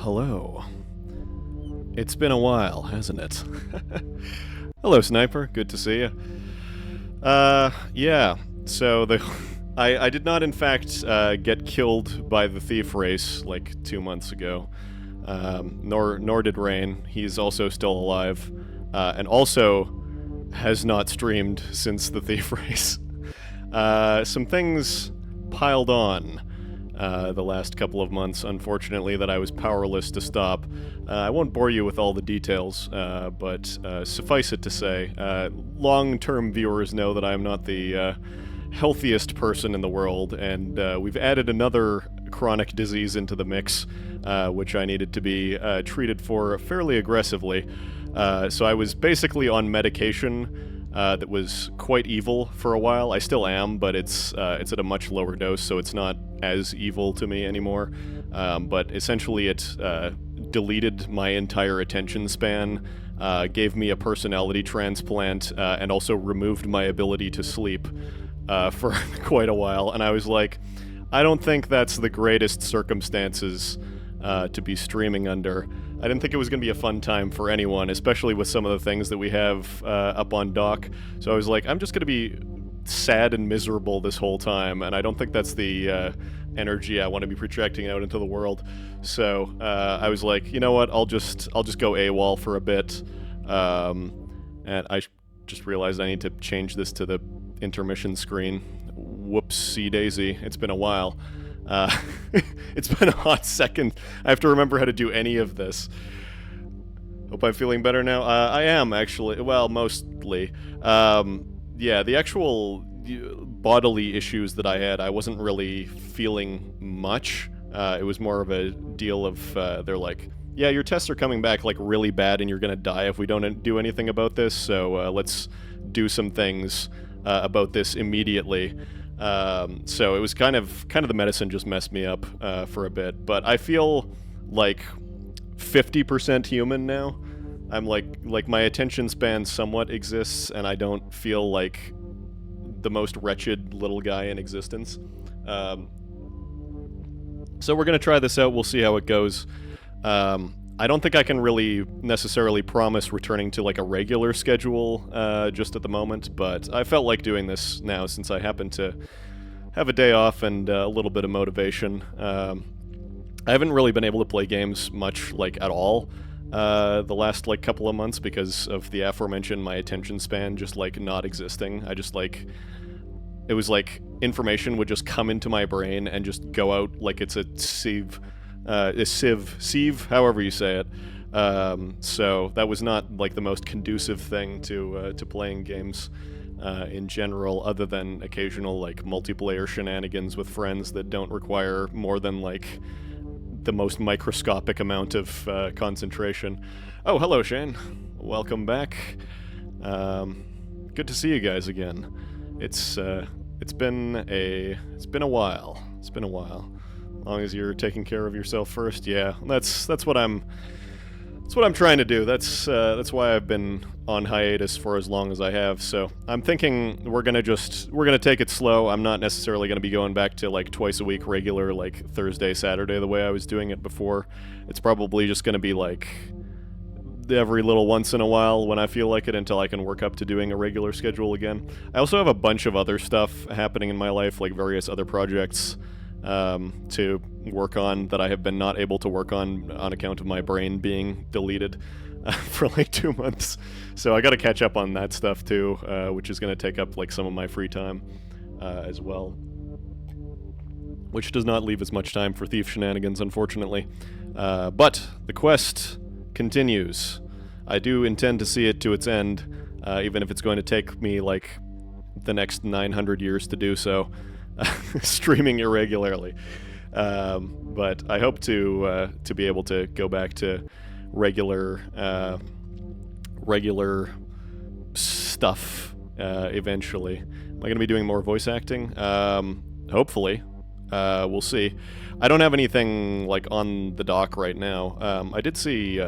hello. It's been a while, hasn't it? Hello, Sniper. Good to see you. Yeah. So I did not, in fact, get killed by the thief race like 2 months ago. Nor did Rain. He's also still alive, and also has not streamed since the thief race. Some things piled on the last couple of months, unfortunately, that I was powerless to stop. I won't bore you with all the details, but suffice it to say, long-term viewers know that I am not the healthiest person in the world, and we've added another chronic disease into the mix, which I needed to be treated for fairly aggressively. So I was basically on medication that was quite evil for a while. I still am, but it's at a much lower dose, so it's not as evil to me anymore. But essentially it deleted my entire attention span, gave me a personality transplant, and also removed my ability to sleep for quite a while. And I was like, I don't think that's the greatest circumstances to be streaming under. I didn't think it was going to be a fun time for anyone, especially with some of the things that we have up on dock. So I was like, I'm just going to be sad and miserable this whole time, and I don't think that's the energy I want to be projecting out into the world. So I was like, you know what? I'll just go AWOL for a bit, and I just realized I need to change this to the intermission screen. Whoopsie daisy! It's been a while. It's been a hot second. I have to remember how to do any of this. Hope I'm feeling better now. I am, actually. Well, mostly. Yeah, the actual bodily issues that I had, I wasn't really feeling much. It was more of a deal of, they're like, yeah, your tests are coming back, like, really bad and you're gonna die if we don't do anything about this, so let's do some things about this immediately. So it was kind of the medicine just messed me up for a bit, but I feel like 50% human now. I'm like my attention span somewhat exists, and I don't feel like the most wretched little guy in existence. So we're gonna try this out. We'll see how it goes. I don't think I can really necessarily promise returning to like a regular schedule just at the moment, but I felt like doing this now since I happen to have a day off and a little bit of motivation. I haven't really been able to play games much, like, at all the last, like, couple of months because of the aforementioned my attention span just, like, not existing. I just, like... It was like information would just come into my brain and just go out like it's a sieve, however you say it. So that was not like the most conducive thing to playing games in general, other than occasional like multiplayer shenanigans with friends that don't require more than like the most microscopic amount of concentration. Oh, hello, Shane. Welcome back. Good to see you guys again. It's been a while. It's been a while. As long as you're taking care of yourself first, yeah. That's what I'm trying to do. That's why I've been on hiatus for as long as I have. So I'm thinking we're gonna take it slow. I'm not necessarily gonna be going back to like twice a week regular, like Thursday, Saturday, the way I was doing it before. It's probably just gonna be like every little once in a while when I feel like it, until I can work up to doing a regular schedule again. I also have a bunch of other stuff happening in my life, like various other projects to work on that I have been not able to work on account of my brain being deleted for like 2 months. So I gotta catch up on that stuff too, which is gonna take up like some of my free time as well. Which does not leave as much time for thief shenanigans, unfortunately. But the quest continues. I do intend to see it to its end, even if it's going to take me like the next 900 years to do so, streaming irregularly. But I hope to be able to go back to regular stuff eventually. Am I going to be doing more voice acting? Hopefully. We'll see. I don't have anything like on the dock right now. I did see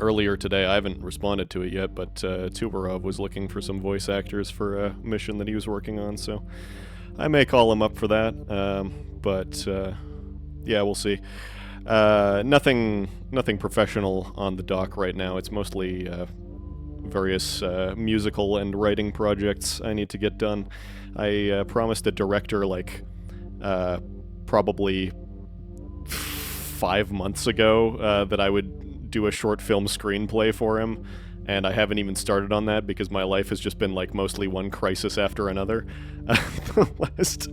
earlier today, I haven't responded to it yet, but Tubarov was looking for some voice actors for a mission that he was working on, so I may call him up for that. But yeah, we'll see. Nothing professional on the dock right now. It's mostly various musical and writing projects I need to get done. I promised a director probably 5 months ago that I would do a short film screenplay for him, and I haven't even started on that because my life has just been mostly one crisis after another the last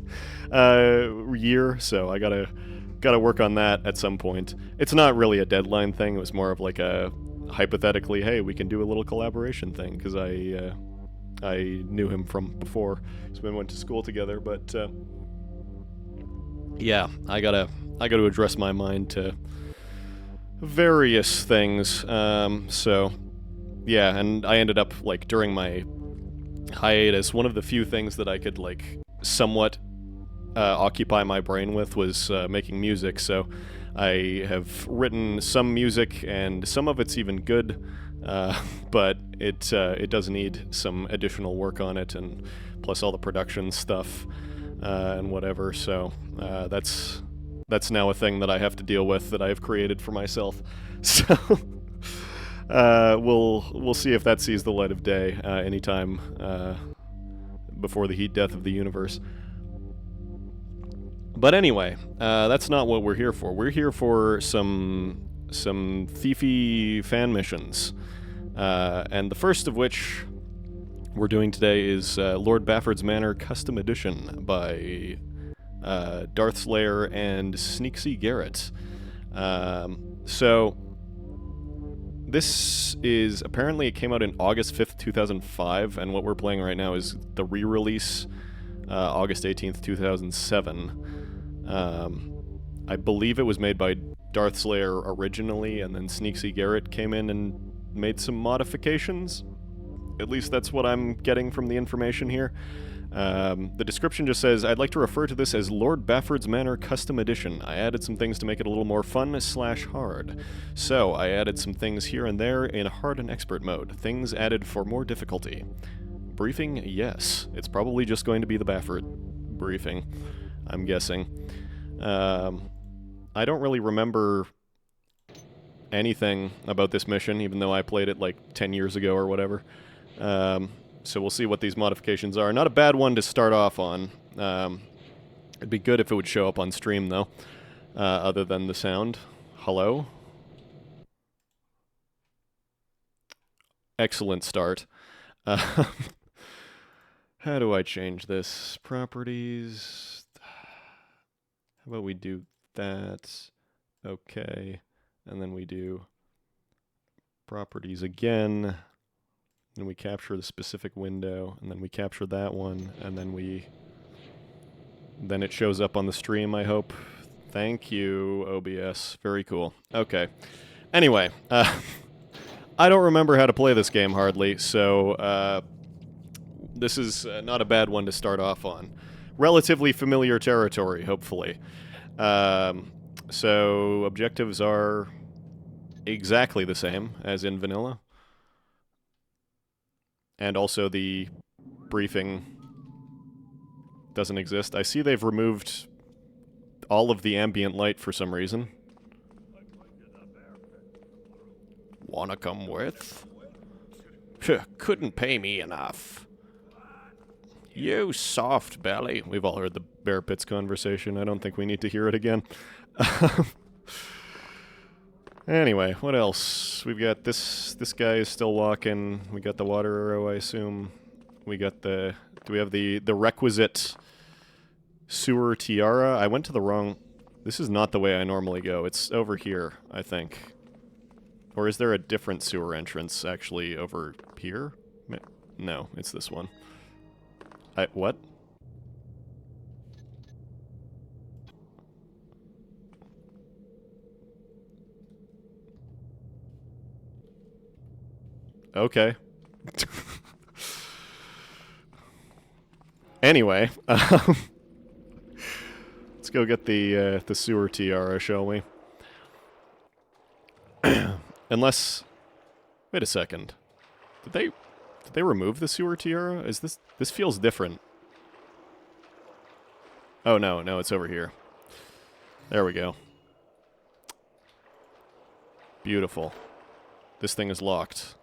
year. So I gotta work on that at some point. It's not really a deadline thing. It was more of a hypothetically, hey, we can do a little collaboration thing because I knew him from before, so we went to school together. But yeah, I gotta address my mind to various things. So yeah, and I ended up during my hiatus, one of the few things that I could somewhat occupy my brain with was making music. So I have written some music, and some of it's even good, but it does need some additional work on it, and plus all the production stuff and whatever. So that's now a thing that I have to deal with that I've created for myself. So we'll see if that sees the light of day anytime before the heat death of the universe. But anyway, that's not what we're here for. We're here for some thiefy fan missions, and the first of which we're doing today is Lord Bafford's Manor Custom Edition by Darth Slayer and Sneaksy Garrett. So this is apparently, it came out in August 5th, 2005, and what we're playing right now is the re-release, August 18th, 2007. I believe it was made by Darth Slayer originally, and then Sneaksy Garrett came in and made some modifications. At least that's what I'm getting from the information here. The description just says, I'd like to refer to this as Lord Bafford's Manor Custom Edition. I added some things to make it a little more fun/hard. So, I added some things here and there in hard and expert mode. Things added for more difficulty. Briefing? Yes. It's probably just going to be the Bafford briefing, I'm guessing. I don't really remember anything about this mission, even though I played it 10 years ago or whatever. So we'll see what these modifications are. Not a bad one to start off on. It'd be good if it would show up on stream, though, other than the sound. Hello? Excellent start. How do I change this? Properties. How about we do that? Okay. And then we do properties again. And we capture the specific window, and then we capture that one, and then it shows up on the stream, I hope. Thank you, OBS. Very cool. Okay. Anyway, I don't remember how to play this game hardly, so this is not a bad one to start off on. Relatively familiar territory, hopefully. So objectives are exactly the same as in vanilla. And also the briefing doesn't exist. I see they've removed all of the ambient light for some reason. Wanna come with? Couldn't pay me enough. You soft belly. We've all heard the Bear Pits conversation. I don't think we need to hear it again. Anyway, what else? We've got this guy is still walking. We got the water arrow, I assume. We got the... Do we have the requisite sewer tiara? I went to the wrong... This is not the way I normally go. It's over here, I think. Or is there a different sewer entrance actually over here? No, it's this one. What? Okay. Anyway, let's go get the sewer tiara, shall we? Unless, wait a second. Did they remove the sewer tiara? Is this feels different? Oh no, it's over here. There we go. Beautiful. This thing is locked.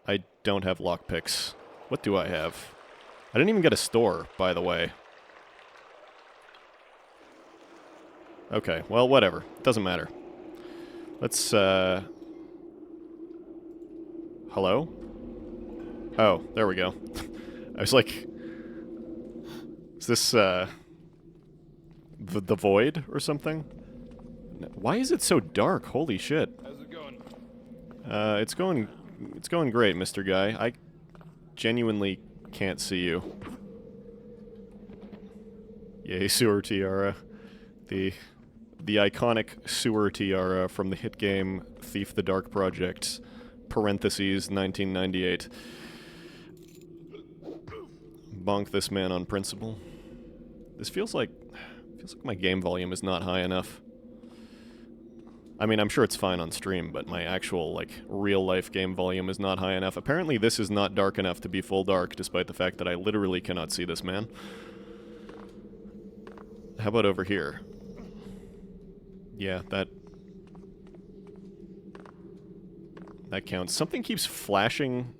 I don't have lockpicks. What do I have? I didn't even get a store, by the way. Okay, well, whatever. Doesn't matter. Let's, hello? Oh, there we go. I was like... Is this, the void or something? Why is it so dark? Holy shit. How's it going? It's going great, Mr. Guy. I genuinely can't see you. Yay, sewer tiara. The iconic sewer tiara from the hit game Thief the Dark Project, parentheses, 1998. Bonk this man on principle. This feels like my game volume is not high enough. I mean, I'm sure it's fine on stream, but my actual, like, real-life game volume is not high enough. Apparently this is not dark enough to be full dark, despite the fact that I literally cannot see this man. How about over here? Yeah, that counts. Something keeps flashing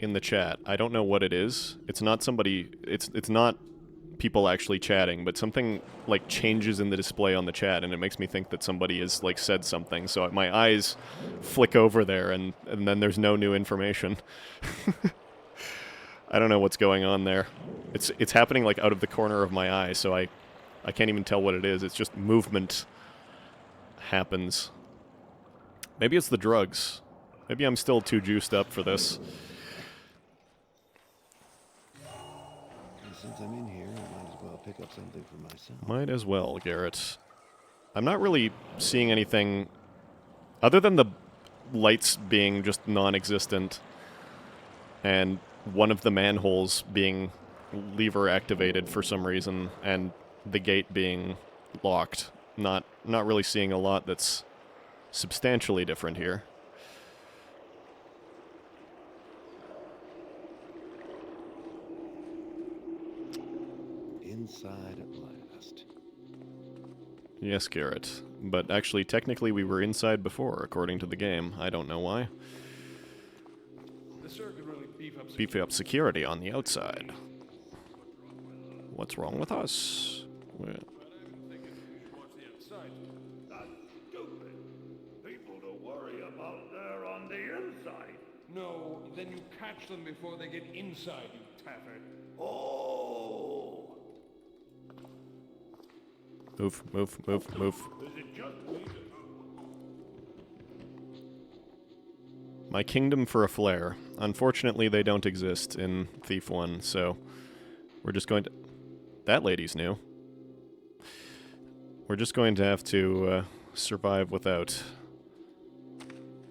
in the chat. I don't know what it is. It's not somebody... It's not people actually chatting, but something, like, changes in the display on the chat, and it makes me think that somebody has, like, said something. So my eyes flick over there, and then there's no new information. I don't know what's going on there. It's happening, like, out of the corner of my eye, so I can't even tell what it is. It's just movement happens. Maybe it's the drugs. Maybe I'm still too juiced up for this. Since I'm in here, I might as well pick up something for myself. Might as well, Garrett. I'm not really seeing anything other than the lights being just non-existent and one of the manholes being lever activated for some reason and the gate being locked. Not really seeing a lot that's substantially different here. Inside at last. Yes, Garrett. But actually, technically, we were inside before, according to the game. I don't know why. The sir could really Beef up security on the outside. What's wrong with us? We're... That's stupid. People don't worry about there on the inside. No, then you catch them before they get inside, you taffert. Oh. Move. Is it just me? My kingdom for a flare. Unfortunately, they don't exist in Thief 1, so we're just going to... That lady's new. We're just going to have to survive without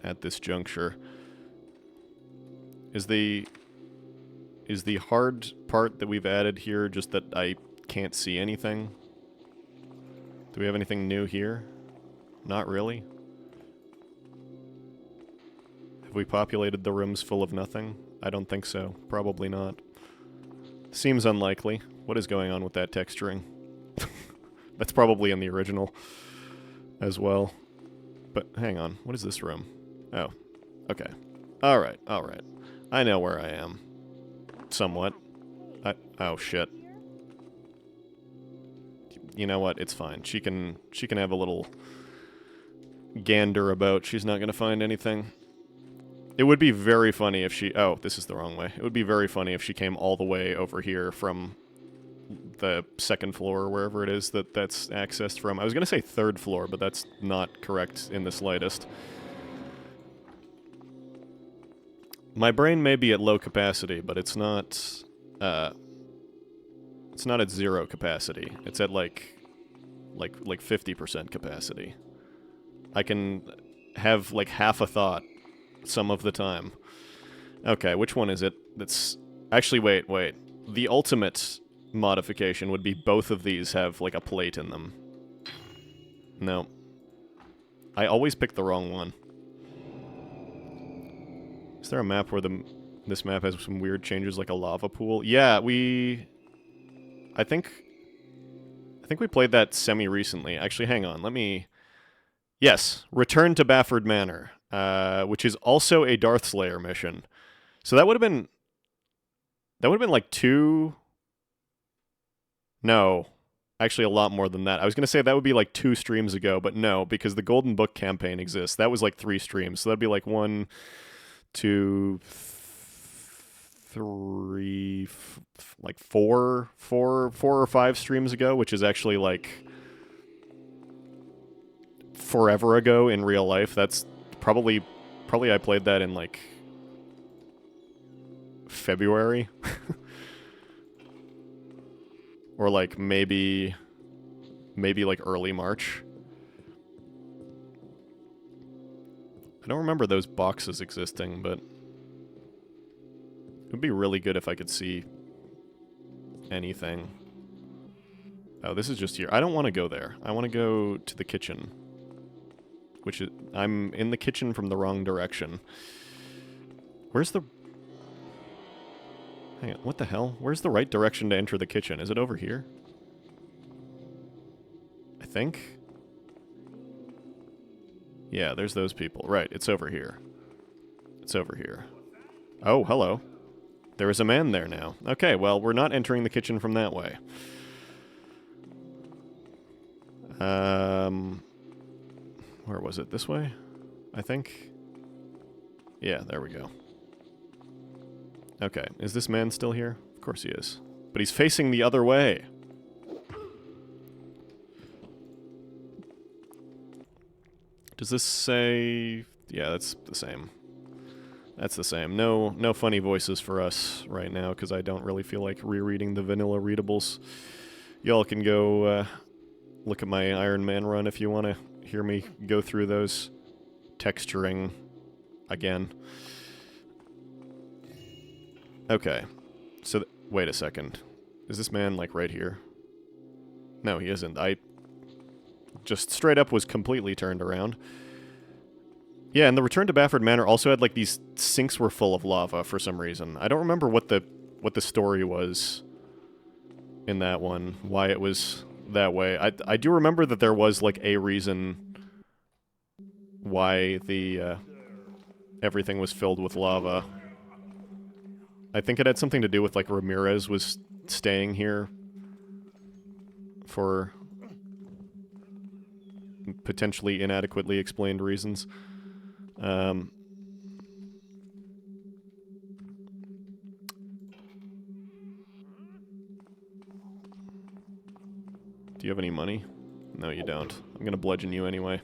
at this juncture. Is the hard part that we've added here just that I can't see anything? Do we have anything new here? Not really. Have we populated the rooms full of nothing? I don't think so. Probably not. Seems unlikely. What is going on with that texturing? That's probably in the original as well. But hang on. What is this room? Oh. Okay. Alright. I know where I am. Somewhat. Oh, shit. You know what? It's fine. She can have a little gander about. She's not going to find anything. It would be very funny if she... Oh, this is the wrong way. It would be very funny if she came all the way over here from the second floor, or wherever it is that's accessed from. I was going to say third floor, but that's not correct in the slightest. My brain may be at low capacity, but it's not... it's not at 0 capacity. It's at like 50% capacity. I can have like half a thought some of the time. Okay, which one is it? That's actually wait. The ultimate modification would be both of these have like a plate in them. No. I always pick the wrong one. Is there a map where this map has some weird changes like a lava pool? Yeah, I think we played that semi-recently. Actually, hang on. Let me Yes, Return to Bafford Manor, which is also a Darthslayer mission. So that would have been like two. No, actually, a lot more than that. I was gonna say that would be like 2 streams ago, but no, because the Golden Book campaign exists. That was like 3 streams, so that'd be like 1, 2, 3, like four or 5 streams ago, which is actually like forever ago in real life. That's probably I played that in like February. Or like maybe like early March. I don't remember those boxes existing, but it would be really good if I could see anything. Oh, this is just here. I don't want to go there. I want to go to the kitchen. Which is... I'm in the kitchen from the wrong direction. Where's the... Hang on, what the hell? Where's the right direction to enter the kitchen? Is it over here? I think? Yeah, there's those people. Right, it's over here. It's over here. Oh, hello. There is a man there now. Okay, well, we're not entering the kitchen from that way. Where was it? This way? I think? Yeah, there we go. Okay, is this man still here? Of course he is. But he's facing the other way. Does this say... Yeah, that's the same. That's the same. No funny voices for us right now, because I don't really feel like rereading the vanilla readables. Y'all can go look at my Iron Man run if you want to hear me go through those texturing again. Okay. So, wait a second. Is this man, like, right here? No, he isn't. I just straight up was completely turned around. Yeah, and the Return to Bafford Manor also had, like, these sinks were full of lava for some reason. I don't remember what the story was in that one, why it was that way. I do remember that there was, like, a reason why the, everything was filled with lava. I think it had something to do with, like, Ramirez was staying here for potentially inadequately explained reasons. Do you have any money? No, you don't. I'm gonna bludgeon you anyway.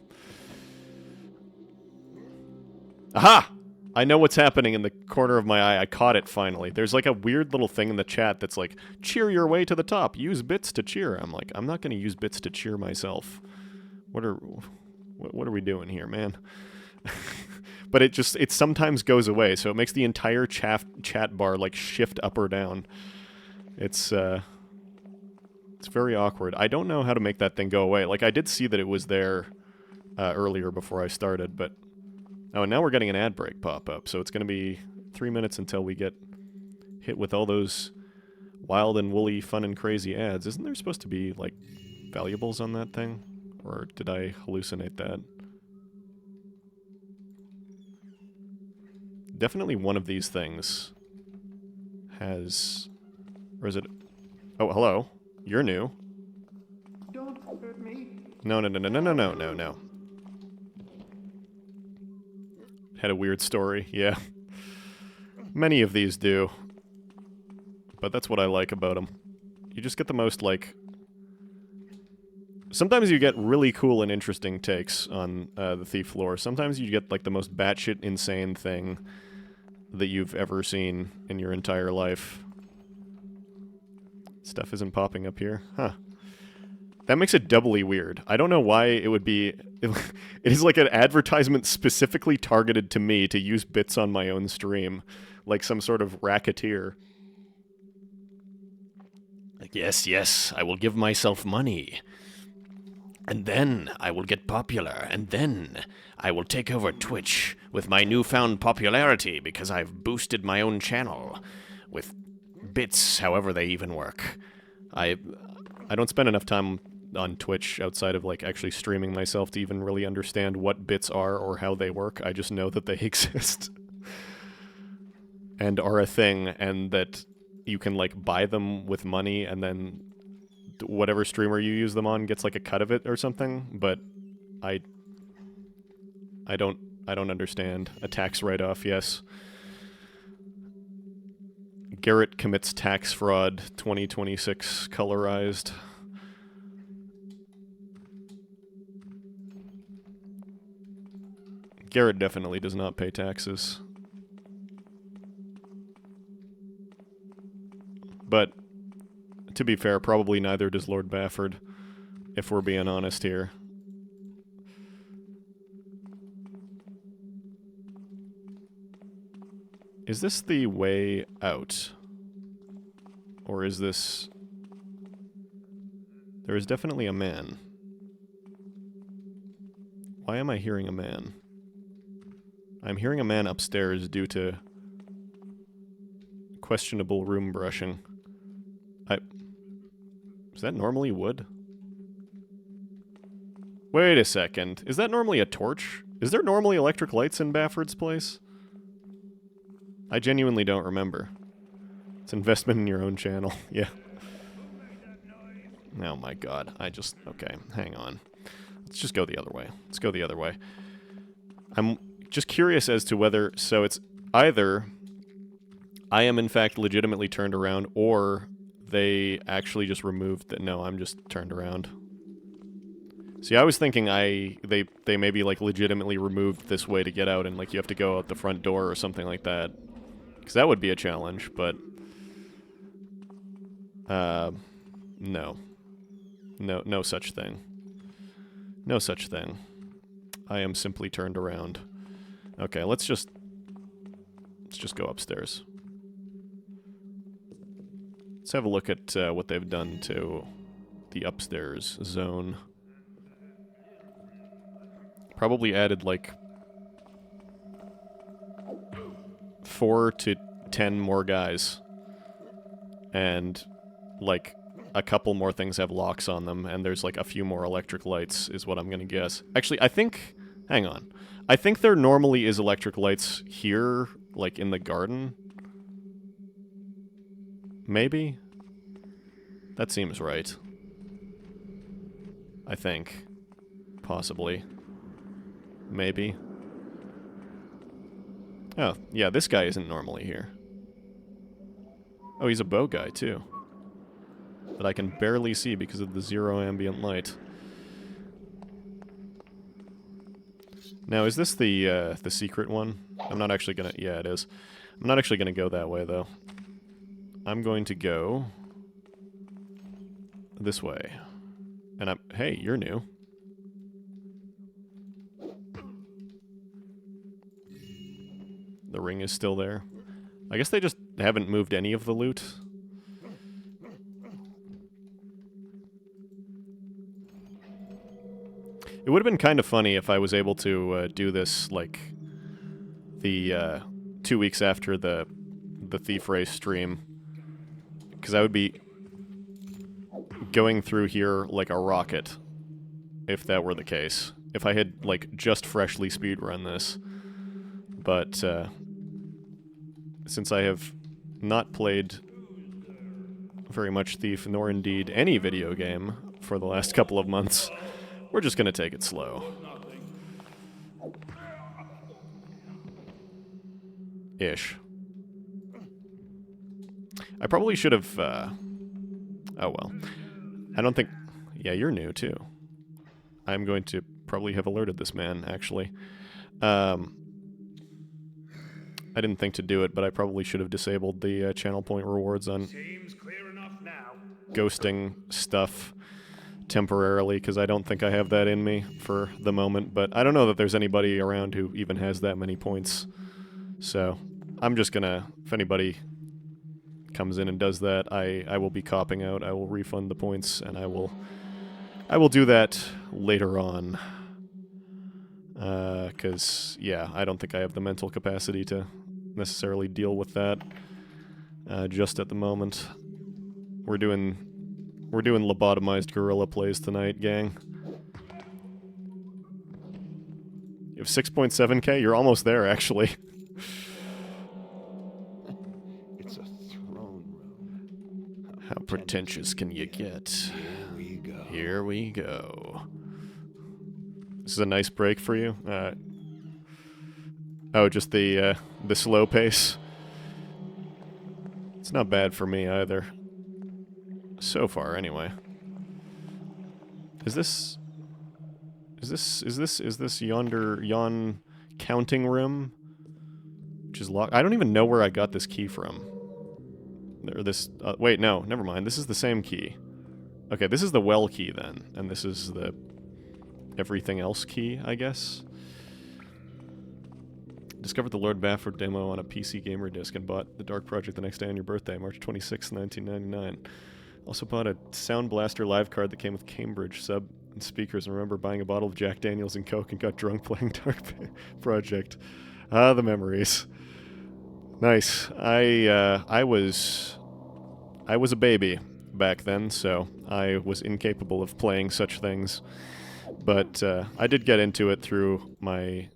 Aha! I know what's happening in the corner of my eye. I caught it finally. There's like a weird little thing in the chat that's like, cheer your way to the top. Use bits to cheer. I'm like, I'm not gonna use bits to cheer myself. What are we doing here, man? But it sometimes goes away, so it makes the entire chat bar like shift up or down. It's very awkward. I don't know how to make that thing go away. Like, I did see that it was there earlier before I started, but... Oh, and now we're getting an ad break pop up, so it's going to be 3 minutes until we get hit with all those wild and woolly, fun and crazy ads. Isn't there supposed to be, like, valuables on that thing? Or did I hallucinate that? Definitely one of these things has... Or is it... Oh, hello. You're new. Don't hurt me. No. Had a weird story, yeah. Many of these do. But that's what I like about them. You just get the most, like... Sometimes you get really cool and interesting takes on the Thief lore. Sometimes you get, like, the most batshit insane thing that you've ever seen in your entire life. Stuff isn't popping up here. Huh. That makes it doubly weird. I don't know why it would be... It is like an advertisement specifically targeted to me to use bits on my own stream. Like some sort of racketeer. Like, yes, I will give myself money. And then I will get popular. And then I will take over Twitch with my newfound popularity because I've boosted my own channel with bits, however they even work. I don't spend enough time on Twitch outside of like actually streaming myself to even really understand what bits are or how they work. I just know that they exist and are a thing, and that you can like buy them with money, and then whatever streamer you use them on gets like a cut of it or something. But I don't understand. A tax write-off, yes. Garrett commits tax fraud 2026 colorized. Garrett definitely does not pay taxes. But, to be fair, probably neither does Lord Bafford, if we're being honest here. Is this the way out? Or is this... There is definitely a man. Why am I hearing a man? I'm hearing a man upstairs due to questionable room brushing. Is that normally wood? Wait a second. Is that normally a torch? Is there normally electric lights in Bafford's place? I genuinely don't remember. It's investment in your own channel. Yeah. Oh my god. Okay, hang on. Let's just go the other way. Let's go the other way. I'm just curious as to whether... So it's either I am in fact legitimately turned around, or they actually just removed the... No, I'm just turned around. See, I was thinking they maybe like legitimately removed this way to get out, and like you have to go out the front door or something like that. Because that would be a challenge, but... No. No such thing. No such thing. I am simply turned around. Okay, let's just go upstairs. Let's have a look at what they've done to the upstairs zone. Probably added like 4 to 10 more guys. And like a couple more things have locks on them, and there's like a few more electric lights is what I'm gonna guess. Actually, I think... Hang on. I think there normally is electric lights here, like in the garden. Maybe? That seems right. I think. Possibly. Maybe. Oh, yeah, this guy isn't normally here. Oh, he's a bow guy, too. That I can barely see because of the zero ambient light. Now, is this the secret one? I'm not actually gonna... Yeah, it is. I'm not actually gonna go that way, though. I'm going to go... this way. And I'm... Hey, you're new. The ring is still there. I guess they just haven't moved any of the loot. It would have been kind of funny if I was able to do this, like, the 2 weeks after the Thief Race stream. Because I would be going through here like a rocket, if that were the case. If I had, like, just freshly speedrun this. But, since I have not played very much Thief, nor indeed any video game, for the last couple of months, we're just gonna take it slow. Ish. I probably should have, oh well. I don't think... Yeah, you're new, too. I'm going to probably have alerted this man, actually. I didn't think to do it, but I probably should have disabled the channel point rewards on ghosting stuff temporarily, because I don't think I have that in me for the moment, but I don't know that there's anybody around who even has that many points. So, I'm just gonna, if anybody comes in and does that, I will be copping out. I will refund the points, and I will do that later on. Because, yeah, I don't think I have the mental capacity to necessarily deal with that just at the moment. We're doing We're doing lobotomized gorilla plays tonight, gang. You have 6.7k? You're almost there, actually. It's a throne room. How pretentious can you get? Here we go. Here we go. This is a nice break for you. Oh, just the slow pace. It's not bad for me either. So far, anyway. Is this yon counting room? Which is locked. I don't even know where I got this key from. Or this. Wait, no, never mind. This is the same key. Okay, this is the well key then, and this is the everything else key, I guess. Discovered the Lord Bafford demo on a PC Gamer disc and bought the Dark Project the next day on your birthday, March 26, 1999. Also bought a Sound Blaster live card that came with Cambridge sub and speakers, and remember buying a bottle of Jack Daniels and Coke and got drunk playing Dark Project. Ah, the memories. Nice. I was a baby back then, so I was incapable of playing such things. But I did get into it through my...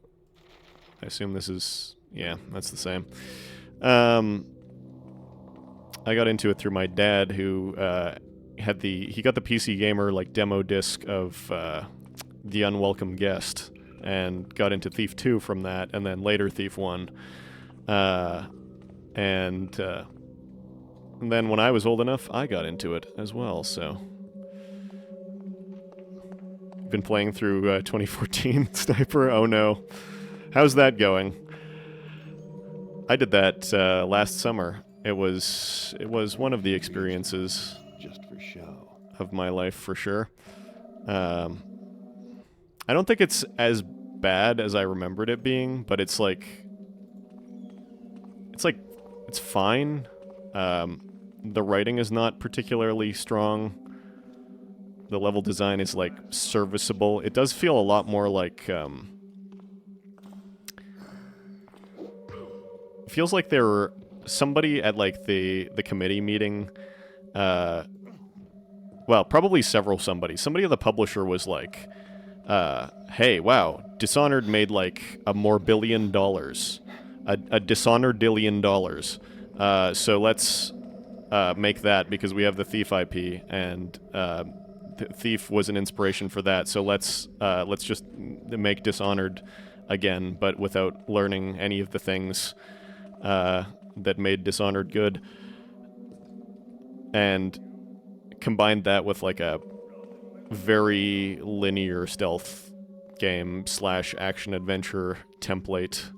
I assume this is... yeah, that's the same. I got into it through my dad, who he got the PC Gamer like demo disc of The Unwelcome Guest, and got into Thief 2 from that, and then later Thief 1. And then when I was old enough, I got into it as well, so... Been playing through 2014 Sniper. Oh no. How's that going? I did that last summer. It was one of the experiences Just for show. of my life for sure. I don't think it's as bad as I remembered it being, but it's fine. The writing is not particularly strong. The level design is like serviceable. It does feel a lot more like it feels like there were somebody at like the committee meeting, well, probably somebody of the publisher was like, hey, wow, Dishonored made like a more $1 billion, a Dishonored $1 billion, so let's make that because we have the Thief IP, and Thief was an inspiration for that, so let's just make Dishonored again, but without learning any of the things that made Dishonored good, and combined that with like a very linear stealth game / action adventure template.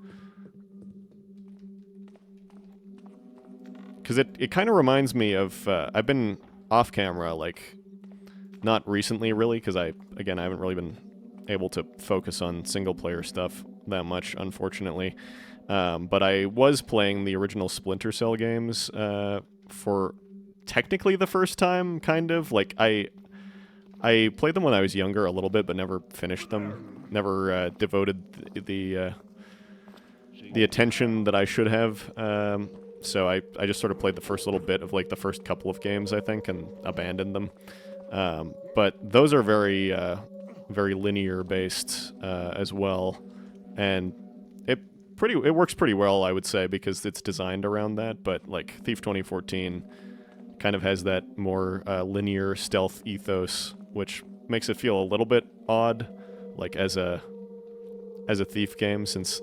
Because it kind of reminds me of, I've been off camera, like, not recently really, because I haven't really been able to focus on single player stuff that much, unfortunately. But I was playing the original Splinter Cell games for technically the first time, kind of. Like, I played them when I was younger a little bit, but never finished them. Never devoted the attention that I should have. So I just sort of played the first little bit of, like, the first couple of games, I think, and abandoned them. But those are very linear-based as well. And it works pretty well, I would say, because it's designed around that, but like Thief 2014 kind of has that more linear stealth ethos, which makes it feel a little bit odd, like as a Thief game, since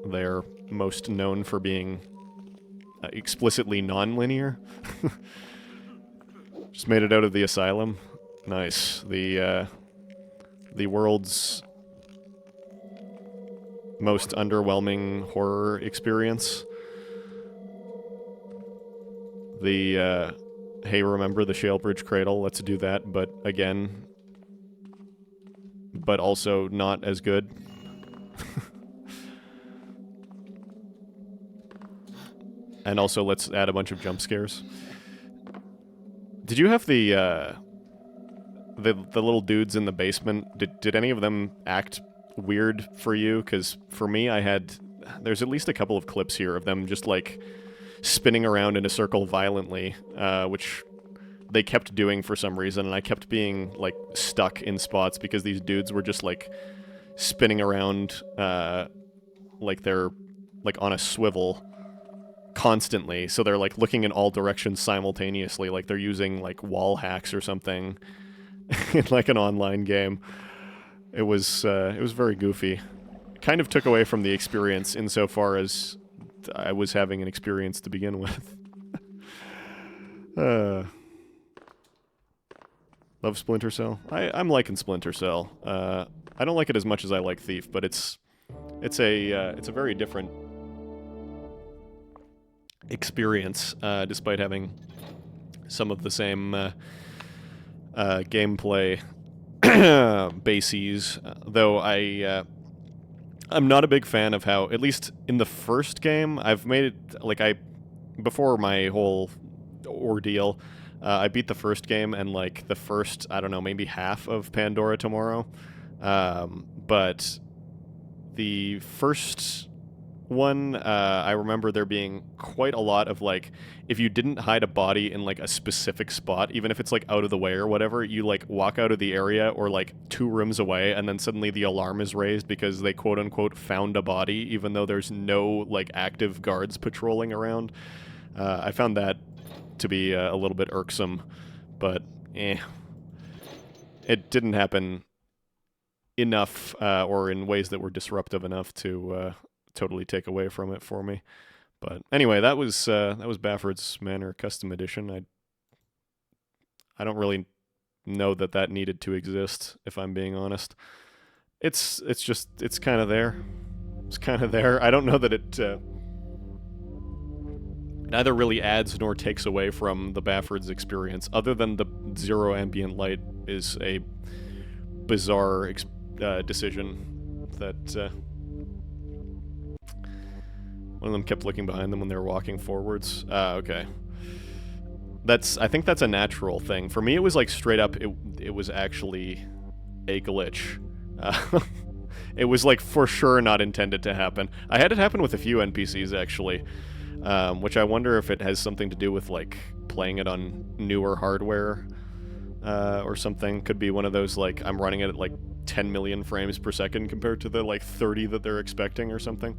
they're most known for being explicitly non-linear. Just made it out of the asylum. Nice. The world's most underwhelming horror experience. The, hey, remember the Shalebridge Cradle? Let's do that, but again, but also not as good. And also, let's add a bunch of jump scares. Did you have the little dudes in the basement? Did any of them act weird for you? Because for me, there's at least a couple of clips here of them just like spinning around in a circle violently, which they kept doing for some reason, and I kept being, like, stuck in spots because these dudes were just, like, spinning around, like they're, like, on a swivel constantly, so they're, like, looking in all directions simultaneously, like they're using, like, wall hacks or something in, like, an online game. It was very goofy. Kind of took away from the experience insofar as I was having an experience to begin with. Love Splinter Cell? I'm liking Splinter Cell. I don't like it as much as I like Thief, but it's a very different experience, despite having some of the same gameplay bases. Though I'm not a big fan of how, at least in the first game, I've made it, like, before my whole ordeal, I beat the first game and, like, the first, I don't know, maybe half of Pandora Tomorrow. But the first one, I remember there being quite a lot of, like, if you didn't hide a body in, like, a specific spot, even if it's, like, out of the way or whatever, you, like, walk out of the area or, like, 2 rooms away, and then suddenly the alarm is raised because they quote-unquote found a body, even though there's no, like, active guards patrolling around. I found that to be a little bit irksome, but it didn't happen enough, or in ways that were disruptive enough to totally take away from it for me. But anyway, that was Bafford's Manor Custom Edition. I don't really know that needed to exist, if I'm being honest. It's kind of there. It's kind of there. I don't know that it neither really adds nor takes away from the Bafford's experience, other than the zero ambient light is a bizarre decision that one of them kept looking behind them when they were walking forwards. Okay. I think that's a natural thing. For me, it was like straight up, it was actually a glitch. It was like for sure not intended to happen. I had it happen with a few NPCs actually, which I wonder if it has something to do with like playing it on newer hardware or something. Could be one of those like I'm running it at like 10 million frames per second compared to the like 30 that they're expecting or something.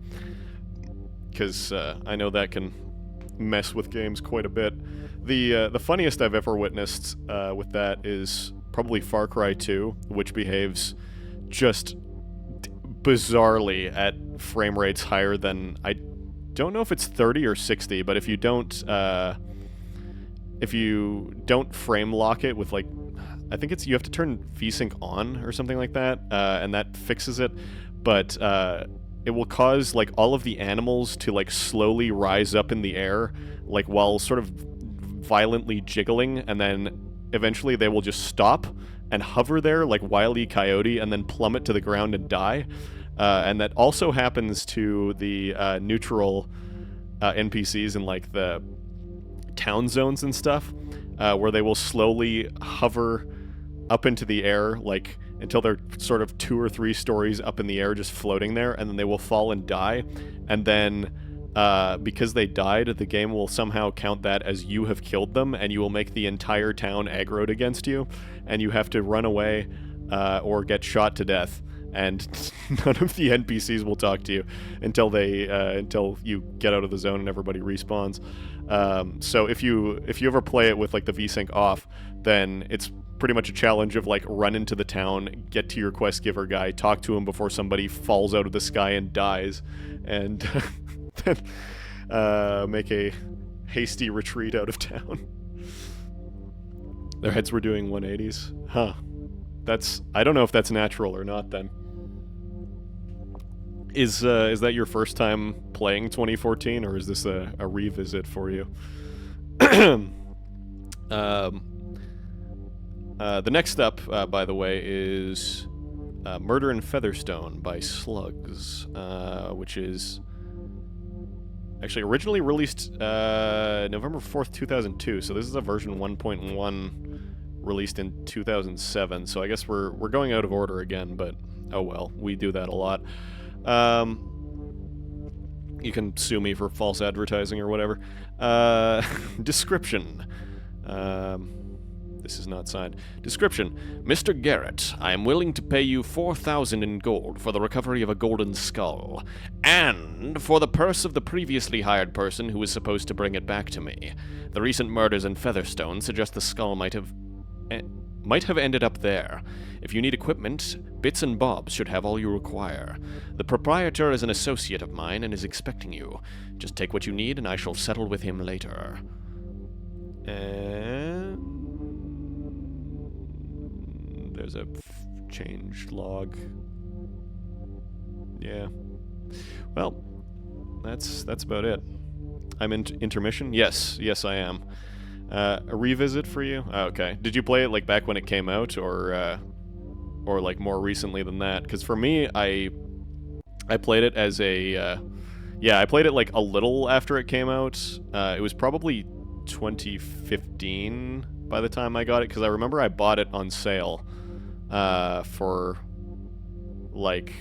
Because I know that can mess with games quite a bit. The funniest I've ever witnessed with that is probably Far Cry 2, which behaves just bizarrely at frame rates higher than, I don't know if it's 30 or 60, but if you don't frame lock it with like, I think it's, you have to turn VSync on or something like that, and that fixes it, but it will cause like all of the animals to like slowly rise up in the air, like while sort of violently jiggling, and then eventually they will just stop and hover there like Wile E. Coyote and then plummet to the ground and die. And that also happens to the neutral NPCs in like the town zones and stuff, where they will slowly hover up into the air, like until they're sort of 2 or 3 stories up in the air just floating there, and then they will fall and die, and then because they died, the game will somehow count that as you have killed them, and you will make the entire town aggroed against you, and you have to run away or get shot to death, and none of the NPCs will talk to you until you get out of the zone and everybody respawns. So if you ever play it with like the VSync off, then it's pretty much a challenge of like run into the town, get to your quest giver guy, talk to him before somebody falls out of the sky and dies, and then make a hasty retreat out of town. Their heads were doing 180s. Huh. I don't know if that's natural or not then. Is that your first time playing 2014, or is this a revisit for you? The next up, by the way, is Murder in Featherstone by Slugs, which is actually originally released November 4th, 2002, so this is a version 1.1 released in 2007, so I guess we're going out of order again, but oh well, we do that a lot. You can sue me for false advertising or whatever. Description. This is not signed. Description: Mr. Garrett, I am willing to pay you 4,000 in gold for the recovery of a golden skull, and for the purse of the previously hired person who was supposed to bring it back to me. The recent murders in Featherstone suggest the skull might have ended up there. If you need equipment, Bits and Bobs should have all you require. The proprietor is an associate of mine and is expecting you. Just take what you need and I shall settle with him later. And there's a change log. Yeah. Well, that's about it. I'm in intermission? Yes, I am. A revisit for you? Oh, okay. Did you play it like back when it came out, or like more recently than that? Because for me, I played it as a I played it like a little after it came out. It was probably 2015 by the time I got it, because I remember I bought it on sale for like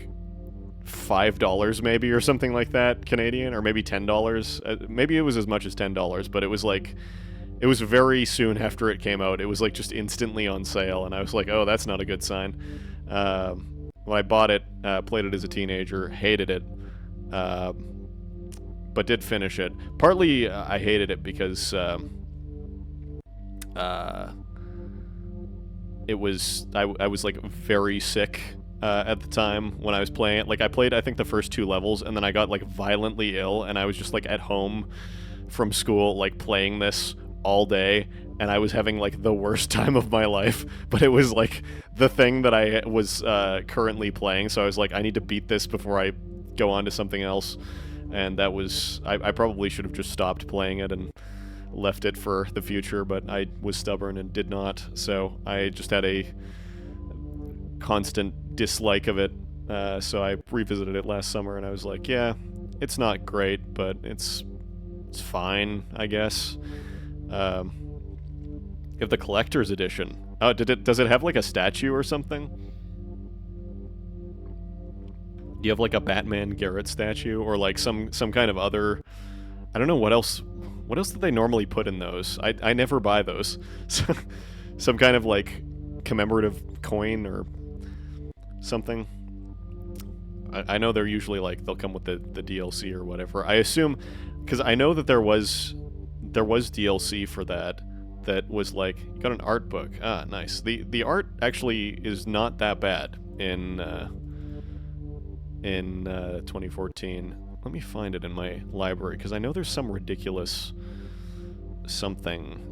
$5 maybe, or something like that, Canadian, or maybe $10. Maybe it was as much as $10, but it was like, it was very soon after it came out. It was like just instantly on sale, and I was like, oh, that's not a good sign. When I bought it, played it as a teenager, hated it, but did finish it. Partly, I hated it because it was I was like very sick at the time when I was playing it. Like, I played, I think, the first 2 levels, and then I got like violently ill, and I was just like at home from school, like playing this all day, and I was having like the worst time of my life. But it was like the thing that I was currently playing, so I was like, I need to beat this before I go on to something else. And that was, I probably should have just stopped playing it and left it for the future, but I was stubborn and did not, so I just had a constant dislike of it. So I revisited it last summer, and I was like, yeah, it's not great, but it's fine, I guess. You have the collector's edition. Oh, does it have like a statue or something? Do you have like a Batman Garrett statue, or like some kind of other, I don't know what else do they normally put in those? I never buy those. Some kind of like commemorative coin or something. I know they're usually like, they'll come with the DLC or whatever. I assume, because I know that there was DLC for that was like, you got an art book. Ah, nice. The art actually is not that bad in 2014. Let me find it in my library, because I know there's some ridiculous something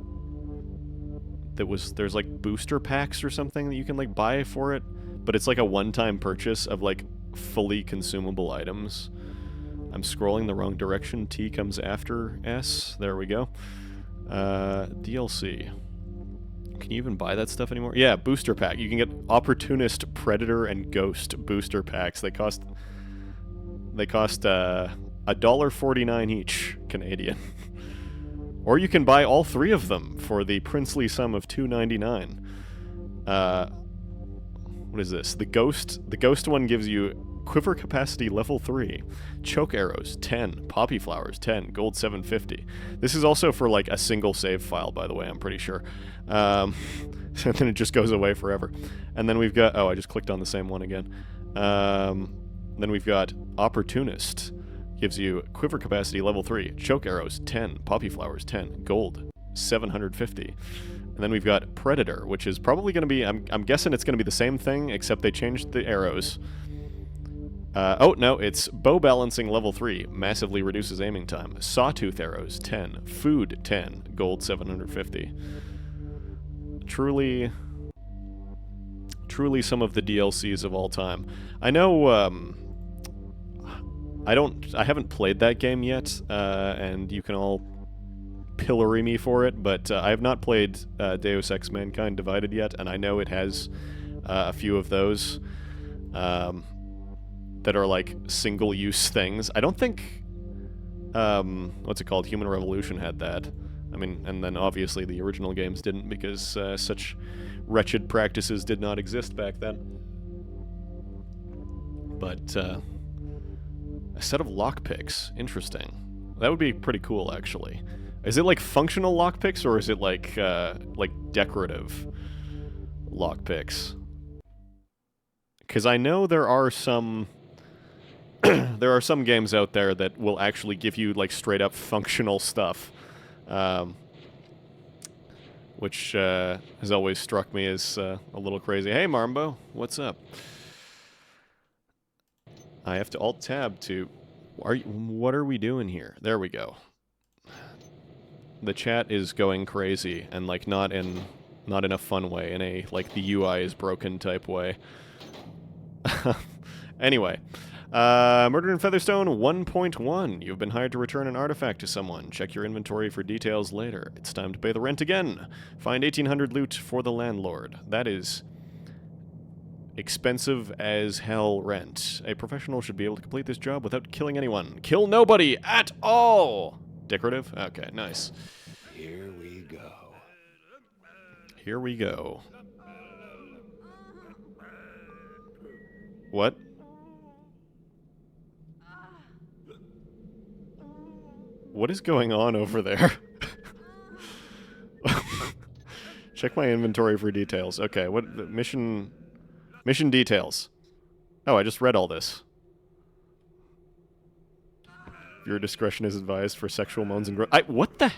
there's like booster packs or something that you can like buy for it, but it's like a one-time purchase of like fully consumable items. I'm scrolling the wrong direction. T comes after S. There we go. DLC. Can you even buy that stuff anymore? Yeah, booster pack. You can get Opportunist, Predator, and Ghost booster packs. They cost $1.49 each Canadian. Or you can buy all 3 of them for the princely sum of $2.99. What is this? The Ghost one gives you quiver capacity level 3, choke arrows 10, poppy flowers 10, gold 750. This is also for like a single save file, by the way, I'm pretty sure. And then it just goes away forever. And then we've got, oh, I just clicked on the same one again. Then we've got Opportunist. Gives you quiver capacity level 3, choke arrows 10, poppy flowers 10, gold 750. And then we've got Predator, which is probably going to be, I'm guessing it's going to be the same thing, except they changed the arrows. Oh, no, it's bow balancing level 3, massively reduces aiming time. Sawtooth arrows 10, food 10, gold 750. Truly some of the DLCs of all time. I know, I haven't played that game yet, and you can all pillory me for it, but I have not played Deus Ex Mankind Divided yet, and I know it has a few of those that are like single-use things. I don't think, what's it called, Human Revolution had that. I mean, and then obviously the original games didn't, because such wretched practices did not exist back then. But, a set of lockpicks. Interesting. That would be pretty cool, actually. Is it like functional lockpicks, or is it like decorative lockpicks? Because I know there are some there are some games out there that will actually give you like straight up functional stuff, which has always struck me as a little crazy. Hey Marmbo, what's up? I have to alt tab to. What are we doing here? There we go. The chat is going crazy, and like not in a fun way, in a like the UI is broken type way. Anyway, Murder in Featherstone 1.1. You've been hired to return an artifact to someone. Check your inventory for details later. It's time to pay the rent again. Find 1,800 loot for the landlord. That is expensive as hell rent. A professional should be able to complete this job without killing anyone. Kill nobody at all! Decorative? Okay, nice. Here we go. Here we go. What? What is going on over there? Check my inventory for details. Okay, what mission details. Oh, I just read all this. Your discretion is advised for sexual moans and what the?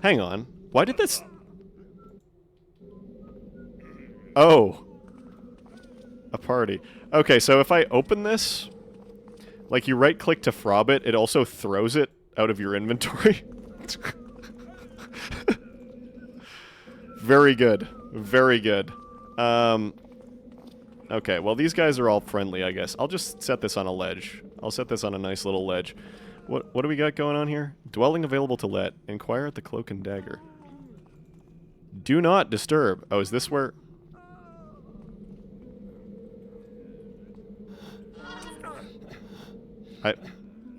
Hang on. Why did this? Oh. A party. Okay, so if I open this, like you right-click to frob it, it also throws it out of your inventory. Very good. Very good. Okay, well these guys are all friendly, I guess. I'll just set this on a ledge. I'll set this on a nice little ledge. What do we got going on here? Dwelling available to let. Inquire at the Cloak and Dagger. Do not disturb. Oh, is this where...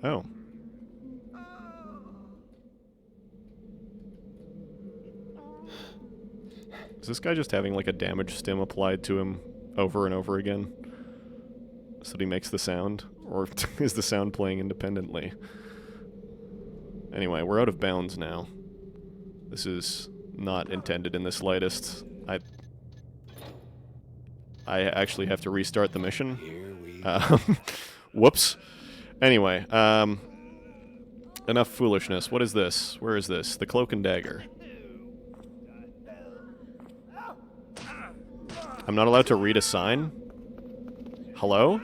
Oh. Is this guy just having like a damage stim applied to him over and over again? So that he makes the sound? Or is the sound playing independently? Anyway, we're out of bounds now. This is not intended in the slightest. I actually have to restart the mission. Whoops. Anyway, enough foolishness. What is this? Where is this? The Cloak and Dagger. I'm not allowed to read a sign? Hello?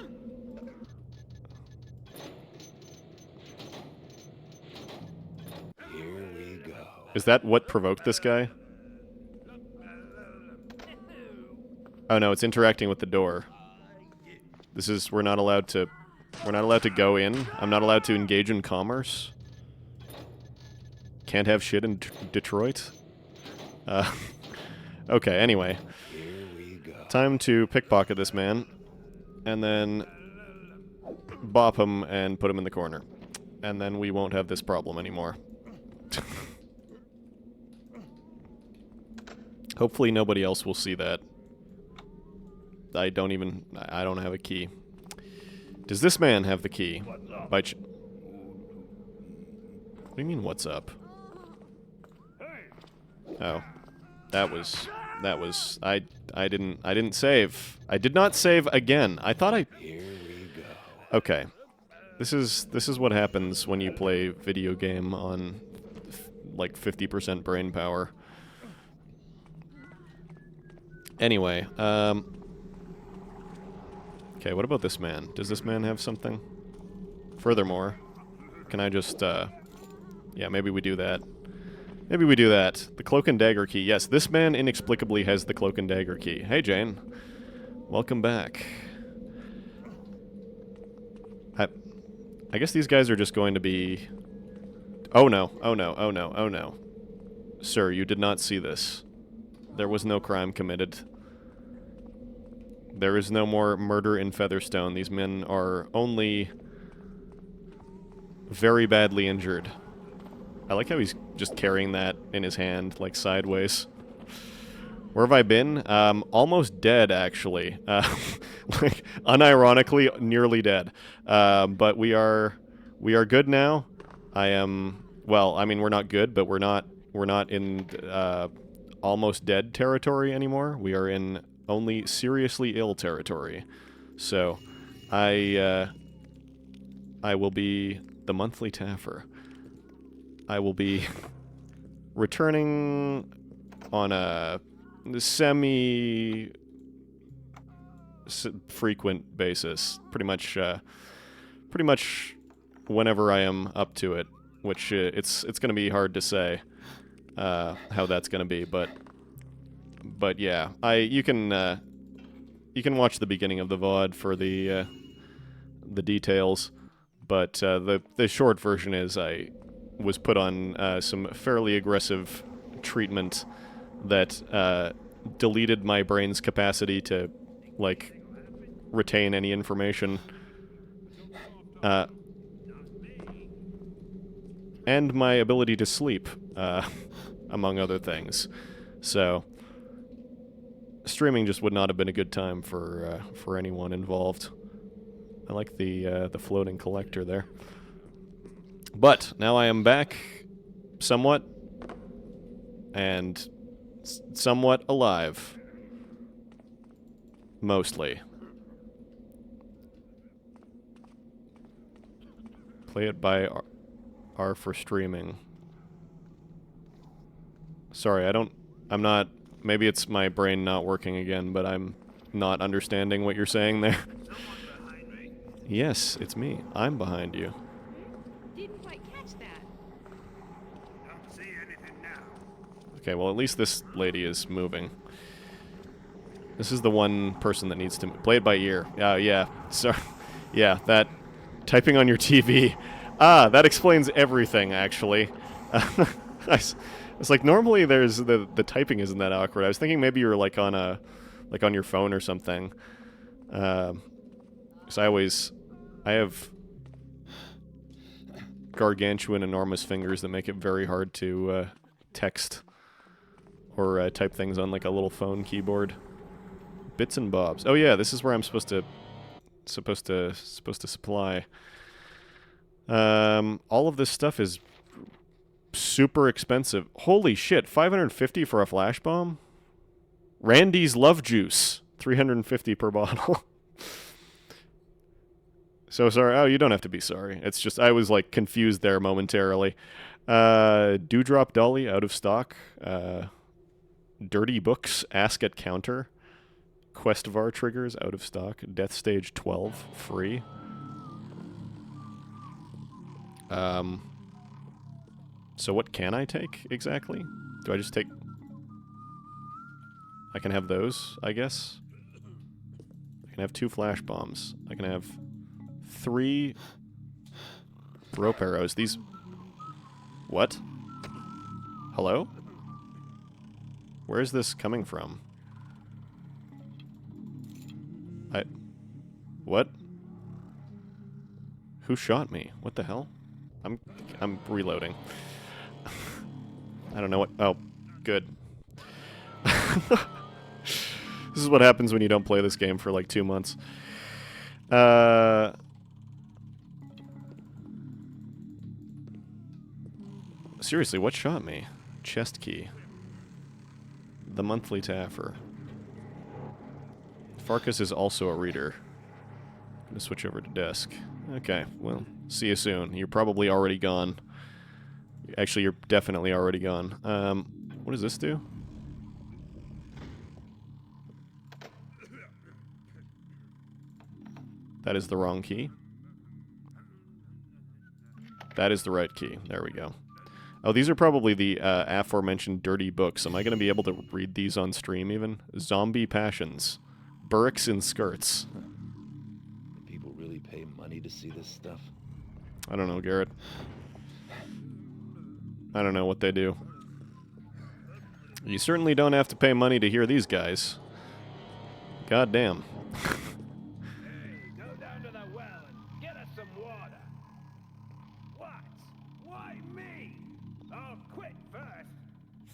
Here we go. Is that what provoked this guy? Oh no, it's interacting with the door. This is, we're not allowed to go in. I'm not allowed to engage in commerce. Can't have shit in Detroit. Okay, anyway. Here we go. Time to pickpocket this man. And then bop him and put him in the corner. And then we won't have this problem anymore. Hopefully nobody else will see that. I don't have a key. Does this man have the key? What do you mean, what's up? Oh. That was, I didn't save. I did not save again. I thought I... Here we go. Okay. This is what happens when you play video game on, like, 50% brain power. Anyway, okay, what about this man? Does this man have something? Furthermore, can I just, yeah, maybe we do that. Maybe we do that. The Cloak and Dagger key. Yes, this man inexplicably has the Cloak and Dagger key. Hey, Jane. Welcome back. I guess these guys are just going to be... Oh no, oh no, oh no, oh no. Sir, you did not see this. There was no crime committed. There is no more murder in Featherstone. These men are only very badly injured. I like how he's just carrying that in his hand, like sideways. Where have I been? Almost dead, actually. Like, unironically, nearly dead. But we are good now. I am well, I mean, we're not good, but we're not in almost dead territory anymore. We are in only seriously ill territory. So, I will be the monthly Taffer. I will be returning on a semi-frequent basis. Pretty much whenever I am up to it. Which it's going to be hard to say how that's going to be, but yeah, you can watch the beginning of the VOD for the details, but the short version is I was put on some fairly aggressive treatment that deleted my brain's capacity to like retain any information. And my ability to sleep, among other things. So, streaming just would not have been a good time for anyone involved. I like the floating collector there. But now I am back, somewhat, and somewhat alive, mostly. Play it by R for streaming. Sorry, I'm not, maybe it's my brain not working again, but I'm not understanding what you're saying there. Yes, it's me. I'm behind you. Didn't quite catch that. Don't see anything now. Okay, well at least this lady is moving. This is the one person that needs to play it by ear. Yeah. Sorry. Yeah, that typing on your TV. Ah, that explains everything, actually. It's like normally there's the typing isn't that awkward. I was thinking maybe you're like on your phone or something. So I have gargantuan, enormous fingers that make it very hard to text or type things on like a little phone keyboard. Bits and bobs. Oh yeah, this is where I'm supposed to supply. All of this stuff is super expensive. Holy shit, 550 for a flash bomb? Randy's Love Juice, 350 per bottle. So sorry. Oh, you don't have to be sorry. It's just I was like confused there momentarily. Dewdrop Dolly out of stock. Dirty Books Ask at Counter. Questvar triggers out of stock. Death Stage 12 free. So what can I take exactly? Do I just take... I can have those, I guess. I can have 2 flash bombs. I can have 3 rope arrows. These... What? Hello? Where is this coming from? What? Who shot me? What the hell? I'm reloading. I don't know what... Oh, good. This is what happens when you don't play this game for like 2 months. Seriously, what shot me? Chest key. The monthly Taffer. Farkas is also a reader. I'm gonna switch over to desk. Okay, well, see you soon. You're probably already gone. Actually, you're definitely already gone. What does this do? That is the wrong key. That is the right key. There we go. Oh, these are probably the aforementioned dirty books. Am I going to be able to read these on stream even? Zombie Passions. Burricks in Skirts. People really pay money to see this stuff? I don't know, Garrett. I don't know what they do. You certainly don't have to pay money to hear these guys. God damn. Hey, go down to the well and get us some water. What? Why me? I'll quit first.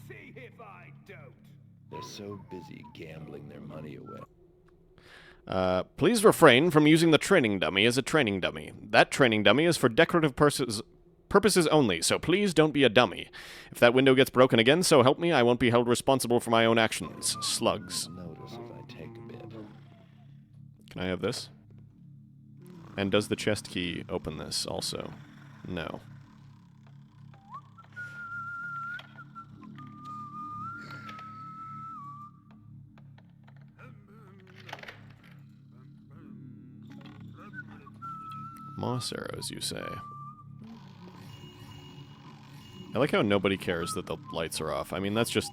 See if I don't. They're so busy gambling their money away. Please refrain from using the training dummy as a training dummy. That training dummy is for decorative purposes. purposes only, so please don't be a dummy. If that window gets broken again, so help me, I won't be held responsible for my own actions. Slugs. Notice if I take a bit. Can I have this? And does the chest key open this also? No. Moss arrows, you say? I like how nobody cares that the lights are off. I mean, that's just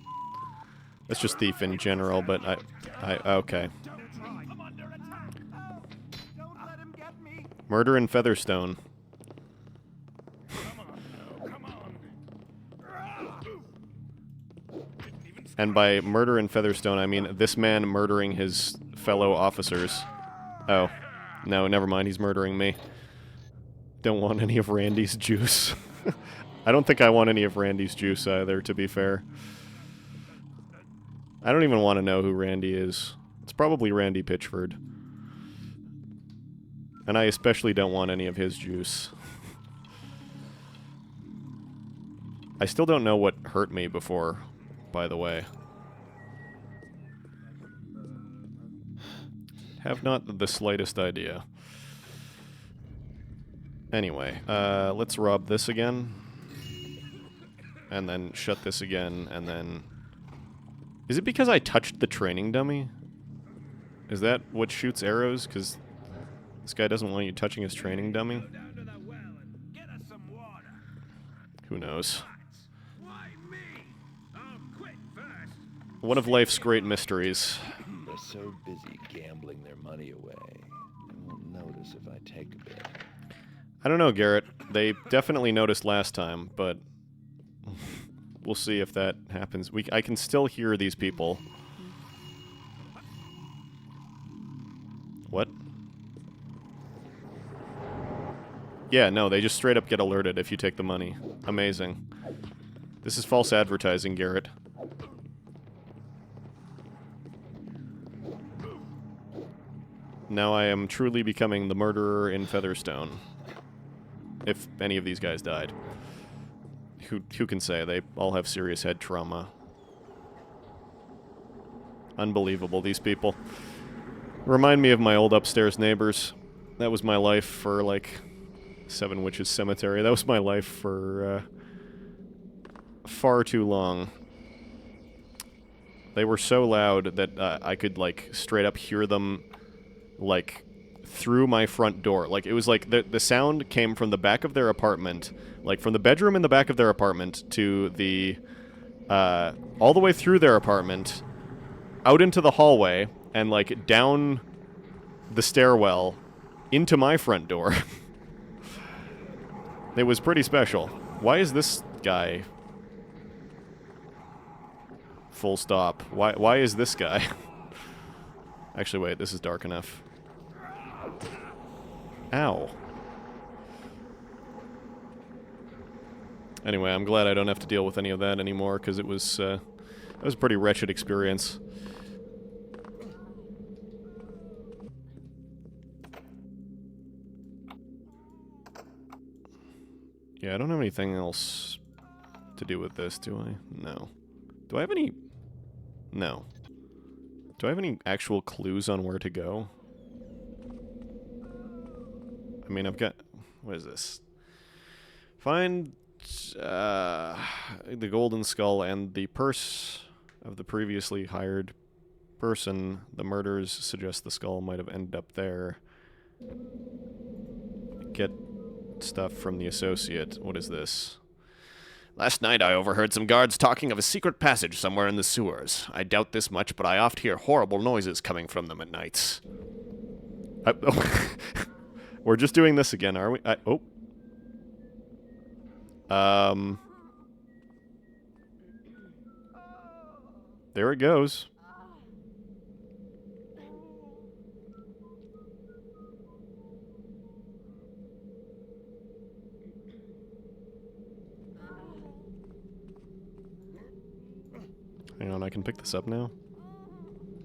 thief in general, but okay. Murder in Featherstone. And by murder in Featherstone, I mean this man murdering his fellow officers. Oh. No, never mind, he's murdering me. Don't want any of Randy's juice. I don't think I want any of Randy's juice either, to be fair. I don't even want to know who Randy is. It's probably Randy Pitchford. And I especially don't want any of his juice. I still don't know what hurt me before, by the way. Have not the slightest idea. Anyway, let's rob this again. And then shut this again, and then... Is it because I touched the training dummy? Is that what shoots arrows? Because this guy doesn't want you touching his training dummy? Who knows? One of life's great mysteries. They're so busy gambling their money away. They won't notice if I take a bit. I don't know, Garrett. They definitely noticed last time, but we'll see if that happens. I can still hear these people. What? Yeah, no, they just straight up get alerted if you take the money. Amazing. This is false advertising, Garrett. Now I am truly becoming the murderer in Featherstone. If any of these guys died. Who can say? They all have serious head trauma. Unbelievable, these people. Remind me of my old upstairs neighbors. That was my life for, like, Seven Witches Cemetery. That was my life for, far too long. They were so loud that I could, like, straight up hear them, like, through my front door. Like, it was like the sound came from the back of their apartment, like from the bedroom in the back of their apartment to the all the way through their apartment, out into the hallway, and like down the stairwell into my front door. It was pretty special. Why is this guy full stop? Why is this guy? Actually, wait, this is dark enough. Ow. Anyway, I'm glad I don't have to deal with any of that anymore, because it was a pretty wretched experience. Yeah, I don't have anything else to do with this, do I? No. Do I have any... No. Do I have any actual clues on where to go? I mean, I've got... What is this? Find the golden skull and the purse of the previously hired person. The murders suggest the skull might have ended up there. Get stuff from the associate. What is this? Last night I overheard some guards talking of a secret passage somewhere in the sewers. I doubt this much, but I oft hear horrible noises coming from them at nights. We're just doing this again, are we? Oh. There it goes. Hang on, I can pick this up now.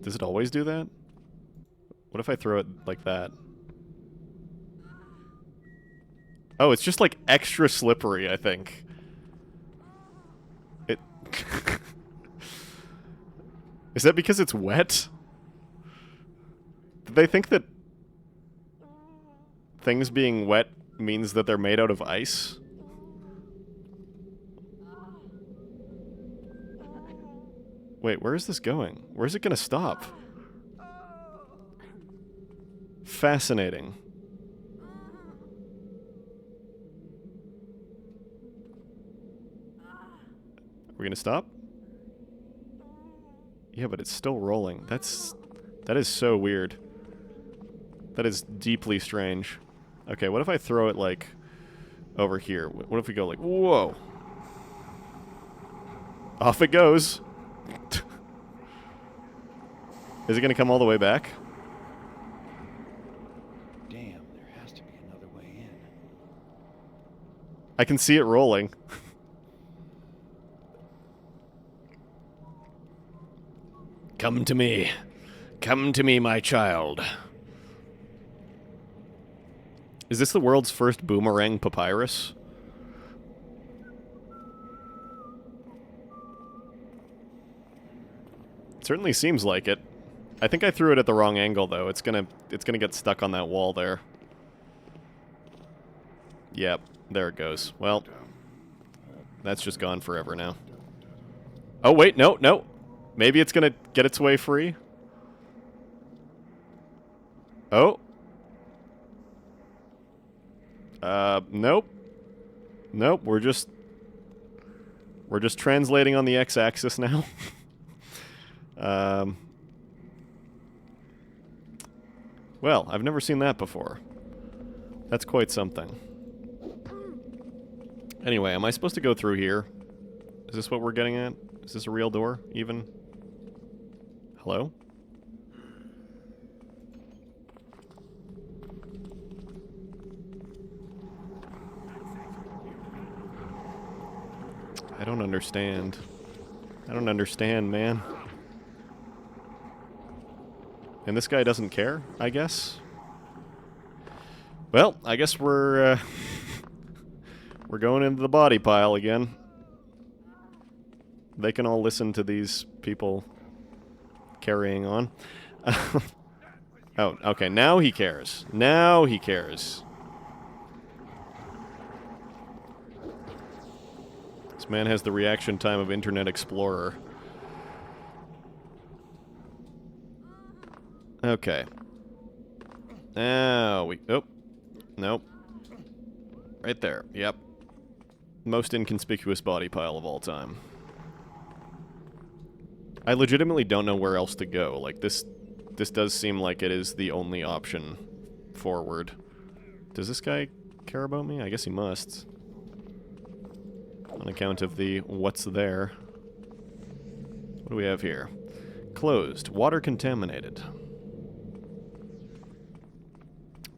Does it always do that? What if I throw it like that? Oh, it's just like extra slippery, I think. It... Is that because it's wet? Did they think that things being wet means that they're made out of ice? Wait, where is this going? Where's it gonna stop? Fascinating. We're gonna stop? Yeah, but it's still rolling. That is so weird. That is deeply strange. Okay, what if I throw it, like, over here? What if we go like, whoa! Off it goes! Is it gonna come all the way back? Damn, there has to be another way in. I can see it rolling. Come to me. Come to me, my child. Is this the world's first boomerang papyrus? It certainly seems like it. I think I threw it at the wrong angle, though. It's gonna get stuck on that wall there. Yep, there it goes. Well, that's just gone forever now. Oh, wait, no, no. Maybe it's gonna get its way free. Oh. Nope. Nope, we're just translating on the x-axis now. Well, I've never seen that before. That's quite something. Anyway, am I supposed to go through here? Is this what we're getting at? Is this a real door, even? Hello? I don't understand. I don't understand, man. And this guy doesn't care, I guess? Well, I guess we're going into the body pile again. They can all listen to these people carrying on. Oh, okay, now he cares. Now he cares. This man has the reaction time of Internet Explorer. Okay. Now we... Oh. Nope. Right there. Yep. Most inconspicuous body pile of all time. I legitimately don't know where else to go. Like, this does seem like it is the only option forward. Does this guy care about me? I guess he must. On account of the what's there. What do we have here? Closed. Water contaminated.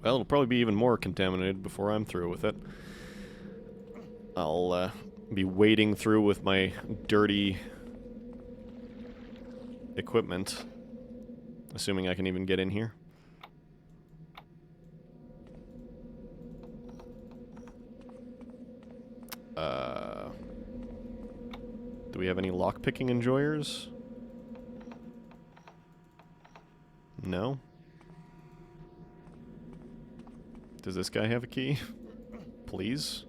Well, it'll probably be even more contaminated before I'm through with it. I'll be wading through with my dirty equipment. Assuming I can even get in here. Do we have any lockpicking enjoyers? No? Does this guy have a key? Please?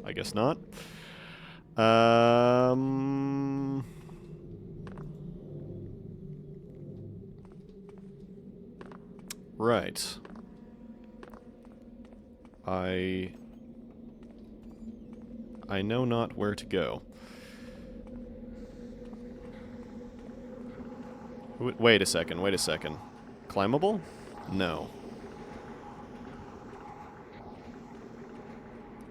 I guess not. Right. I know not where to go. Wait a second, wait a second. Climbable? No.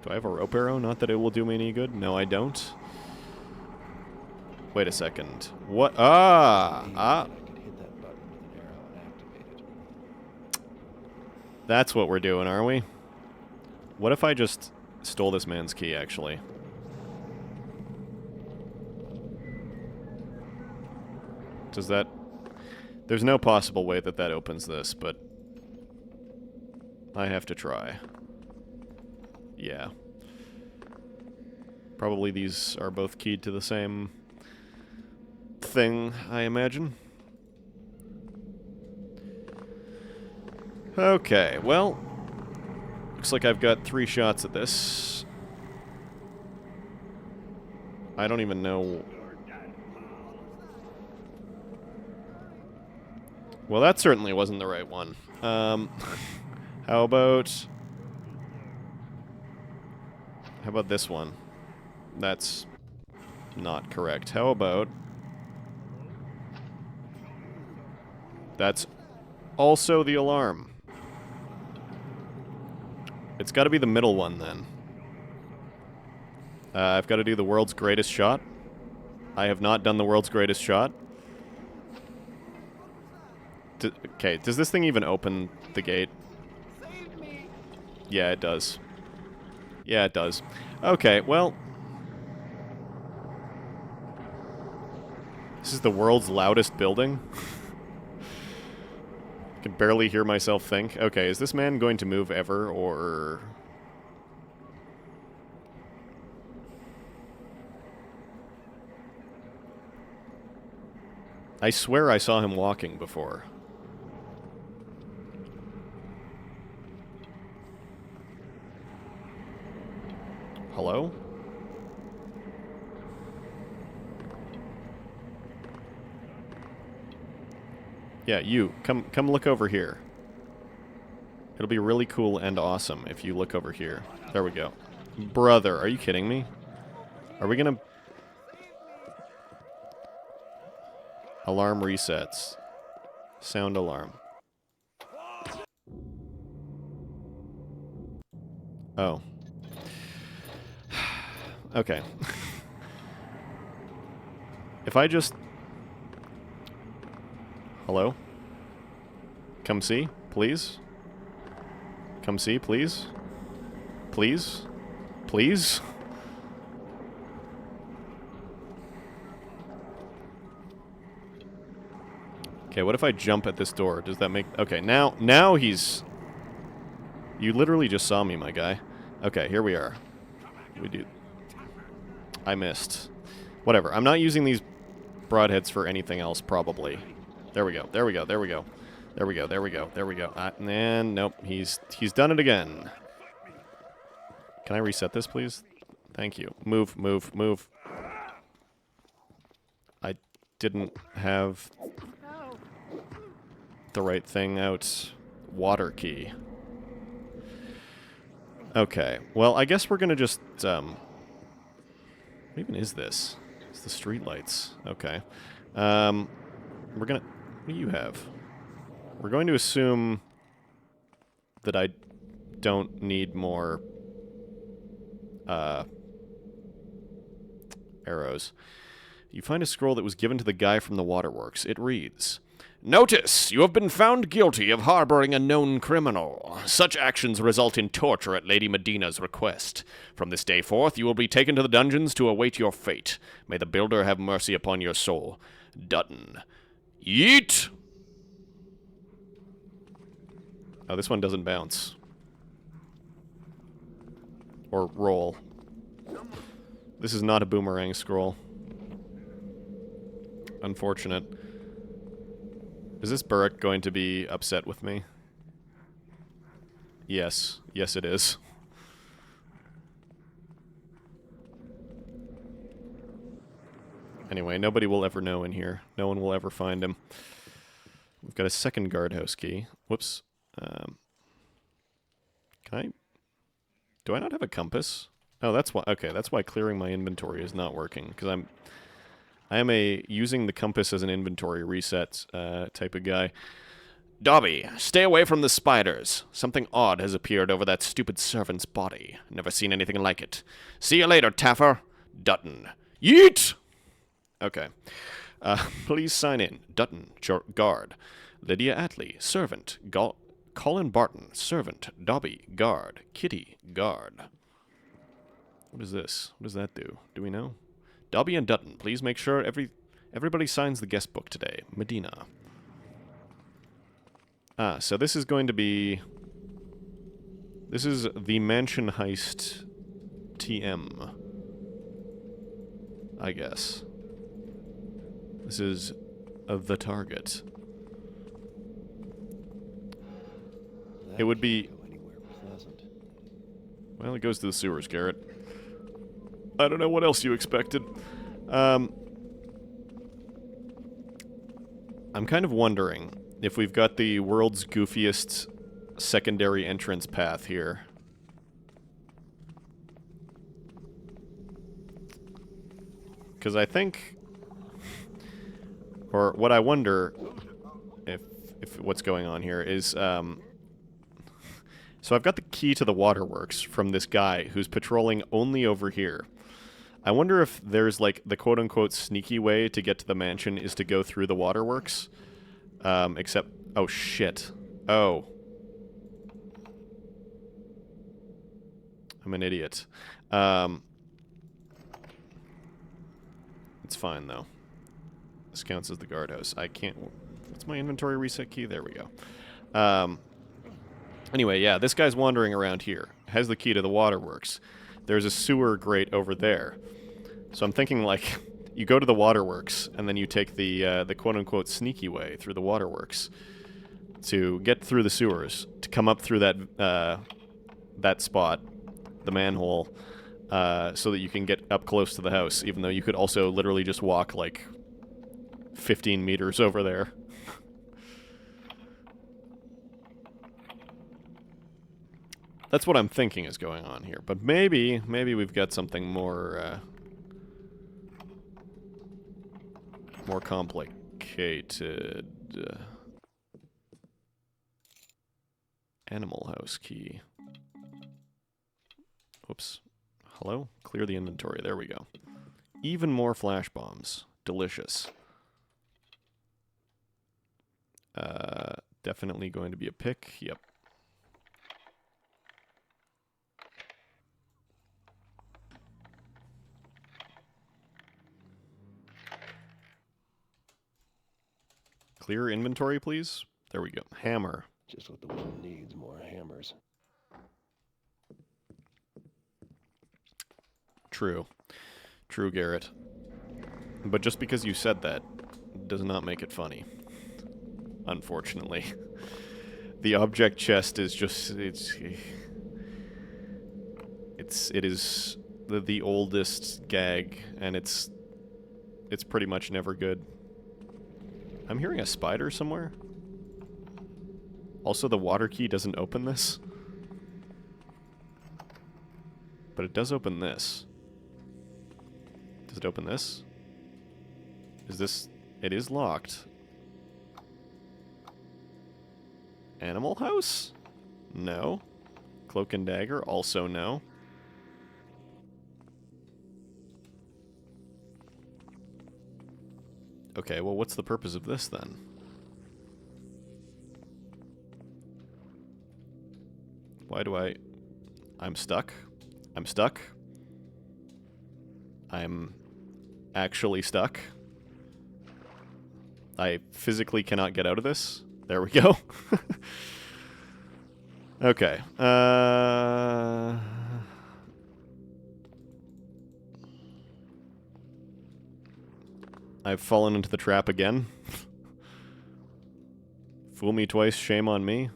Do I have a rope arrow? Not that it will do me any good. No, I don't. Wait a second. What? Ah! Ah! I could hit that button with an arrow and activate it. That's what we're doing, are we? What if I just stole this man's key, actually? Does that There's no possible way that that opens this, but I have to try. Yeah. Probably these are both keyed to the same thing, I imagine. Okay, well, looks like I've got 3 shots at this. I don't even know. Well, that certainly wasn't the right one. How about this one? That's not correct. How about... That's also the alarm. It's got to be the middle one, then. I've got to do the world's greatest shot. I have not done the world's greatest shot. Okay, does this thing even open the gate? Yeah, it does. Yeah, it does. Okay, well... This is the world's loudest building? I can barely hear myself think. Okay, is this man going to move ever, or... I swear I saw him walking before. Hello? Yeah, you. Come look over here. It'll be really cool and awesome if you look over here. There we go. Brother, are you kidding me? Are we gonna... Alarm resets. Sound alarm. Oh. Okay. If I just... Hello? Come see, please? Come see, please? Please? Please? Okay, what if I jump at this door? Does that make... Okay, now he's... You literally just saw me, my guy. Okay, here we are. We do... I missed. Whatever, I'm not using these broadheads for anything else, probably. There we go, there we go, there we go. There we go, there we go, there we go. And nope, he's done it again. Can I reset this, please? Thank you. Move, move, move. I didn't have the right thing out. Water key. Okay, well, I guess we're gonna just, what even is this? It's the streetlights. Okay. We're gonna... What do you have? We're going to assume that I don't need more arrows. You find a scroll that was given to the guy from the waterworks. It reads, "Notice! You have been found guilty of harboring a known criminal. Such actions result in torture at Lady Medina's request. From this day forth, you will be taken to the dungeons to await your fate. May the Builder have mercy upon your soul. Dutton." Yeet! Oh, this one doesn't bounce. Or roll. This is not a boomerang scroll. Unfortunate. Is this Burrick going to be upset with me? Yes. Yes, it is. Anyway, nobody will ever know in here. No one will ever find him. We've got a second guardhouse key. Whoops. Can I... Do I not have a compass? Oh, that's why... Okay, that's why clearing my inventory is not working. Because I am a using the compass as an inventory reset type of guy. Dobby, stay away from the spiders. Something odd has appeared over that stupid servant's body. Never seen anything like it. See you later, Taffer. Dutton. Yeet! Okay. Please sign in. Dutton, guard. Lydia Atlee, servant. Colin Barton, servant. Dobby, guard. Kitty, guard. What is this? What does that do? Do we know? Dobby and Dutton, please make sure everybody signs the guest book today. Medina. So this is going to be... This is the Mansion Heist TM, I guess. This is the target. It would be... Go anywhere pleasant. Well, it goes to the sewers, Garrett. I don't know what else you expected. I'm kind of wondering if we've got the world's goofiest secondary entrance path here. Because I think... Or what I wonder if what's going on here is... So I've got the key to the waterworks from this guy who's patrolling only over here. I wonder if there's, like, the quote-unquote sneaky way to get to the mansion is to go through the waterworks. Except... Oh, shit. Oh. I'm an idiot. It's fine, though. This counts as the guardhouse. I can't... What's my inventory reset key? There we go. Anyway, yeah, this guy's wandering around here. Has the key to the waterworks. There's a sewer grate over there. So I'm thinking, like, you go to the waterworks, and then you take the quote-unquote sneaky way through the waterworks to get through the sewers, to come up through that, that spot, the manhole, so that you can get up close to the house, even though you could also literally just walk, like, 15 meters over there. That's what I'm thinking is going on here, but maybe we've got something more, more complicated. Animal house key. Oops. Hello? Clear the inventory. There we go. Even more flash bombs. Delicious. Definitely going to be a pick. Yep. Clear inventory, please. There we go. Hammer. Just what the world needs, more hammers. True. True, Garrett. But just because you said that does not make it funny. Unfortunately. The object chest is just... It is the oldest gag, and it's pretty much never good. I'm hearing a spider somewhere. Also, the water key doesn't open this. But it does open this. Does it open this? Is this... It is locked. Animal house? No. Cloak and dagger? Also no. Okay, well, what's the purpose of this, then? Why do I... I'm stuck. I'm stuck. I'm actually stuck. I physically cannot get out of this. There we go. Okay. I've fallen into the trap again. Fool me twice, shame on me.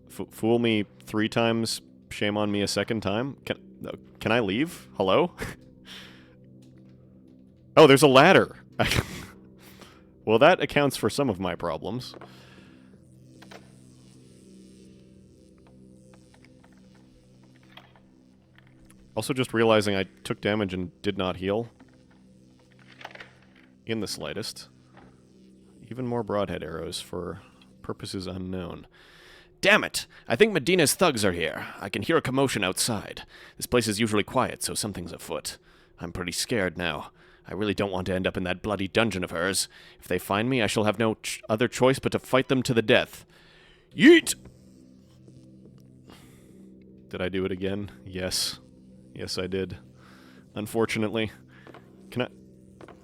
Fool me 3 times, shame on me a second time. Can I leave? Hello? Oh, there's a ladder. Well, that accounts for some of my problems. Also just realizing I took damage and did not heal. In the slightest. Even more broadhead arrows for purposes unknown. Damn it! I think Medina's thugs are here. I can hear a commotion outside. This place is usually quiet, so something's afoot. I'm pretty scared now. I really don't want to end up in that bloody dungeon of hers. If they find me, I shall have no other choice but to fight them to the death. Yeet! Did I do it again? Yes. Yes, I did. Unfortunately. Can I...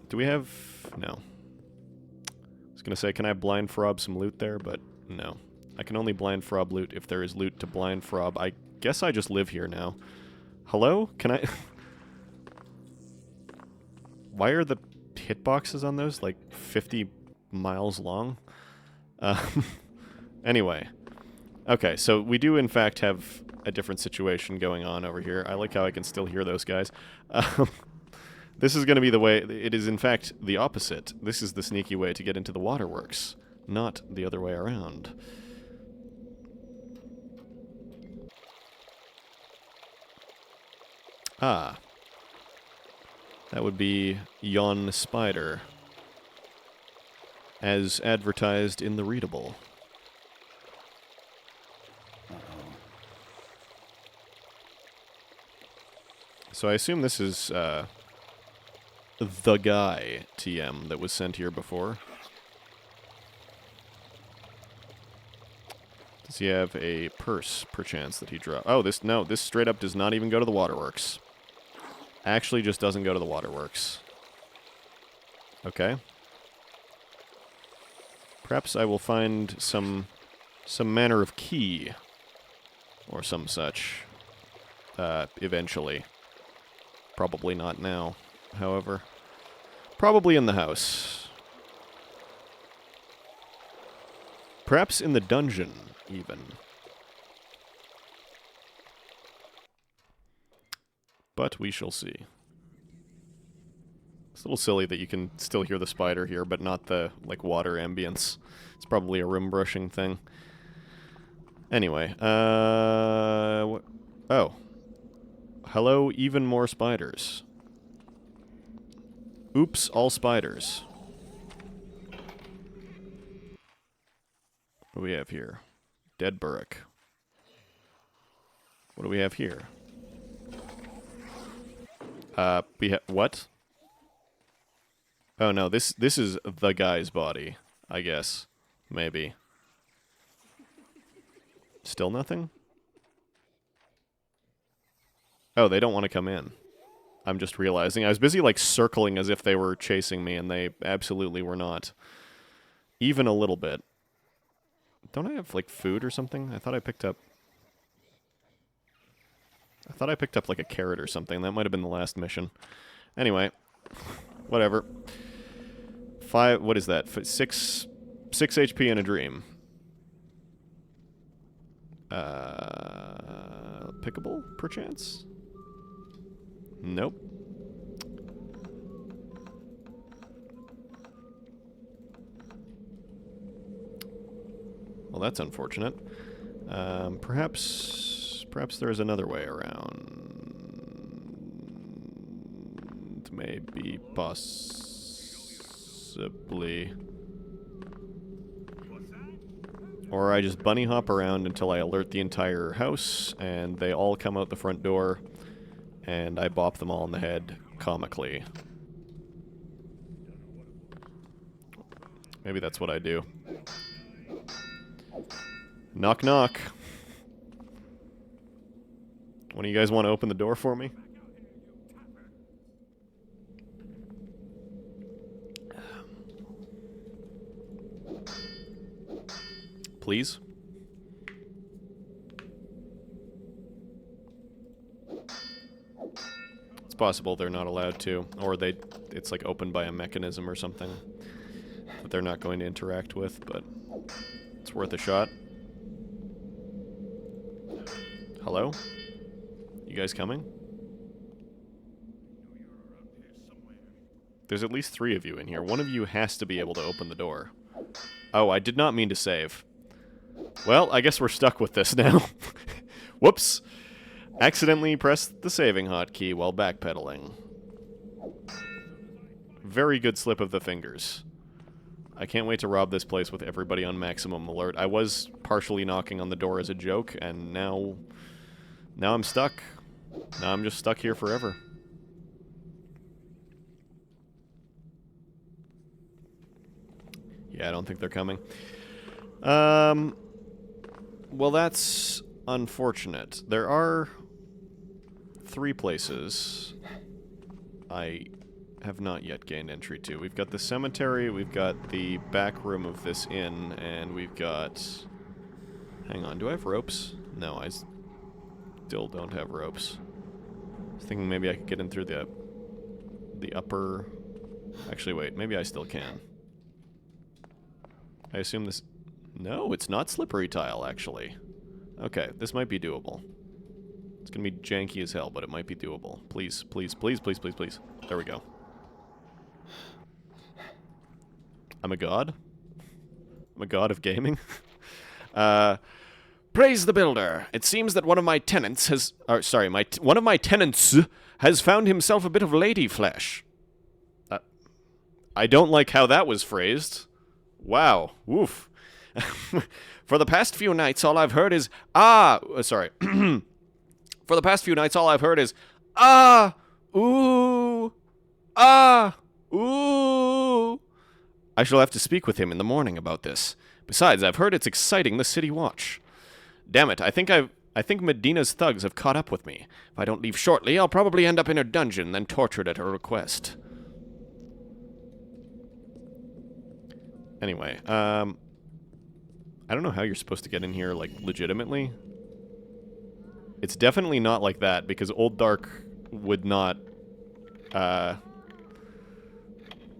Do we have... No. I was gonna say, can I blind Frob some loot there, but No. I can only blind frob loot if there is loot to blind frob. I guess I just live here now. Hello? Can I... Why are the hitboxes on those like 50 miles long? Anyway. Okay, so we do in fact have a different situation going on over here. I like how I can still hear those guys. This is going to be the way... It is in fact the opposite. This is the sneaky way to get into the waterworks, not the other way around. Ah. That would be yon spider, as advertised in the readable. So I assume this is the guy TM that was sent here before. Does he have a purse, perchance, that he dropped? Oh, this straight up does not even go to the waterworks. Actually just doesn't go to the waterworks. Okay. Perhaps I will find some manner of key, or some such, eventually. Probably not now, however. Probably in the house. Perhaps in the dungeon, even. But we shall see. It's a little silly that you can still hear the spider here, but not the, like, water ambience. It's probably a room brushing thing. Anyway, oh. Hello, even more spiders. Oops, all spiders. What do we have here? Dead Burrick. What do we have here? What? Oh no, this is the guy's body, I guess. Maybe. Still nothing? Oh, they don't want to come in. I'm just realizing. I was busy, like, circling as if they were chasing me, and they absolutely were not. Even a little bit. Don't I have, like, food or something? I thought I picked up, like, a carrot or something. That might have been the last mission. Anyway. Whatever. What is that? 6 HP in a dream. Pickable, perchance? Nope. Well, that's unfortunate. Perhaps there is another way around. Maybe, possibly. Or I just bunny hop around until I alert the entire house, and they all come out the front door, and I bop them all in the head, comically. Maybe that's what I do. Knock knock. One of you guys want to open the door for me? Please? It's possible they're not allowed to, or it's like opened by a mechanism or something that they're not going to interact with, but it's worth a shot. Hello? You guys coming? There's at least 3 of you in here. One of you has to be able to open the door. Oh, I did not mean to save. Well, I guess we're stuck with this now. Whoops. Accidentally pressed the saving hotkey while backpedaling. Very good slip of the fingers. I can't wait to rob this place with everybody on maximum alert. I was partially knocking on the door as a joke, and now I'm stuck. Now I'm just stuck here forever. Yeah, I don't think they're coming. Well, that's unfortunate. There are 3 places I have not yet gained entry to? We've got the cemetery, we've got the back room of this inn, and we've got... Hang on, do I have ropes? No, I still don't have ropes. I was thinking maybe I could get in through the upper... Actually, wait, maybe I still can. I assume this... No, it's not slippery tile, actually. Okay, this might be doable. It's gonna be janky as hell, but it might be doable. Please, please, please, please, please, please. There we go. I'm a god? I'm a god of gaming? Praise the builder. It seems that one of my tenants has... one of my tenants has found himself a bit of lady flesh. I don't like how that was phrased. Wow. Woof. For the past few nights, all I've heard is... sorry. For the past few nights, all I've heard is... Ooh. Ooh. I shall have to speak with him in the morning about this. Besides, I've heard it's exciting the city watch. Damn it, I think Medina's thugs have caught up with me. If I don't leave shortly, I'll probably end up in her dungeon, then tortured at her request. Anyway, I don't know how you're supposed to get in here, like, legitimately. It's definitely not like that, because Old Dark would not,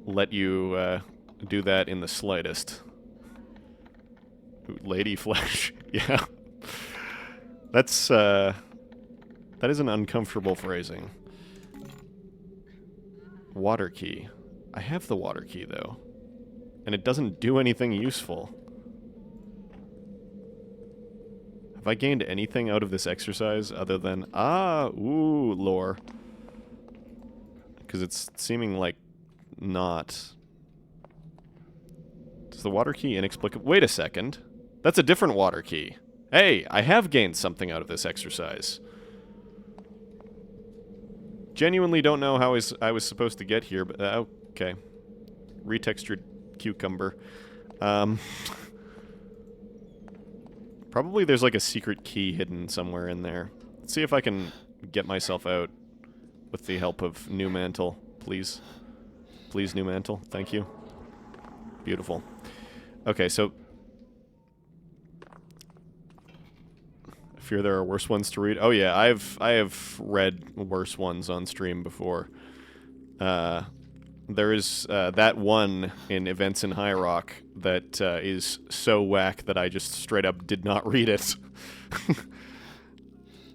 let you, do that in the slightest. Ooh, lady flesh. Yeah. That's, that is an uncomfortable phrasing. Water key. I have the water key, though. And it doesn't do anything useful. Have I gained anything out of this exercise other than... ooh, lore. Because it's seeming like not... Is the water key inexplicable? Wait a second. That's a different water key. Hey, I have gained something out of this exercise. Genuinely don't know how I was supposed to get here, but... okay. Retextured cucumber. Probably there's like a secret key hidden somewhere in there. Let's see if I can get myself out with the help of New Mantle, please. Please, New Mantle. Thank you. Beautiful. Okay, so... I fear there are worse ones to read. Oh yeah, I have read worse ones on stream before. There is that one in Events in High Rock that is so whack that I just straight up did not read it.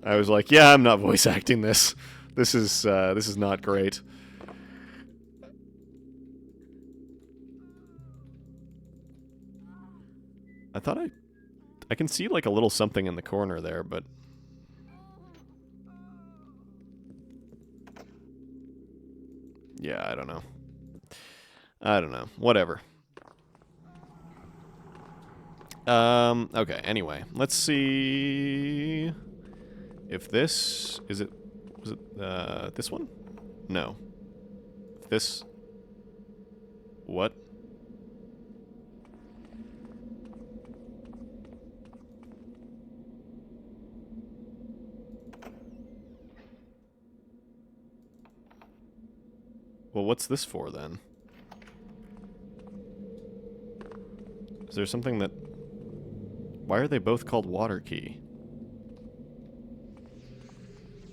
I was like, yeah, I'm not voice acting this. This is not great. I thought I can see like a little something in the corner there, but yeah, I don't know. I don't know. Whatever. Okay, anyway. Let's see if this... was it, this one? No. This... What? Well, what's this for, then? Is there something that... Why are they both called water key?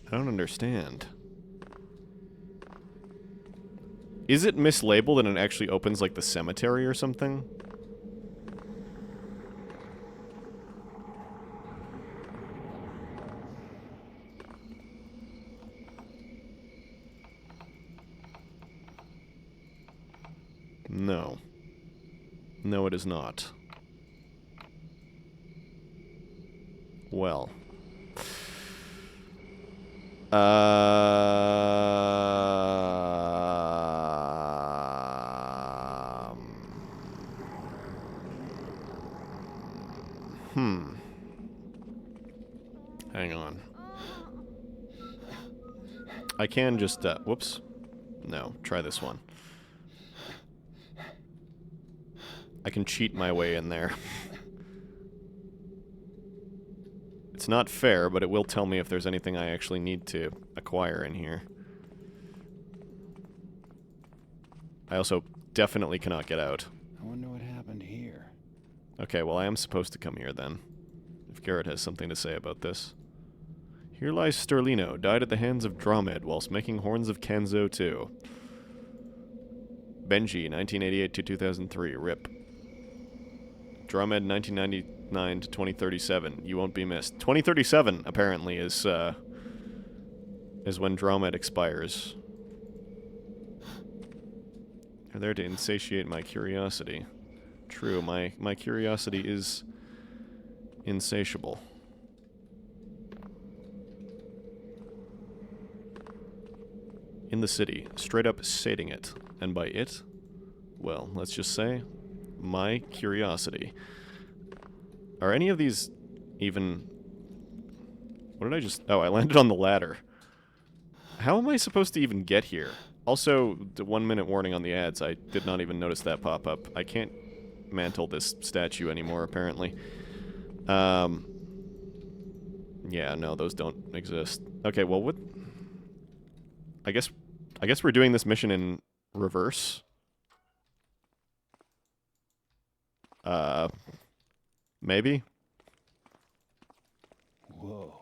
I don't understand. Is it mislabeled and it actually opens like the cemetery or something? No. No, it is not. Well. Hang on. I can just, whoops. No, try this one. I can cheat my way in there. It's not fair, but it will tell me if there's anything I actually need to acquire in here. I also definitely cannot get out. I wonder what happened here. Okay, well, I am supposed to come here then. If Garrett has something to say about this. Here lies Sterlino, died at the hands of Dromed whilst making horns of Kanzo 2. Benji, 1988 to 2003, RIP. Dromed, 1999 to 2037, you won't be missed. 2037, apparently, is when Dromed expires. You're there to insatiate my curiosity. True, my curiosity is insatiable. In the city, straight up sating it. And by it, well, let's just say, my curiosity. Are any of these even... What did I just... Oh, I landed on the ladder. How am I supposed to even get here? Also, the 1 minute warning on the ads, I did not even notice that pop up. I can't mantle this statue anymore, apparently. Yeah, no, those don't exist. Okay, well, what... I guess we're doing this mission in reverse. Maybe? Whoa.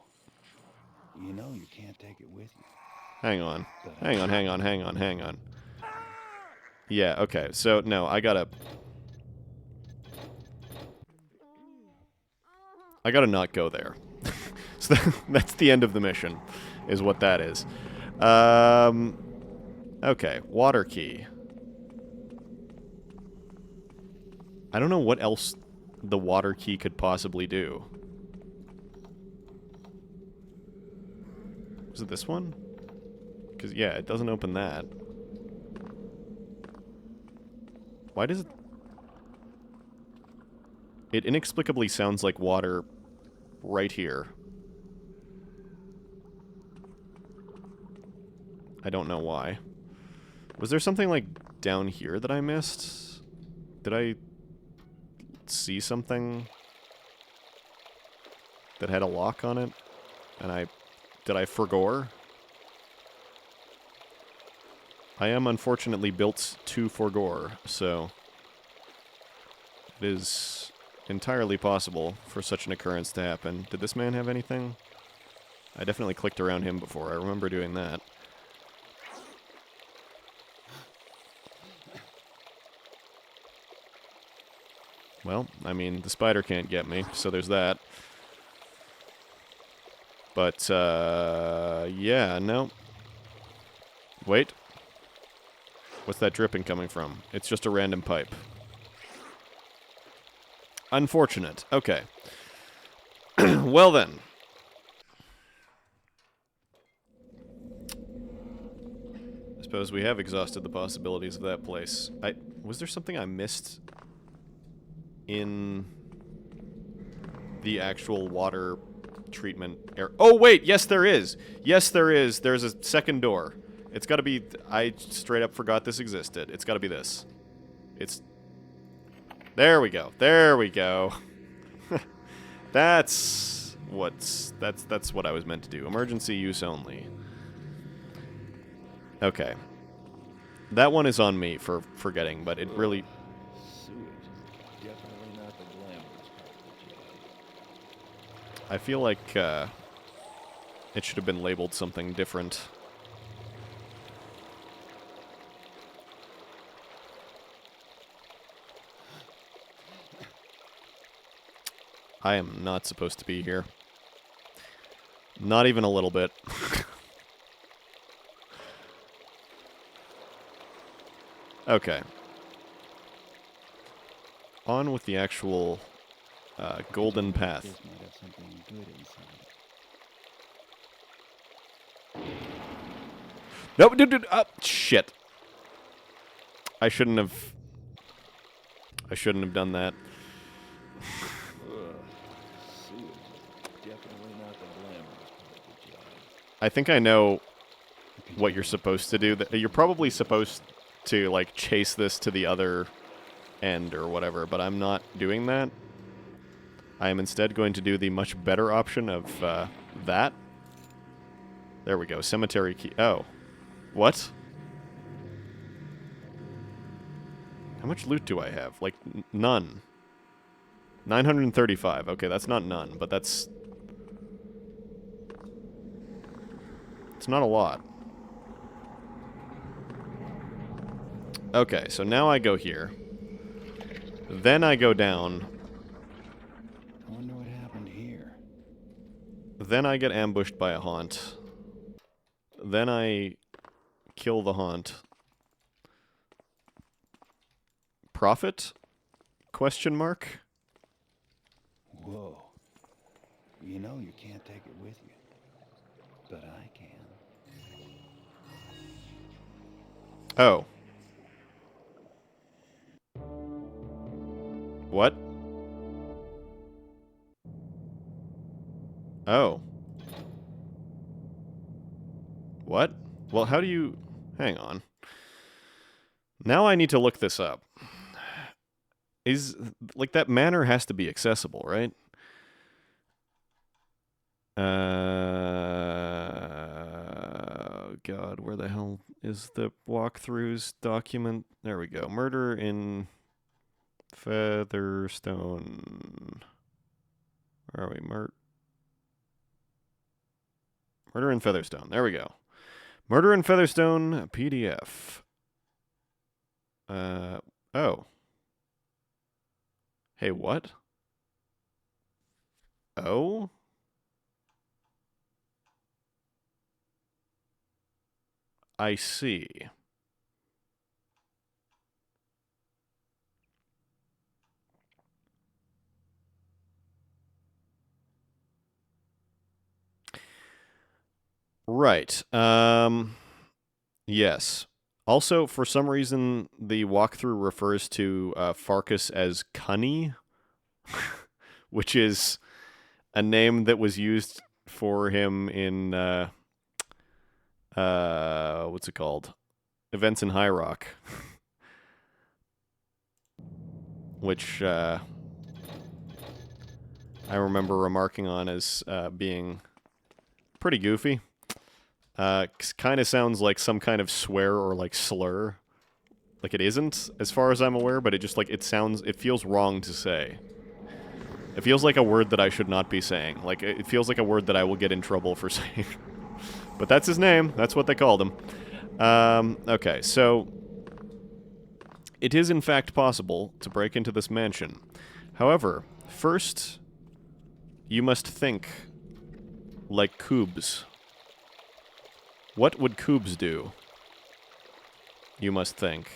You know you can't take it with you. Hang on. Hang on. Yeah, okay, so, no, I gotta not go there. So that's the end of the mission, is what that is. Okay, water key. I don't know what else the water key could possibly do. Is it this one? Because, yeah, it doesn't open that. Why does it... It inexplicably sounds like water right here. I don't know why. Was there something, like, down here that I missed? Did I see something that had a lock on it? And did I forgore? I am unfortunately built to forgore, so it is entirely possible for such an occurrence to happen. Did this man have anything? I definitely clicked around him before. I remember doing that. Well, I mean, the spider can't get me, so there's that. But, yeah, no. Wait. What's that dripping coming from? It's just a random pipe. Unfortunate. Okay. Well then. I suppose we have exhausted the possibilities of that place. Was there something I missed in the actual water treatment area? Oh, wait! Yes, there is! Yes, there is! There's a second door. It's gotta be... I straight up forgot this existed. It's gotta be this. It's... There we go. There we go. That's what I was meant to do. Emergency use only. Okay. That one is on me for forgetting, but it really... Sewage is definitely not the glamorous part of the job. I feel like, it should have been labeled something different. I am not supposed to be here. Not even a little bit. Okay. On with the actual golden path. This might have something good inside. Nope, dude, shit. I shouldn't have done that. Sewage is definitely not the glamorous part of the job. I think I know what you're supposed to do. You're probably supposed to, like, chase this to the other end or whatever, but I'm not doing that. I am instead going to do the much better option of that. There we go. Cemetery key. Oh. What? much loot do I have? Like, none. 935. Okay, that's not none, but that's... It's not a lot. Okay, so now I go here. Then I go down. I wonder what happened here. Then I get ambushed by a haunt. Then I kill the haunt. Profit? Question mark? Whoa. You know you can't take it with you. But I can. Oh. What? Oh. What? Well, how do you... Hang on. Now I need to look this up. Is... Like, that manor has to be accessible, right? God, where the hell is the walkthroughs document? There we go. Murder in Featherstone. Where are we? Murder in Featherstone. There we go. Murder in Featherstone PDF. Oh. Hey, what? Oh? I see. Right. Yes. Also, for some reason, the walkthrough refers to Farkas as Cunny, which is a name that was used for him in what's it called? Events in High Rock, which I remember remarking on as being pretty goofy. Kind of sounds like some kind of swear or like slur. Like it isn't, as far as I'm aware, but it just like it feels wrong to say. It feels like a word that I should not be saying. Like it feels like a word that I will get in trouble for saying. But that's his name. That's what they called him. Okay, so it is in fact possible to break into this mansion. However, first you must think like Koobs. What would Koobs do? You must think.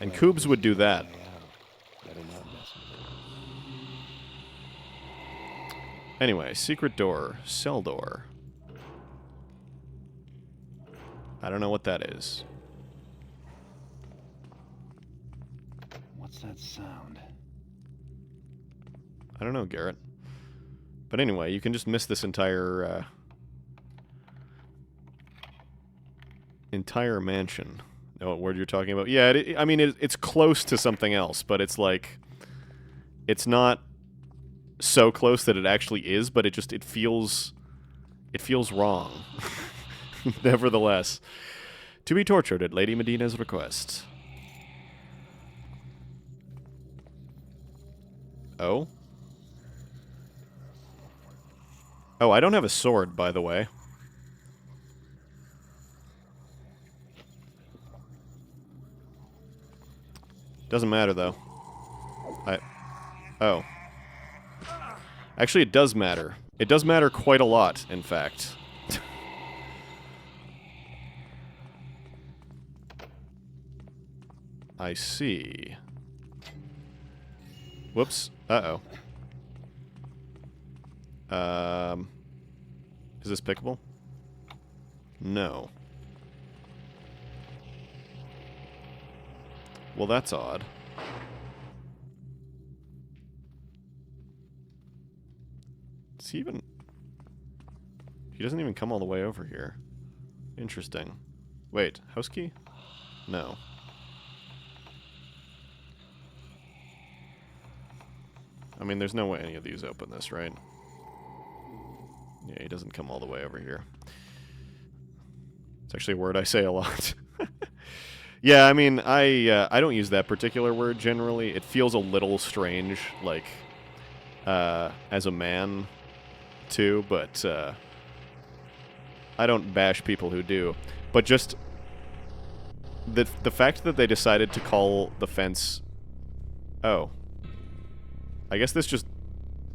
And Koobs would do that. Anyway, secret door, cell door. I don't know what that is. What's that sound? I don't know, Garrett. But anyway, you can just miss this entire mansion. Know what word you're talking about? Yeah, I mean, it's close to something else, but it's like... It's not so close that it actually is, but it feels wrong. Nevertheless. To be tortured at Lady Medina's request. Oh? Oh, I don't have a sword, by the way. Doesn't matter, though. Oh. Actually, it does matter. It does matter quite a lot, in fact. I see. Whoops. Uh-oh. Is this pickable? No. Well, that's odd. Is he even... He doesn't even come all the way over here. Interesting. Wait, house key? No. I mean, there's no way any of these open this, right? Yeah, he doesn't come all the way over here. It's actually a word I say a lot. Yeah, I mean, I don't use that particular word generally. It feels a little strange, like, as a man, too, but, I don't bash people who do. But just the fact that they decided to call the fence... Oh. I guess this just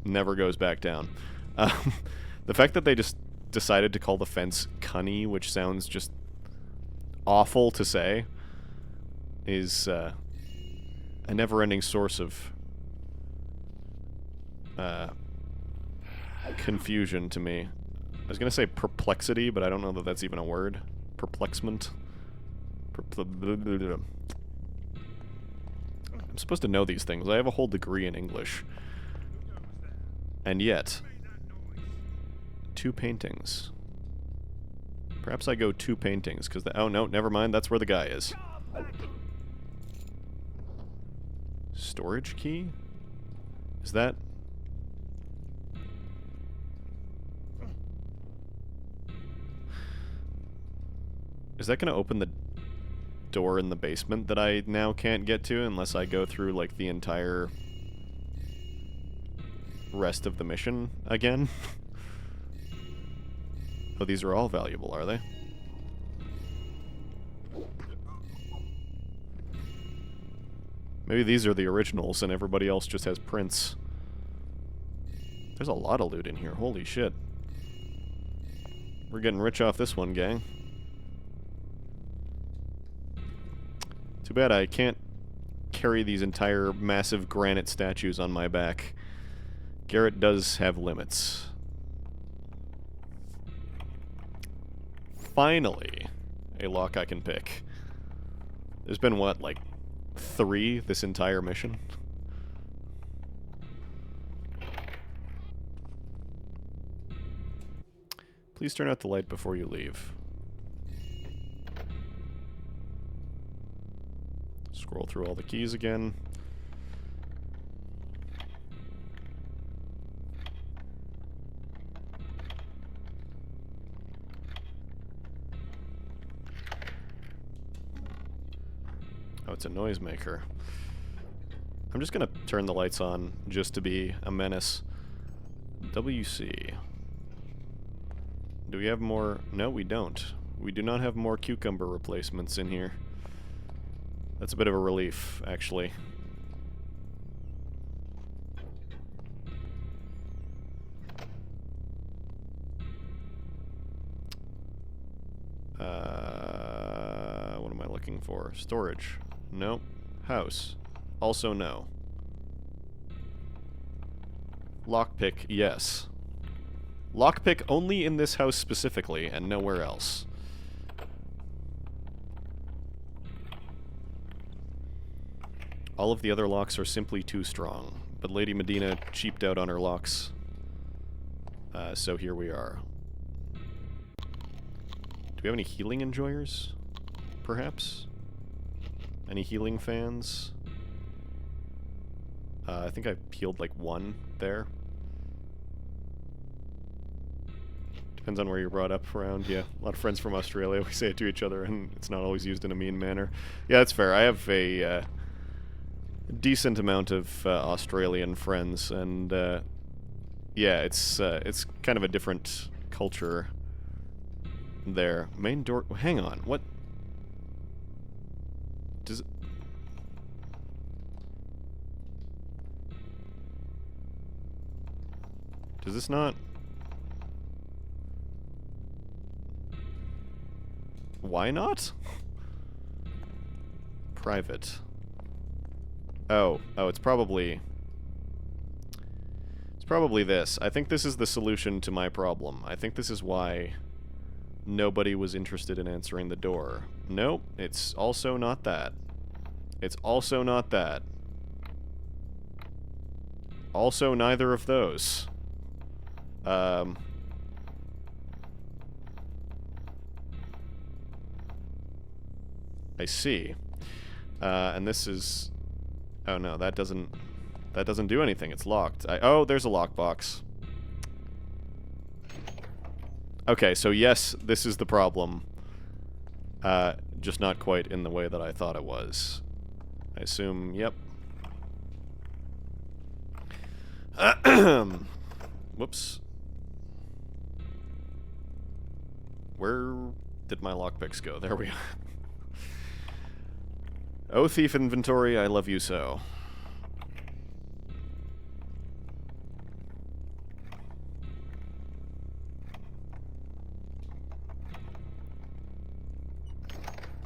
never goes back down. The fact that they just decided to call the fence cunny, which sounds just awful to say, is a never-ending source of confusion to me. I was gonna say perplexity, but I don't know that that's even a word. Perplexment. I'm supposed to know these things. I have a whole degree in English. And yet, 2 paintings. Perhaps I go 2 paintings, because oh no, never mind, that's where the guy is. Storage key? Is that... Is that gonna open the door in the basement that I now can't get to unless I go through, like, the entire rest of the mission again? Oh, these are all valuable, are they? Maybe these are the originals and everybody else just has prints. There's a lot of loot in here, holy shit. We're getting rich off this one, gang. Too bad I can't carry these entire massive granite statues on my back. Garrett does have limits. Finally, a lock I can pick. There's been, what, like 3 this entire mission? Please turn out the light before you leave. Scroll through all the keys again. Oh, it's a noisemaker. I'm just gonna turn the lights on just to be a menace. WC. Do we have more? No, we don't. We do not have more cucumber replacements in here. That's a bit of a relief, actually. What am I looking for? Storage. No. House. Also no. Lockpick, yes. Lockpick only in this house specifically, and nowhere else. All of the other locks are simply too strong, but Lady Medina cheaped out on her locks. So here we are. Do we have any healing enjoyers? Perhaps? Any healing fans? I think I healed like 1 there. Depends on where you're brought up around. Yeah, a lot of friends from Australia, we say it to each other, and it's not always used in a mean manner. Yeah, that's fair. I have a decent amount of Australian friends, and yeah, it's kind of a different culture there. Main door... Hang on, what... Does it... Does this not... Why not? Private. Oh, it's probably... It's probably this. I think this is the solution to my problem. I think this is why nobody was interested in answering the door. Nope, it's also not that. It's also not that. Also neither of those. I see. And this is... Oh no, that doesn't do anything. It's locked. Oh, there's a lockbox. Okay, so yes, this is the problem. just not quite in the way that I thought it was. I assume, yep. Whoops. Where did my lockpicks go? There we are. Oh, thief inventory, I love you so.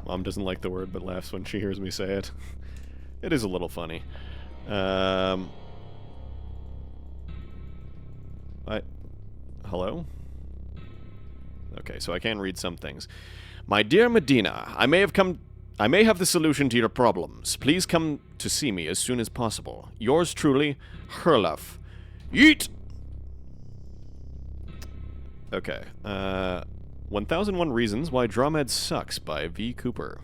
Mom doesn't like the word, but laughs when she hears me say it. It is a little funny. Hello? Okay, so I can read some things. My dear Medina, I may have the solution to your problems. Please come to see me as soon as possible. Yours truly, Herluf. Yeet! Okay, 1001 Reasons Why Drawmed Sucks by V. Cooper.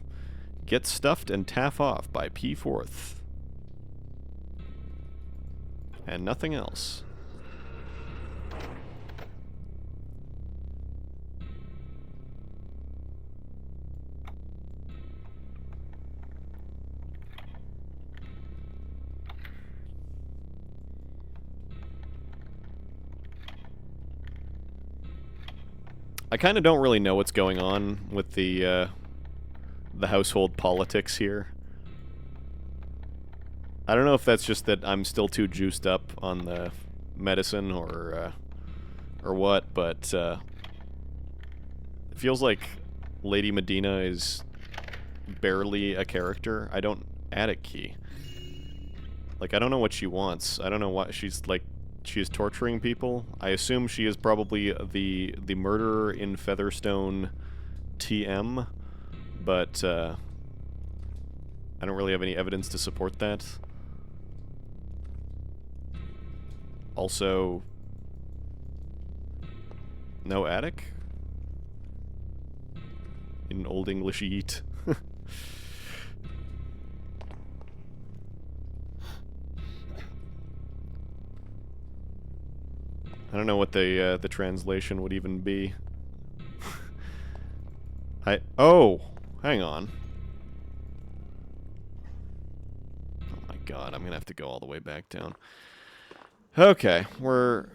Get Stuffed and Taff Off by P. Forth. And nothing else. I kind of don't really know what's going on with the household politics here. I don't know if that's just that I'm still too juiced up on the medicine or what, but it feels like Lady Medina is barely a character. I don't attic key. Like, I don't know what she wants. I don't know why she's like. She's torturing people. I assume she is probably the murderer in Featherstone TM, but I don't really have any evidence to support that. Also, no attic? In Old English eat. I don't know what the translation would even be. Oh, hang on. Oh my god, I'm gonna have to go all the way back down. Okay, we're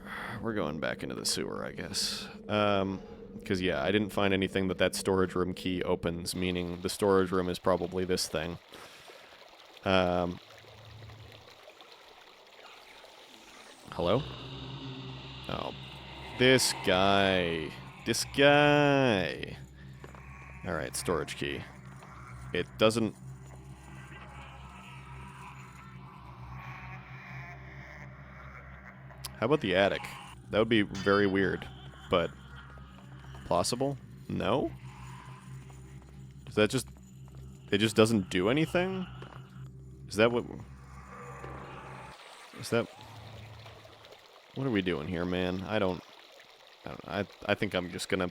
going back into the sewer, I guess. Because yeah, I didn't find anything that storage room key opens, meaning the storage room is probably this thing. Hello? Oh, this guy. This guy. Alright, storage key. It doesn't... How about the attic? That would be very weird, but... Possible? No? Does that just... It just doesn't do anything? Is that what... Is that... What are we doing here, man? I don't know. I think I'm just gonna...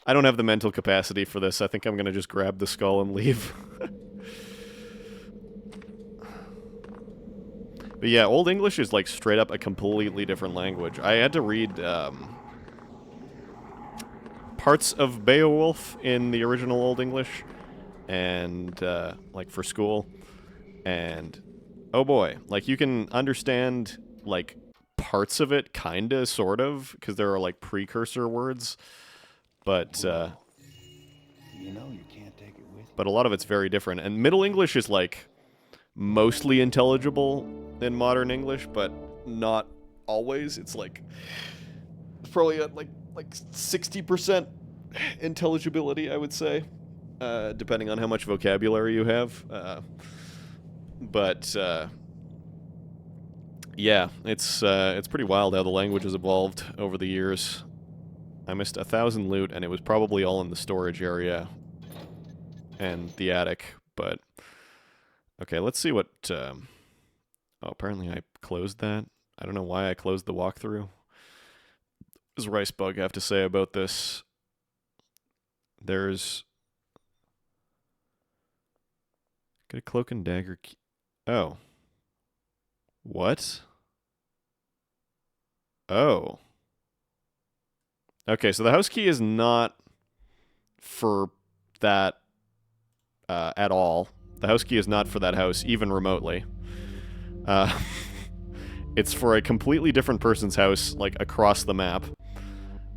I don't have the mental capacity for this. I think I'm gonna just grab the skull and leave. But yeah, Old English is like straight up a completely different language. I had to read parts of Beowulf in the original Old English, and like for school, and oh boy, like you can understand like parts of it, kinda, sort of, because there are like precursor words, but You know you can't take it with you. but a lot of it's very different. And Middle English is like mostly intelligible in modern English, but not always. It's like it's probably at like 60% intelligibility, I would say, depending on how much vocabulary you have. But yeah, it's pretty wild how the language has evolved over the years. I missed 1,000 loot, and it was probably all in the storage area and the attic, but... Okay, let's see what... Oh, apparently I closed that. I don't know why I closed the walkthrough. What does Ricebug have to say about this? There's... Get a cloak and dagger key. Oh. What? Oh. Okay, so the house key is not for that at all. The house key is not for that house, even remotely. Uh, it's for a completely different person's house, like across the map.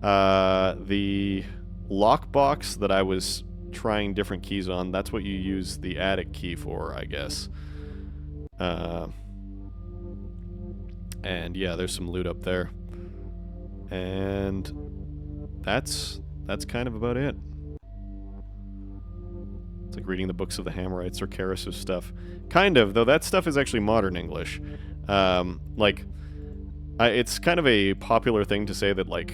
The lockbox that I was trying different keys on, that's what you use the attic key for, I guess. And yeah, there's some loot up there. And that's kind of about it. It's like reading the books of the Hammerites or Karis's stuff. Kind of, though that stuff is actually modern English. It's kind of a popular thing to say that, like,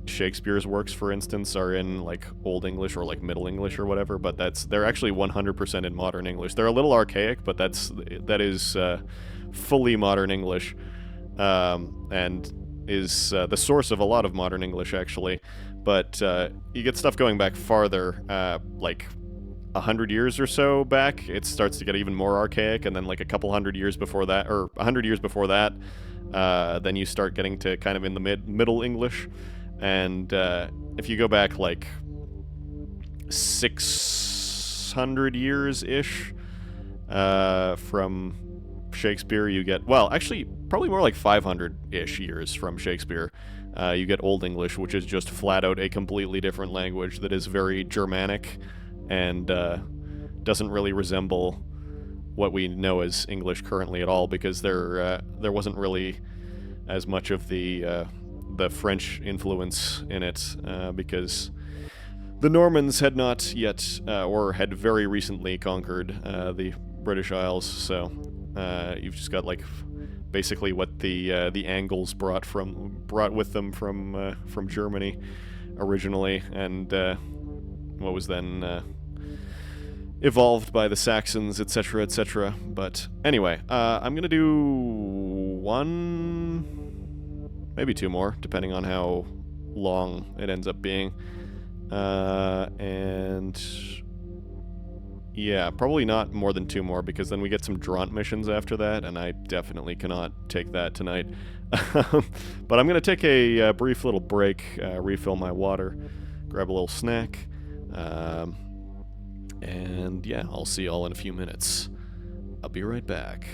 Shakespeare's works, for instance, are in, like, Old English or, like, Middle English or whatever, but they're actually 100% in modern English. They're a little archaic, but that is fully modern English, and is the source of a lot of modern English, actually. But you get stuff going back farther, like 100 years or so back, it starts to get even more archaic, and then like a couple hundred years before that, or 100 years before that, then you start getting to kind of in the Middle English. And if you go back like 600 years-ish from Shakespeare, you get, well, actually, probably more like 500-ish years from Shakespeare, you get Old English, which is just flat out a completely different language that is very Germanic and doesn't really resemble what we know as English currently at all, because there wasn't really as much of the French influence in it, because the Normans had not yet, or had very recently conquered the British Isles. So you've just got like basically what the Angles brought with them from Germany originally, and what was then evolved by the Saxons, etc., etc. But anyway, I'm gonna do one, maybe two more, depending on how long it ends up being. And yeah, probably not more than two more, because then we get some Draunt missions after that, and I definitely cannot take that tonight. But I'm gonna take a brief little break, refill my water, grab a little snack, and yeah, I'll see y'all in a few minutes. I'll be right back.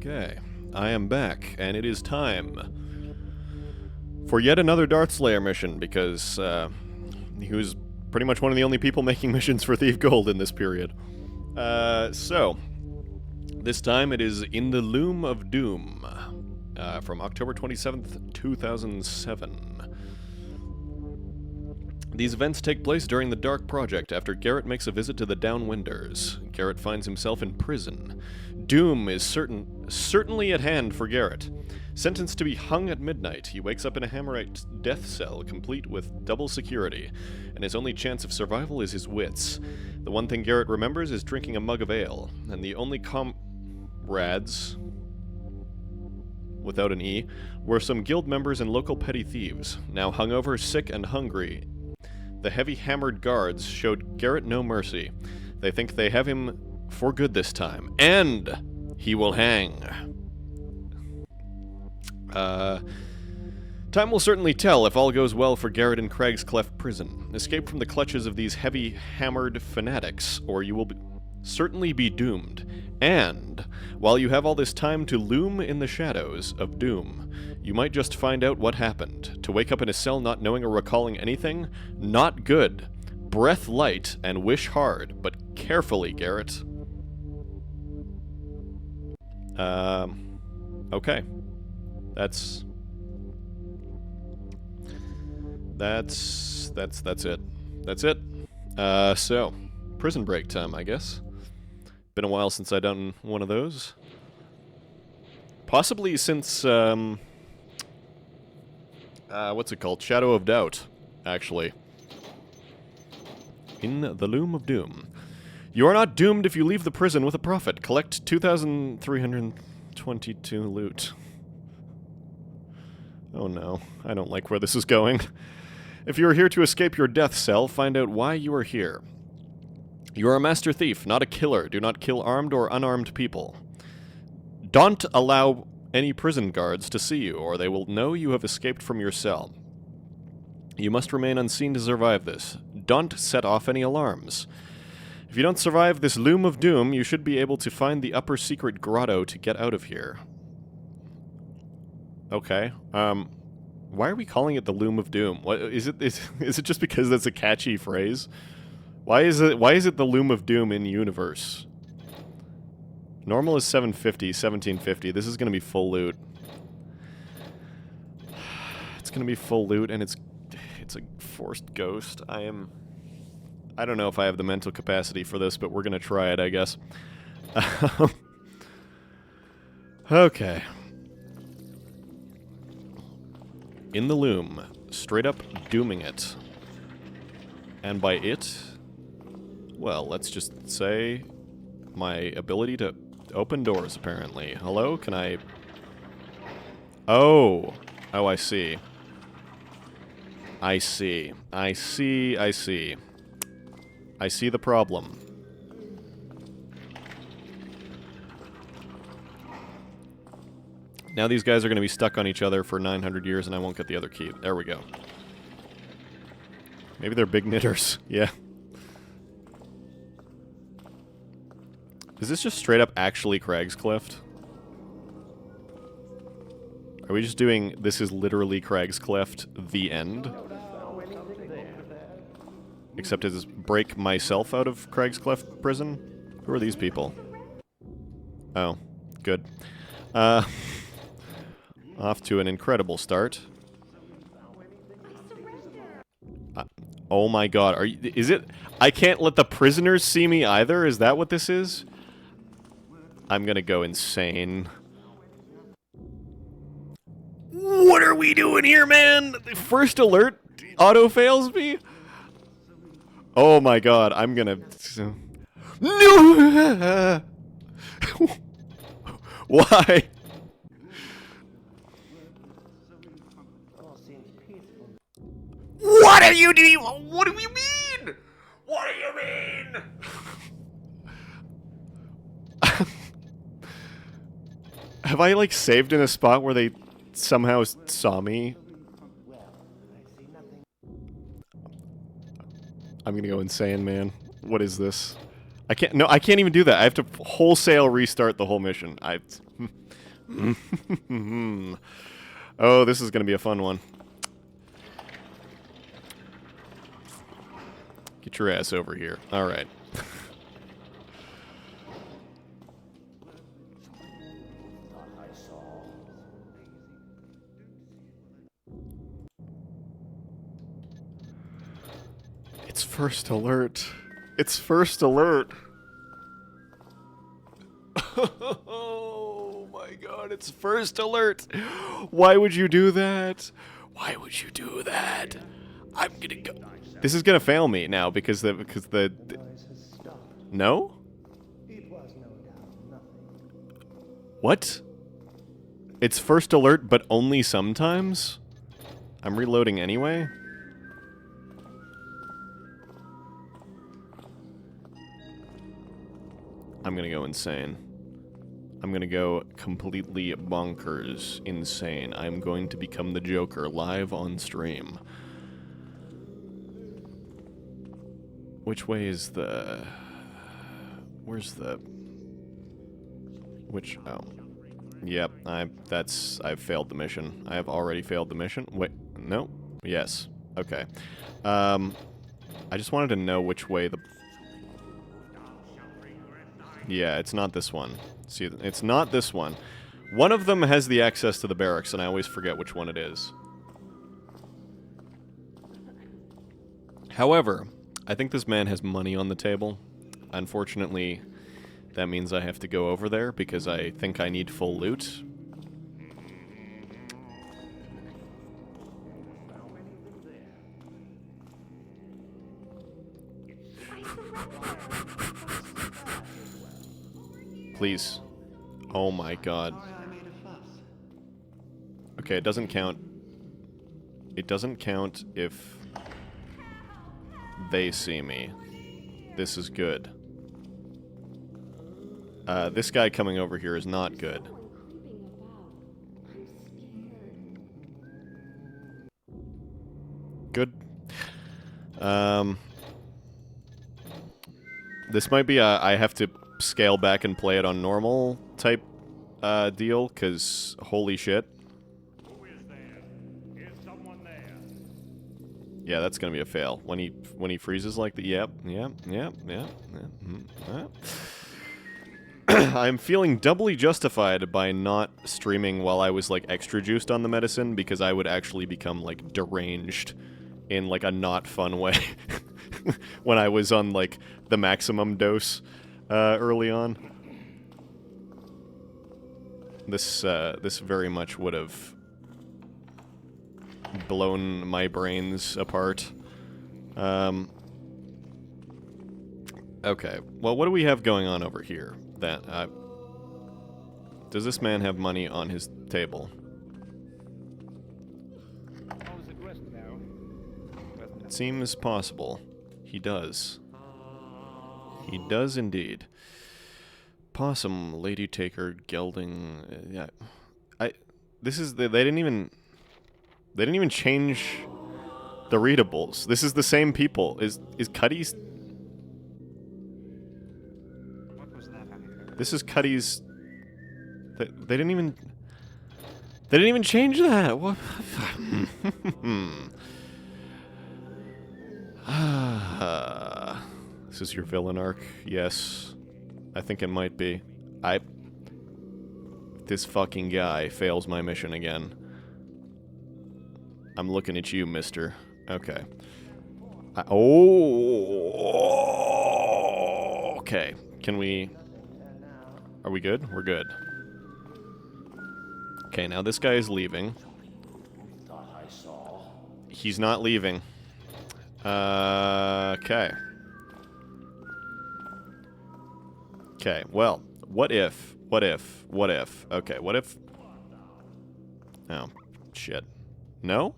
Okay, I am back, and it is time for yet another Darth Slayer mission, because he was pretty much one of the only people making missions for Thief Gold in this period. So, this time it is In the Loom of Doom, from October 27th, 2007. These events take place during the Dark Project after Garrett makes a visit to the Downwinders. Garrett finds himself in prison. Doom is certainly at hand for Garrett. Sentenced to be hung at midnight, he wakes up in a Hammerite death cell complete with double security, and his only chance of survival is his wits. The one thing Garrett remembers is drinking a mug of ale, and the only comrades, without an E, were some guild members and local petty thieves. Now hungover, sick, and hungry, the heavy-hammered guards showed Garrett no mercy. They think they have him for good this time, and he will hang. Time will certainly tell if all goes well for Garrett in Crag's Cleft prison. Escape from the clutches of these heavy-hammered fanatics, or you will certainly be doomed. And, while you have all this time to loom in the shadows of doom, you might just find out what happened. To wake up in a cell not knowing or recalling anything? Not good. Breath light and wish hard, but carefully, Garrett. Okay. That's it. That's it. So, prison break time, I guess. Been a while since I've done one of those. Possibly since, what's it called? Shadow of Doubt, actually. In the Loom of Doom. You are not doomed if you leave the prison with a profit. Collect 2,322 loot. Oh no, I don't like where this is going. If you are here to escape your death cell, find out why you are here. You are a master thief, not a killer. Do not kill armed or unarmed people. Don't allow any prison guards to see you, or they will know you have escaped from your cell. You must remain unseen to survive this. Don't set off any alarms. If you don't survive this Loom of Doom, you should be able to find the upper secret grotto to get out of here. Okay, why are we calling it the Loom of Doom? What is it? Is it just because that's a catchy phrase? Why is it the Loom of Doom in universe? Normal is 750, 1750. This is gonna be full loot. It's gonna be full loot, and it's a forced ghost. I don't know if I have the mental capacity for this, but we're gonna try it, I guess. Okay. In the Loom, straight up dooming it. And by it, well, let's just say my ability to open doors, apparently. Hello? Can I... Oh, I see. I see the problem. Now these guys are going to be stuck on each other for 900 years and I won't get the other key. There we go. Maybe they're big knitters. Yeah. Is this just straight up actually Crag's Cleft? Are we just doing this is literally Crag's Cleft, the end? Except it is break myself out of Crag's Cleft prison? Who are these people? Oh, good. Off to an incredible start. Oh my god, is it? I can't let the prisoners see me either? Is that what this is? I'm gonna go insane. What are we doing here, man? First alert auto-fails me? Oh my god, I'm gonna... No! Why? What are you doing? What do you mean? What do you mean? Have I, like, saved in a spot where they somehow saw me? I'm gonna go insane, man. What is this? I can't even do that. I have to wholesale restart the whole mission. Oh, this is going to be a fun one. Get your ass over here. All right. It's first alert. It's first alert. Oh my god, it's first alert. Why would you do that? Why would you do that? I'm gonna go. This is gonna fail me now because the no? What? It's first alert, but only sometimes? I'm reloading anyway? I'm gonna go insane. I'm gonna go completely bonkers insane. I'm going to become the Joker live on stream. Which way is the... Where's the... Which... Oh. Yep, I've failed the mission. I have already failed the mission. Wait, no? Yes. Okay. I just wanted to know which way the... Yeah, it's not this one. See, it's not this one. One of them has the access to the barracks, and I always forget which one it is. However, I think this man has money on the table. Unfortunately, that means I have to go over there because I think I need full loot. Please. Oh my god. Okay, it doesn't count. It doesn't count if they see me. This is good. This guy coming over here is not good. Good. This might be I have to scale back and play it on normal type deal, because holy shit. Who is there? Is someone there? Yeah, that's gonna be a fail. When he freezes like the yep. I'm feeling doubly justified by not streaming while I was like extra juiced on the medicine, because I would actually become like deranged in like a not fun way when I was on like the maximum dose early on. This very much would have blown my brains apart. Okay, well, what do we have going on over here? That does this man have money on his table? It seems possible. He does. He does indeed. Possum, Lady Taker, Gelding. Yeah, This is they didn't even change the readables. This is the same people. Is Cuddy's? What was that? This is Cuddy's. They didn't even change that. What? This is your villain arc. Yes, I think it might be. This fucking guy fails my mission again. I'm looking at you, mister. Okay. Okay. Can we... Are we good? We're good. Okay, now this guy is leaving. He's not leaving. Okay. Okay, well, what if... Okay, what if... Oh, shit. No?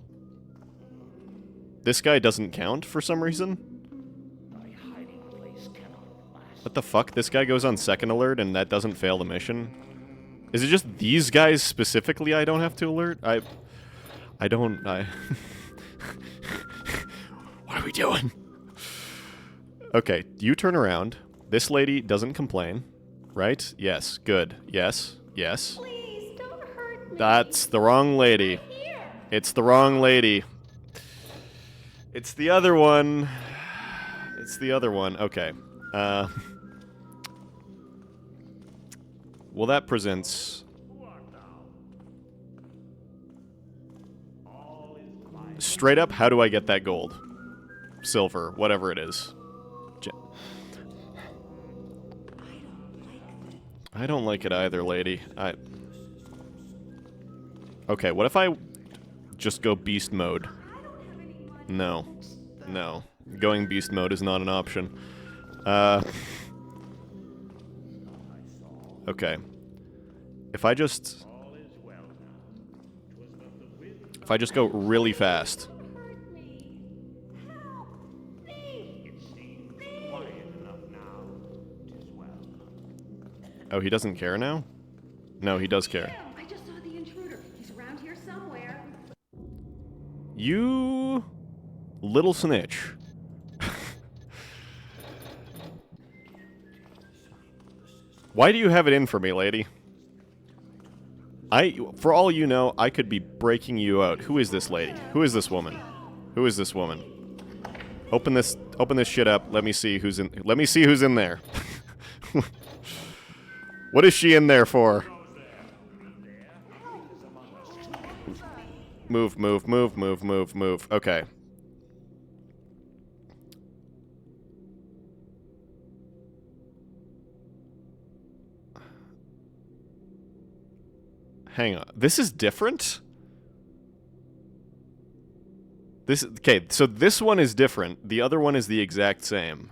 This guy doesn't count for some reason? What the fuck? This guy goes on second alert and that doesn't fail the mission? Is it just these guys specifically I don't have to alert? I don't... What are we doing? Okay, you turn around. This lady doesn't complain, right? Yes, good. Yes, yes. Please don't That's the wrong lady. It's the wrong lady. It's the other one. It's the other one. Okay. Well, that presents... Straight up, how do I get that gold? Silver, whatever it is. I don't like it either, lady. Okay, what if I just go beast mode? No. No. Going beast mode is not an option. Okay. If I just go really fast. Oh, he doesn't care now? No, he does care. I just saw the intruder. He's around here somewhere. You little snitch. Why do you have it in for me, lady? For all you know, I could be breaking you out. Who is this lady? Who is this woman? Who is this woman? Open this shit up. Let me see who's in there. What is she in there for? Move, move, move, move, move, move. Okay. Hang on. This is different? Okay, so this one is different. The other one is the exact same.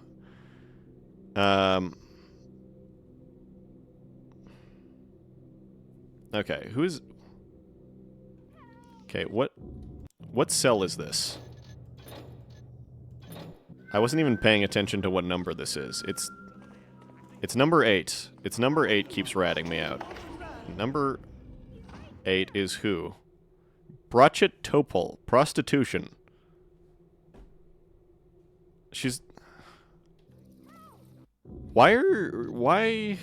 Okay, who's... Okay, what cell is this? I wasn't even paying attention to what number this is. It's number 8. It's number 8 keeps ratting me out. Number 8 is who? Brochet Topol. Prostitution. She's... Why...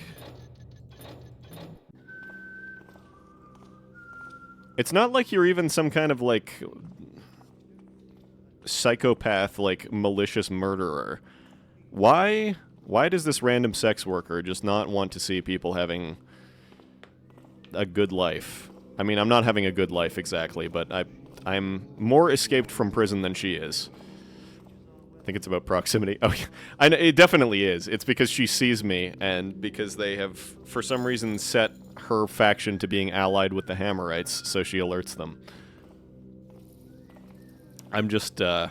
It's not like you're even some kind of, like... psychopath, like, malicious murderer. Why does this random sex worker just not want to see people having a good life? I mean, I'm not having a good life exactly, but I'm more escaped from prison than she is. I think it's about proximity. Oh, yeah. I know, it definitely is. It's because she sees me, and because they have, for some reason, set her faction to being allied with the Hammerites, so she alerts them. I'm just, I'm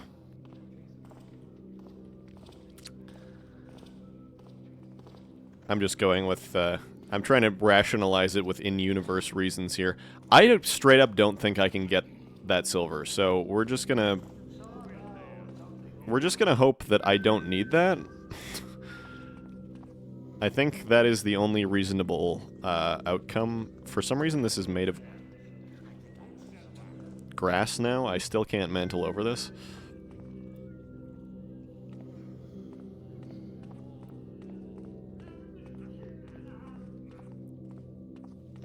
just going with, I'm trying to rationalize it with in-universe reasons here. I straight up don't think I can get that silver, so we're just gonna hope that I don't need that. I think that is the only reasonable, outcome. For some reason this is made of grass now. I still can't mantle over this.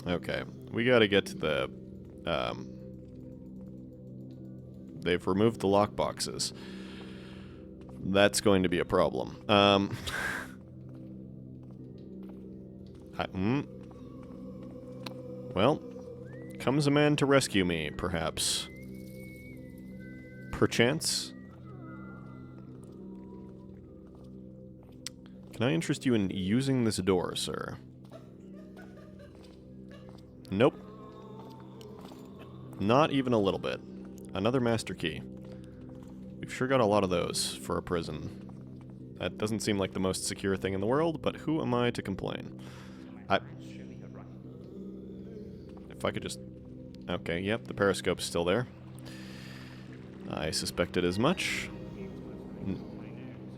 Okay, we gotta get to the, they've removed the lockboxes. That's going to be a problem. Well, comes a man to rescue me, perhaps. Perchance? Can I interest you in using this door, sir? Nope. Not even a little bit. Another master key. We've sure got a lot of those for a prison. That doesn't seem like the most secure thing in the world, but who am I to complain? If I could just... Okay, yep, the periscope's still there. I suspected as much.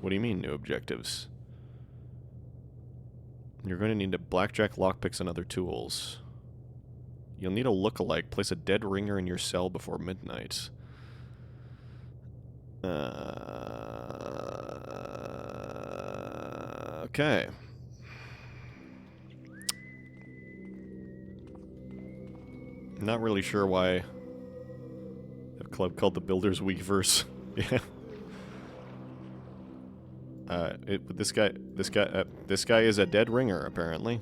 What do you mean, new objectives? You're going to need a blackjack, lockpicks, and other tools. You'll need a look-alike. Place a dead ringer in your cell before midnight. Okay. Not really sure why a club called the Builders Weavers. Yeah. This guy is a dead ringer, apparently.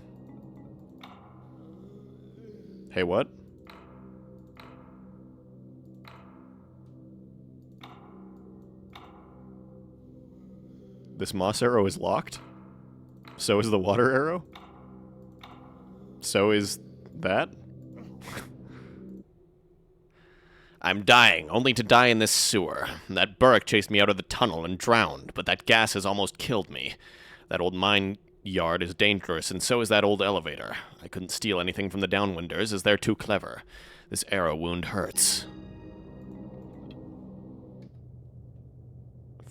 Hey, what? This moss arrow is locked? So is the water arrow? So is that? I'm dying, only to die in this sewer. That Burrick chased me out of the tunnel and drowned, but that gas has almost killed me. That old mine yard is dangerous, and so is that old elevator. I couldn't steal anything from the downwinders, as they're too clever. This arrow wound hurts.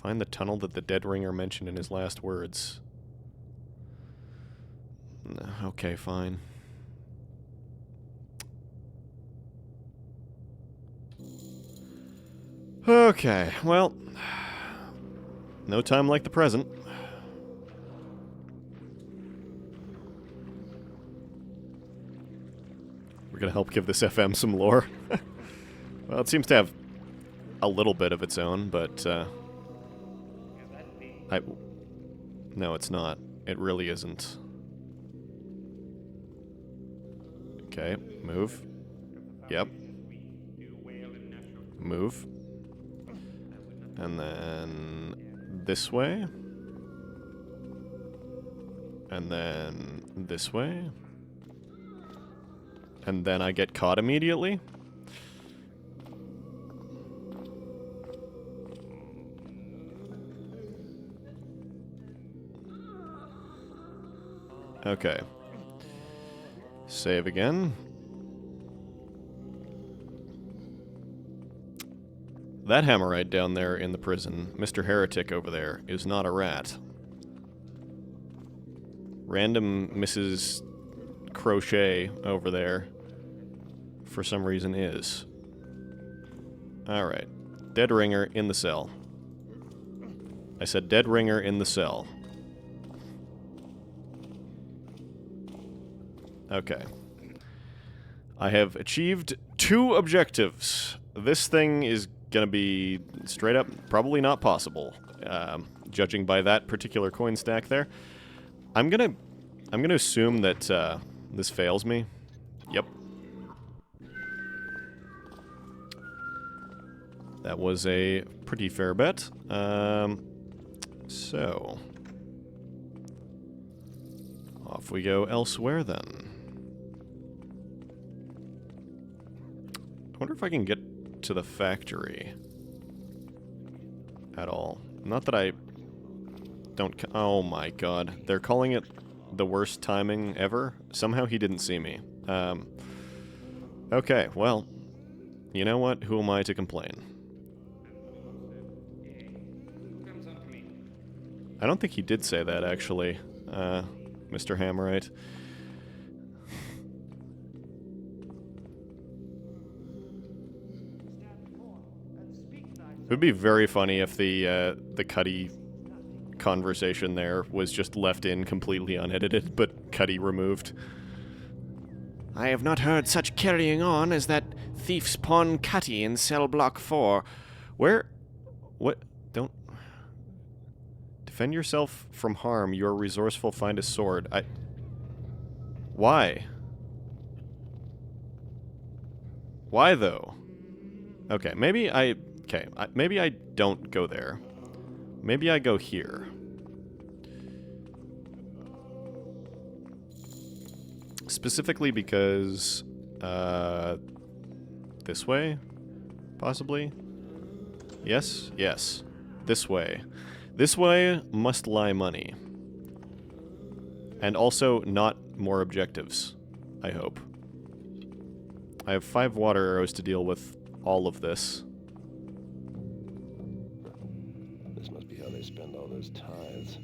Find the tunnel that the dead ringer mentioned in his last words. Okay, fine. Okay, well, no time like the present. We're gonna help give this FM some lore. Well, it seems to have a little bit of its own, but, no, it's not. It really isn't. Okay, move. Yep. Move. And then this way. And then this way. And then I get caught immediately. Okay. Save again. That Hammerite down there in the prison, Mr. Heretic over there, is not a rat. Random Mrs. Crochet over there, for some reason, is. Alright. Dead ringer in the cell. I said dead ringer in the cell. Okay. I have achieved 2 objectives. This thing is gonna be straight up probably not possible, judging by that particular coin stack there. I'm gonna assume that this fails me. Yep. That was a pretty fair bet. So off we go elsewhere then. I wonder if I can get to the factory at all. Not that I don't... Oh my god. They're calling it the worst timing ever? Somehow he didn't see me. Okay, well, you know what? Who am I to complain? I don't think he did say that, actually, Mr. Hammerite. It would be very funny if the Cuddy conversation there was just left in completely unedited, but Cuddy removed. I have not heard such carrying on as that thief's pawn Cuddy in cell block 4. Where? What? Don't... Defend yourself from harm. You are resourceful. Find a sword. Why? Why, though? Okay, maybe I... Okay, maybe I don't go there. Maybe I go here. Specifically because... this way? Possibly? Yes? Yes. This way. This way must lie money. And also not more objectives, I hope. I have 5 water arrows to deal with all of this. This must be how they spend all those tithes.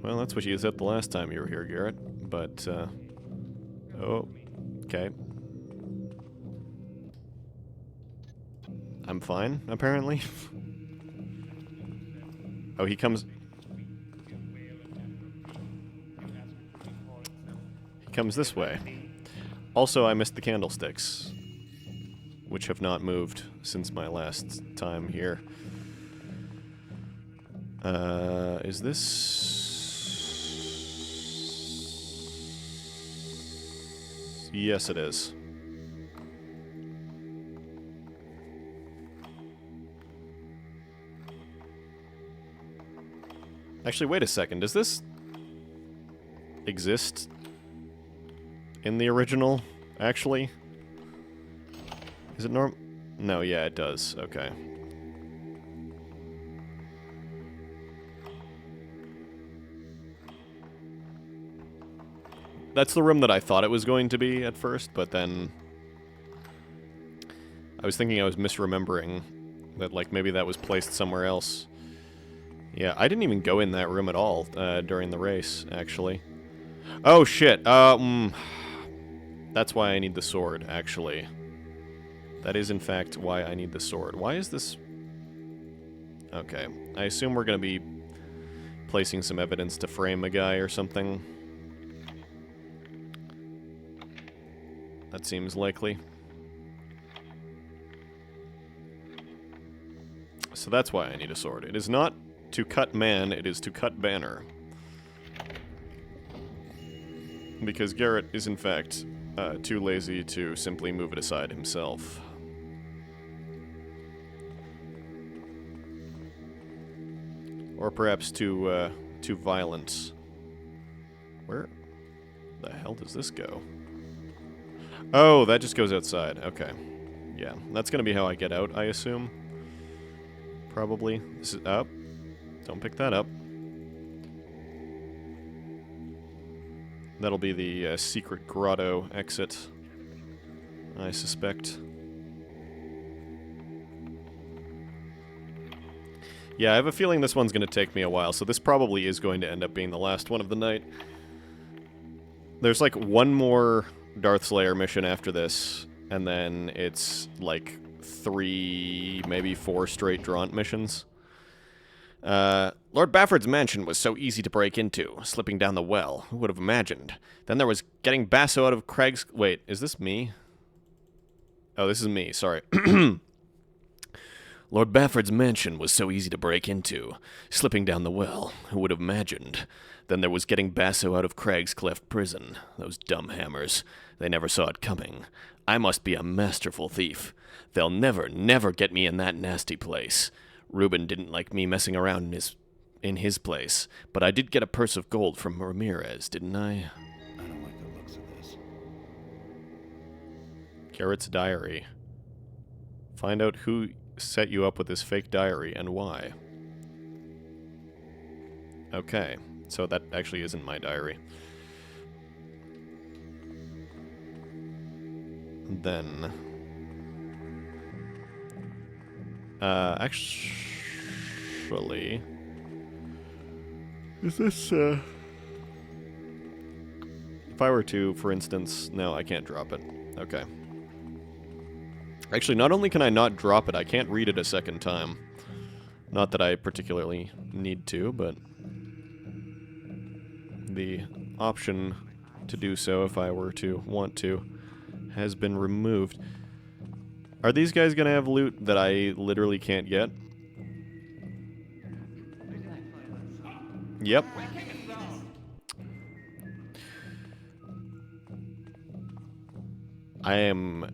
Well, that's what you said the last time you were here, Garrett. But, oh, okay. I'm fine, apparently. Oh, he comes... He comes this way. Also, I missed the candlesticks. which have not moved since my last time here. Is this... Yes, it is. Actually, wait a second. Does this exist in the original, actually? Is it norm? No, yeah, it does. Okay. That's the room that I thought it was going to be at first, but then I was thinking I was misremembering that, like, maybe that was placed somewhere else. Yeah, I didn't even go in that room at all during the race, actually. Oh, shit. That's why I need the sword, actually. That is, in fact, why I need the sword. Why is this... Okay. I assume we're going to be placing some evidence to frame a guy or something. That seems likely. So that's why I need a sword. It is not to cut man, it is to cut Banner. Because Garrett is, in fact, too lazy to simply move it aside himself. Or perhaps too violent. Where the hell does this go? Oh, that just goes outside. Okay. Yeah, that's gonna be how I get out, I assume. Probably. This is up. Don't pick that up. That'll be the secret grotto exit, I suspect. Yeah, I have a feeling this one's going to take me a while, so this probably is going to end up being the last one of the night. There's like one more Darth Slayer mission after this, and then it's like 3, maybe 4 straight Draunt missions. Lord Bafford's mansion was so easy to break into, slipping down the well. Who would have imagined? Then there was getting Basso out of Craig's... Wait, is this me? Oh, this is me, sorry. Lord Bafford's mansion was so easy to break into, slipping down the well. Who would have imagined? Then there was getting Basso out of Craig's cleft prison. Those dumb hammers. They never saw it coming. I must be a masterful thief. They'll never, never get me in that nasty place. Reuben didn't like me messing around in his place, but I did get a purse of gold from Ramirez, didn't I? I don't like the looks of this. Garrett's diary. Find out who set you up with this fake diary and why. Okay, so that actually isn't my diary. Then... actually... Is this, If I were to, for instance... No, I can't drop it. Okay. Actually, not only can I not drop it, I can't read it a second time. Not that I particularly need to, but... the option to do so, if I were to want to, has been removed. Are these guys gonna have loot that I literally can't get? Yep. I am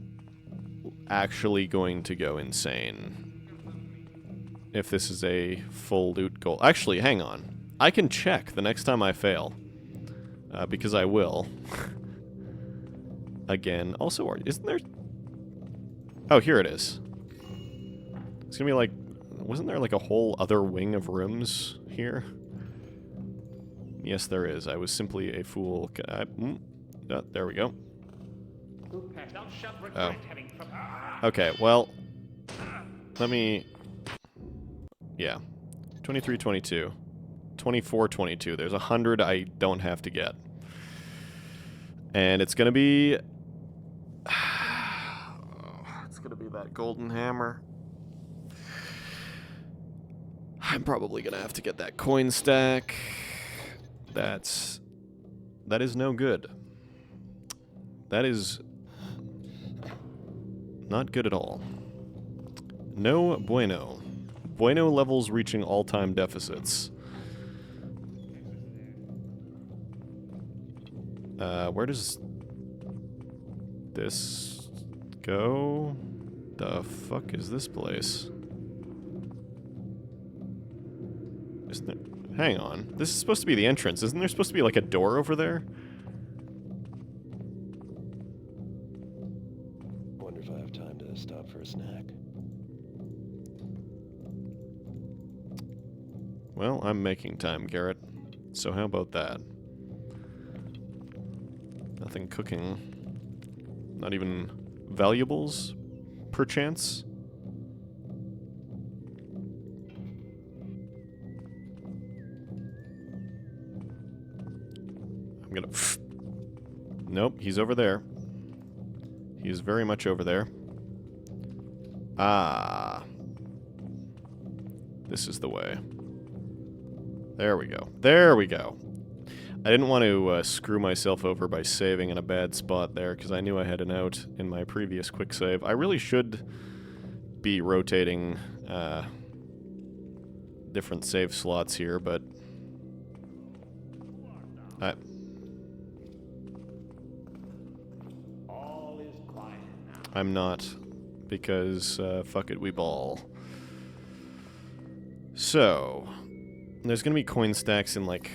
actually going to go insane if this is a full loot goal. Actually, hang on. I can check the next time I fail. Because I will. Again. Also, isn't there... Oh, here it is. It's gonna be like... Wasn't there like a whole other wing of rooms here? Yes, there is. I was simply a fool. There we go. Oh. Okay, well... Let me... Yeah. 23, 22. 24, 22. There's 100 I don't have to get. And it's gonna be... It's gonna be that golden hammer. I'm probably gonna have to get that coin stack. That is no good. That is Not good at all. No bueno. Bueno levels reaching all-time deficits. Where does this go? The fuck is this place? Isn't there... Hang on. This is supposed to be the entrance. Isn't there supposed to be like a door over there? Wonder if I have time to stop for a snack. Well, I'm making time, Garrett. So how about that? Nothing cooking. Not even valuables, perchance? I'm gonna... Nope, he's over there. He's very much over there. Ah. This is the way. There we go. There we go. I didn't want to screw myself over by saving in a bad spot there, because I knew I had an out in my previous quick save. I really should be rotating different save slots here, but I'm not, because fuck it, we ball. So, there's gonna be coin stacks in like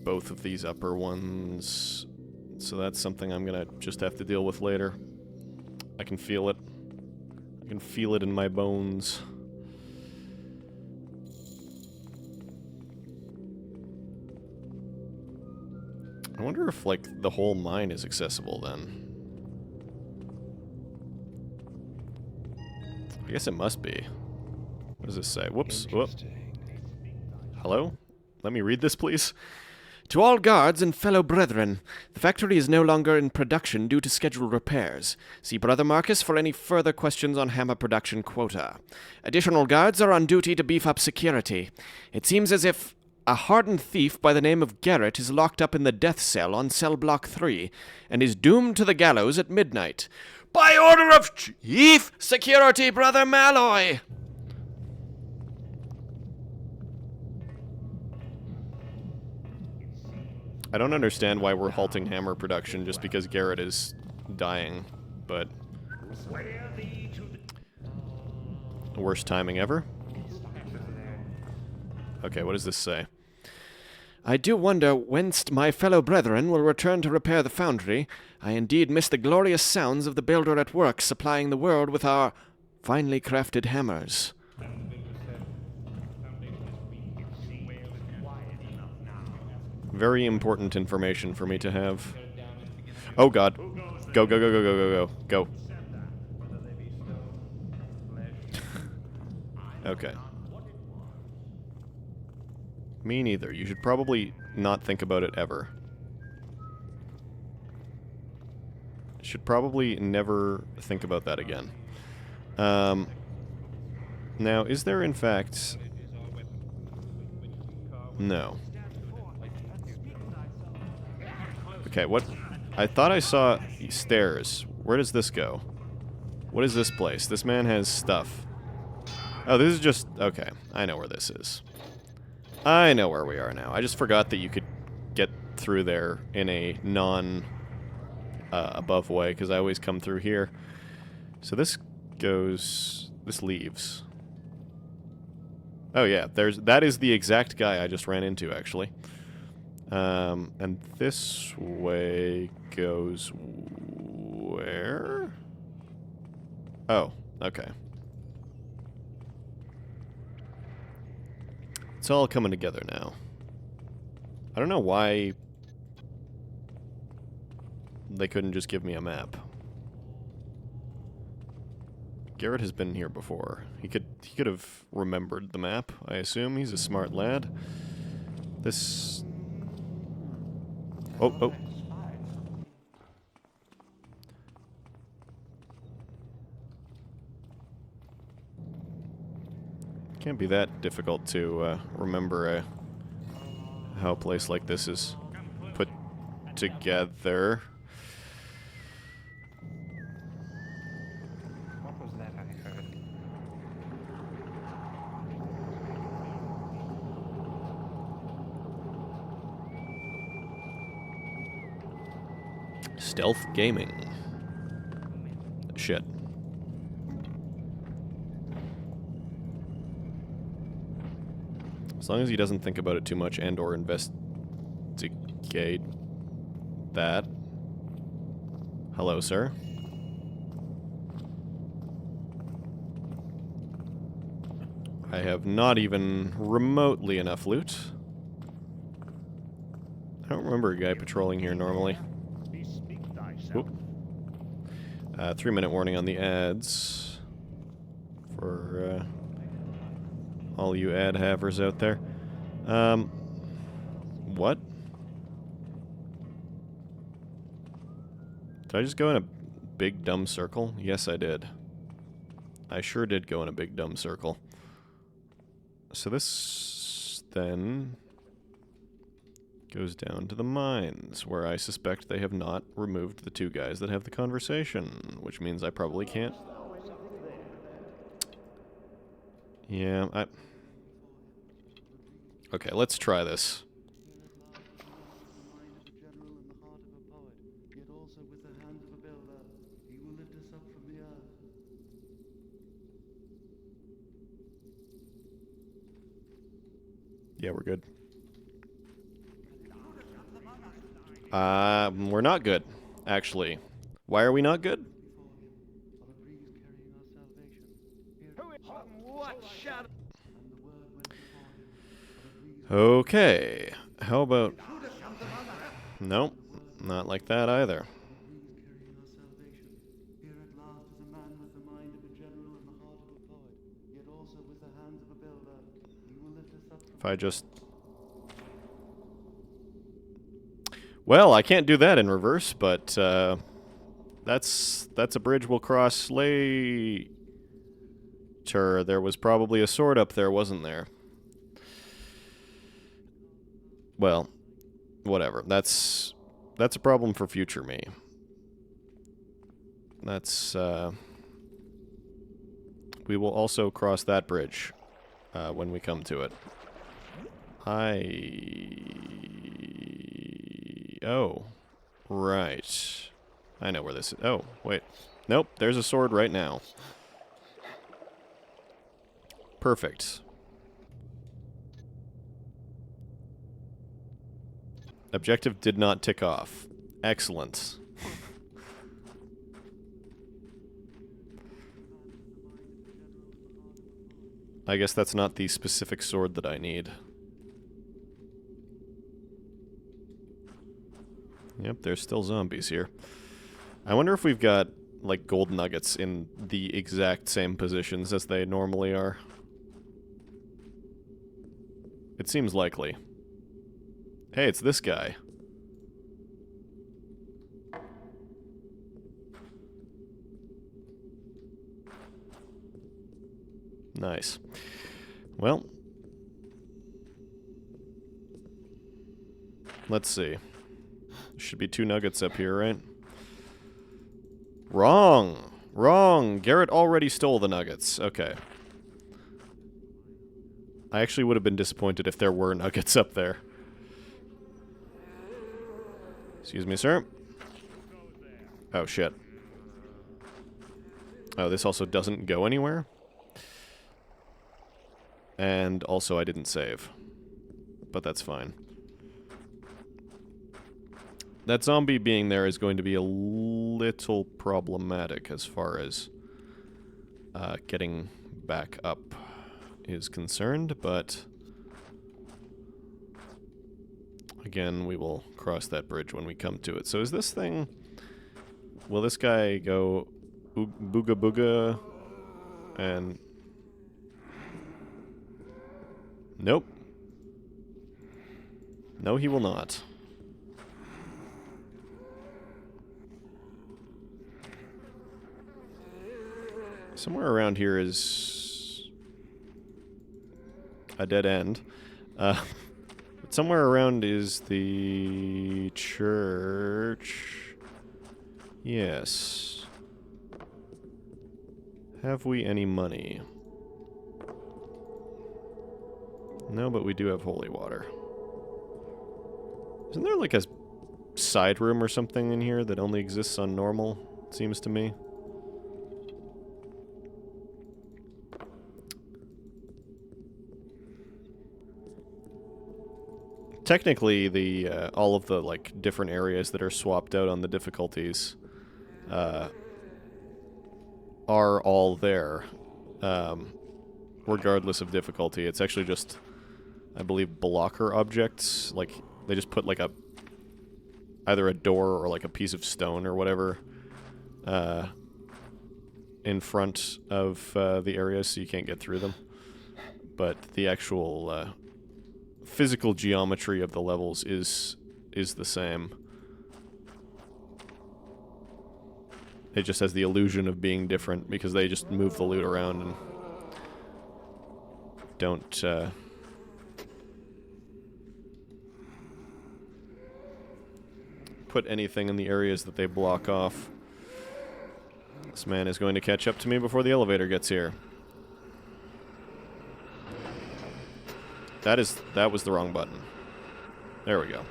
both of these upper ones, so that's something I'm gonna just have to deal with later. I can feel it. I can feel it in my bones. I wonder if, like, the whole mine is accessible then. I guess it must be. What does this say? Whoops. Whoop. Hello? Let me read this, please. To all guards and fellow brethren, the factory is no longer in production due to scheduled repairs. See Brother Marcus for any further questions on hammer production quota. Additional guards are on duty to beef up security. It seems as if a hardened thief by the name of Garrett is locked up in the death cell on cell block 3 and is doomed to the gallows at midnight. By order of Chief Security Brother Malloy! I don't understand why we're halting hammer production just because Garrett is dying, but... Worst timing ever? Okay, what does this say? I do wonder whence my fellow brethren will return to repair the foundry. I indeed miss the glorious sounds of the builder at work supplying the world with our finely crafted hammers. Very important information for me to have. Oh god. Go, go, go, go, go, go, go. Go. Okay. Me neither. You should probably not think about it ever. Should probably never think about that again. Now, is there in fact... No. Okay, what? I thought I saw stairs. Where does this go? What is this place? This man has stuff. Oh, this is just... Okay, I know where this is. I know where we are now. I just forgot that you could get through there in a non-above way, because I always come through here. So this goes... This leaves. Oh yeah, that is the exact guy I just ran into, actually. And this way goes where? Oh, okay. It's all coming together now. I don't know why they couldn't just give me a map. Garrett has been here before. He could have remembered the map, I assume. He's a smart lad. This... Oh, oh. Can't be that difficult to remember how a place like this is put together. Stealth gaming. Shit. As long as he doesn't think about it too much and or investigate that. Hello, sir. I have not even remotely enough loot. I don't remember a guy patrolling here normally. Oop. 3-minute warning on the ads. For, all you ad havers out there. What? Did I just go in a big dumb circle? Yes, I did. I sure did go in a big dumb circle. So this then goes down to the mines, where I suspect they have not removed the two guys that have the conversation, which means I probably can't. Yeah, okay, let's try this. Yeah, we're good. We're not good, actually. Why are we not good? Okay, how about... Nope, not like that either. If I just... Well, I can't do that in reverse, but that's a bridge we'll cross later. There was probably a sword up there, wasn't there? Well, whatever. That's a problem for future me. That's we will also cross that bridge when we come to it. Oh, right. I know where this is. Oh, wait. Nope, there's a sword right now. Perfect. Objective did not tick off. Excellent. I guess that's not the specific sword that I need. Yep, there's still zombies here. I wonder if we've got, like, gold nuggets in the exact same positions as they normally are. It seems likely. Hey, it's this guy. Nice. Well, let's see. Should be 2 nuggets up here, right? Wrong! Wrong! Garrett already stole the nuggets. Okay. I actually would have been disappointed if there were nuggets up there. Excuse me, sir. Oh, shit. Oh, this also doesn't go anywhere? And also I didn't save. But that's fine. That zombie being there is going to be a little problematic as far as getting back up is concerned, but again, we will cross that bridge when we come to it. So is this thing... Will this guy go booga booga and... Nope. No, he will not. Somewhere around here is a dead end. But somewhere around is the church. Yes. Have we any money? No, but we do have holy water. Isn't there like a side room or something in here that only exists on normal, it seems to me. Technically, the all of the like different areas that are swapped out on the difficulties are all there, regardless of difficulty. It's actually just, I believe, blocker objects. Like they just put like either a door or like a piece of stone or whatever in front of the areas, so you can't get through them. But the actual physical geometry of the levels is the same. It just has the illusion of being different because they just move the loot around and don't put anything in the areas that they block off. This man is going to catch up to me before the elevator gets here. That was the wrong button. There we go.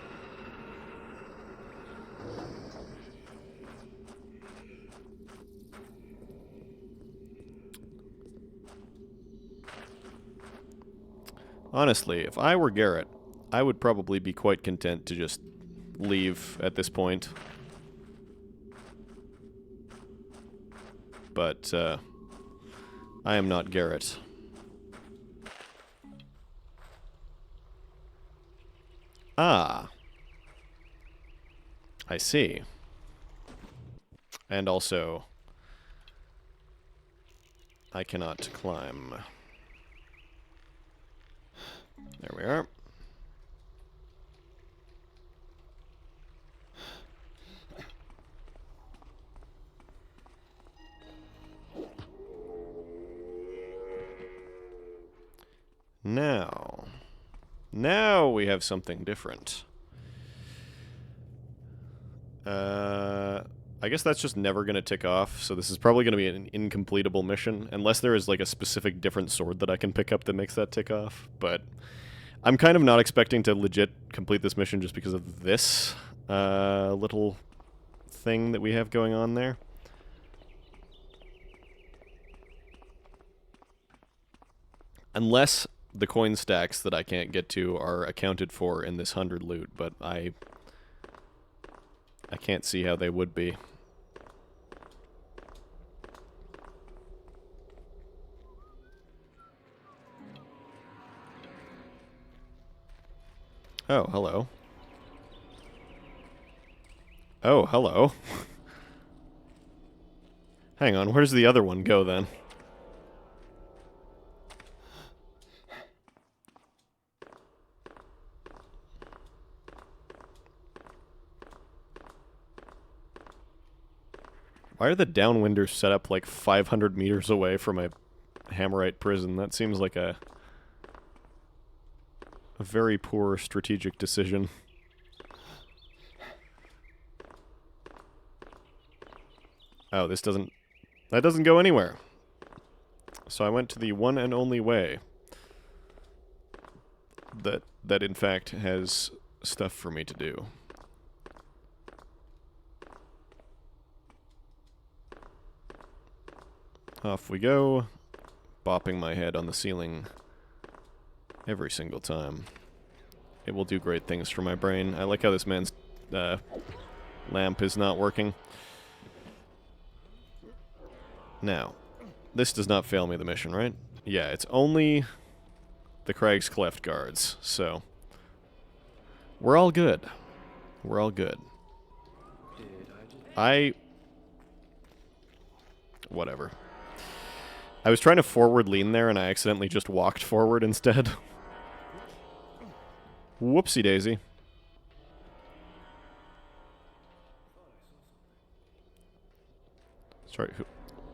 Honestly, if I were Garrett, I would probably be quite content to just leave at this point. But, I am not Garrett. Ah. I see. And also, I cannot climb. There we are. Now we have something different. I guess that's just never going to tick off, so this is probably going to be an incompletable mission, unless there is like a specific different sword that I can pick up that makes that tick off, but I'm kind of not expecting to legit complete this mission just because of this little thing that we have going on there. Unless the coin stacks that I can't get to are accounted for in this 100 loot, but I can't see how they would be. Oh, hello. Oh, hello. Hang on, where's the other one go then? Why are the downwinders set up like 500 meters away from a Hammerite prison? That seems like a very poor strategic decision. Oh, that doesn't go anywhere. So I went to the one and only way that in fact has stuff for me to do. Off we go, bopping my head on the ceiling every single time. It will do great things for my brain. I like how this man's lamp is not working. Now, this does not fail me the mission, right? Yeah, it's only the Crag's Cleft guards, so we're all good. We're all good. Whatever. I was trying to forward lean there and I accidentally just walked forward instead. Whoopsie daisy. Sorry,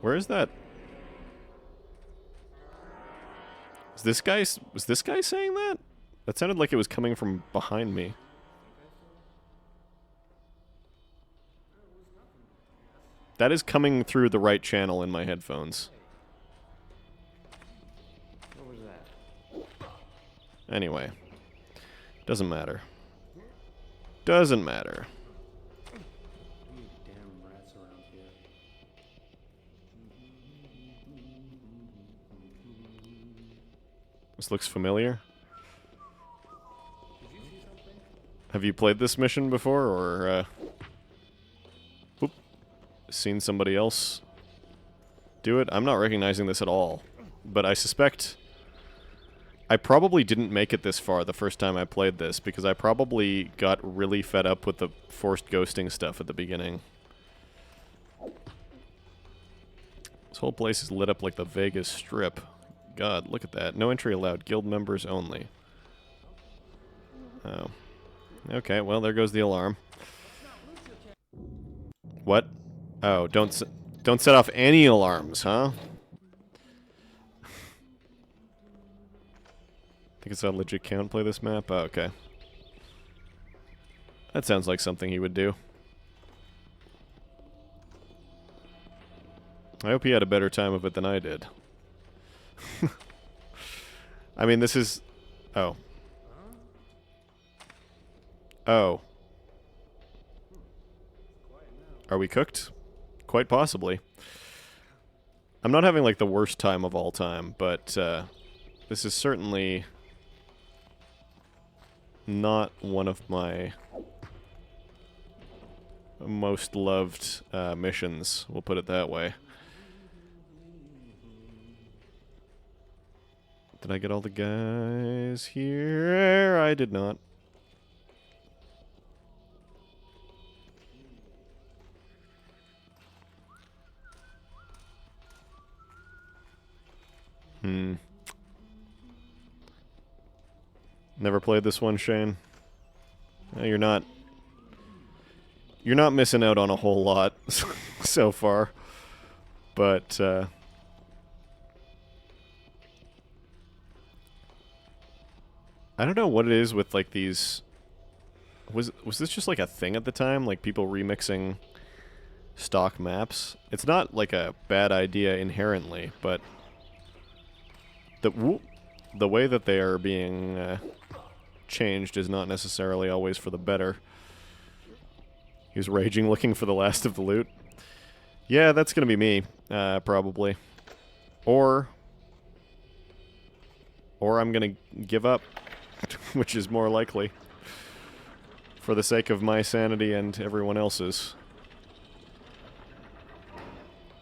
where is that? Was this guy saying that? That sounded like it was coming from behind me. That is coming through the right channel in my headphones. What was that? Anyway. Doesn't matter. Doesn't matter. This looks familiar. Have you played this mission before, or, Oop. Seen somebody else do it? I'm not recognizing this at all. But I suspect I probably didn't make it this far the first time I played this, because I probably got really fed up with the forced ghosting stuff at the beginning. This whole place is lit up like the Vegas Strip. God, look at that. No entry allowed. Guild members only. Oh. Okay, well, there goes the alarm. What? Oh, don't set off any alarms, huh? Think it's a legit count play this map? Oh, okay. That sounds like something he would do. I hope he had a better time of it than I did. I mean, this is... Oh. Oh. Are we cooked? Quite possibly. I'm not having, like, the worst time of all time, but, this is certainly not one of my most loved, missions, we'll put it that way. Did I get all the guys here? I did not. Never played this one, Shane? No, you're not. You're not missing out on a whole lot so far. But, I don't know what it is with, like, these... Was this just, like, a thing at the time? Like, people remixing stock maps? It's not, like, a bad idea inherently, but... The way that they are being, changed is not necessarily always for the better. He's raging looking for the last of the loot. Yeah, that's gonna be me, probably. Or I'm gonna give up, which is more likely. For the sake of my sanity and everyone else's.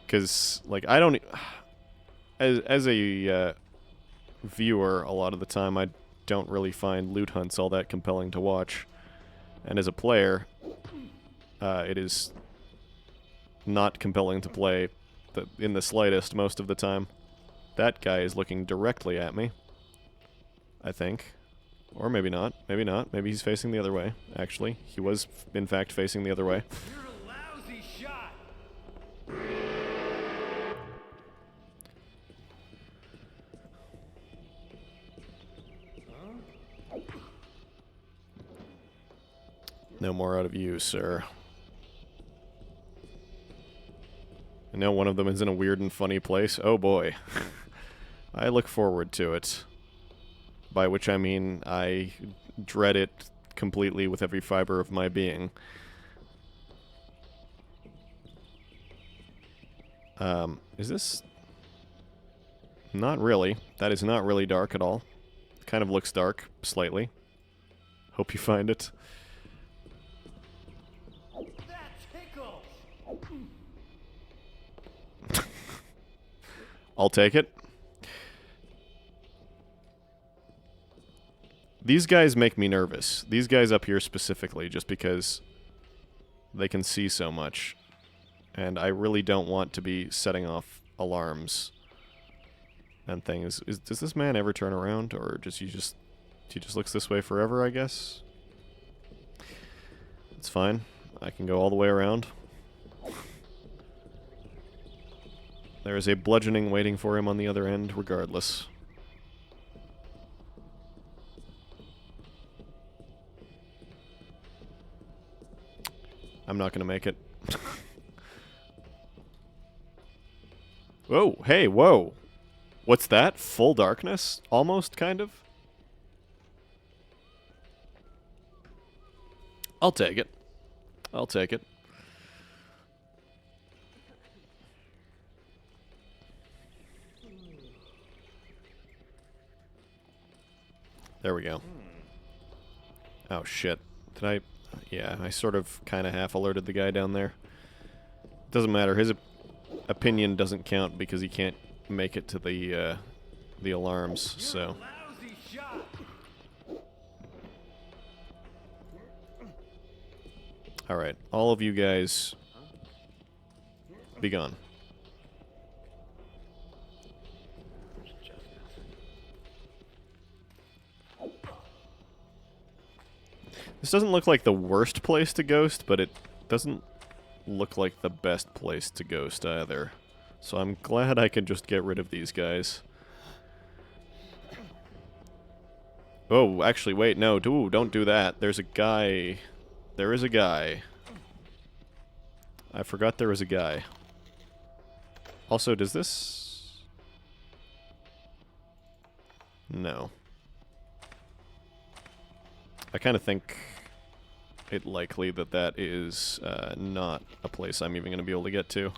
Because, like, I don't... As a, viewer, a lot of the time, I don't really find loot hunts all that compelling to watch. And as a player, it is not compelling to play in the slightest most of the time. That guy is looking directly at me, I think. Or maybe not. Maybe not. Maybe he's facing the other way, actually. He was, in fact, facing the other way. You're a lousy shot. No more out of you, sir. I know one of them is in a weird and funny place. Oh boy. I look forward to it. By which I mean I dread it completely with every fiber of my being. Is this... Not really. That is not really dark at all. Kind of looks dark, slightly. Hope you find it. That tickles. I'll take it. These guys make me nervous. These guys up here specifically, just because they can see so much. And I really don't want to be setting off alarms and things. Does this man ever turn around, or does he just looks this way forever, I guess? It's fine. I can go all the way around. There is a bludgeoning waiting for him on the other end, regardless. I'm not gonna make it. Whoa, hey, whoa! What's that? Full darkness? Almost, kind of? I'll take it. I'll take it. There we go. Oh, shit. Did I... Yeah, I sort of kind of half alerted the guy down there. Doesn't matter. His opinion doesn't count because he can't make it to the alarms, so... Lousy shot. Alright, all of you guys... be gone. This doesn't look like the worst place to ghost, but it doesn't look like the best place to ghost either. So I'm glad I can just get rid of these guys. Oh, actually, wait, no, don't do that. There's a guy... There is a guy. I forgot there was a guy. Also, does this... No. I kind of think it likely that that is not a place I'm even going to be able to get to.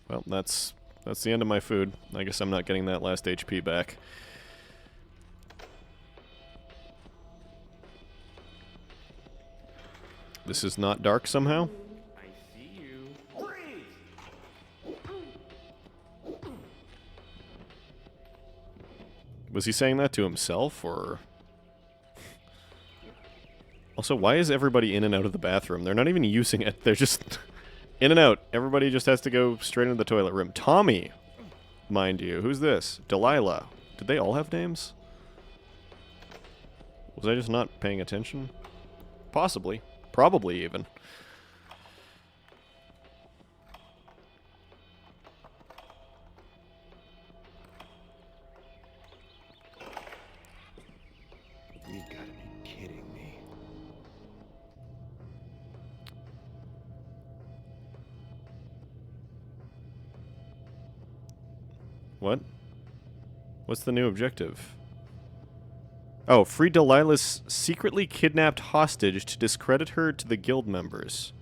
Well, that's the end of my food. I guess I'm not getting that last HP back. This is not dark somehow? I see you. Was he saying that to himself, or... Also, why is everybody in and out of the bathroom? They're not even using it. They're just in and out. Everybody just has to go straight into the toilet room. Tommy, mind you. Who's this? Delilah. Did they all have names? Was I just not paying attention? Possibly. Probably, even. You gotta be kidding me. What? What's the new objective? Oh, free Delilah's secretly kidnapped hostage to discredit her to the guild members.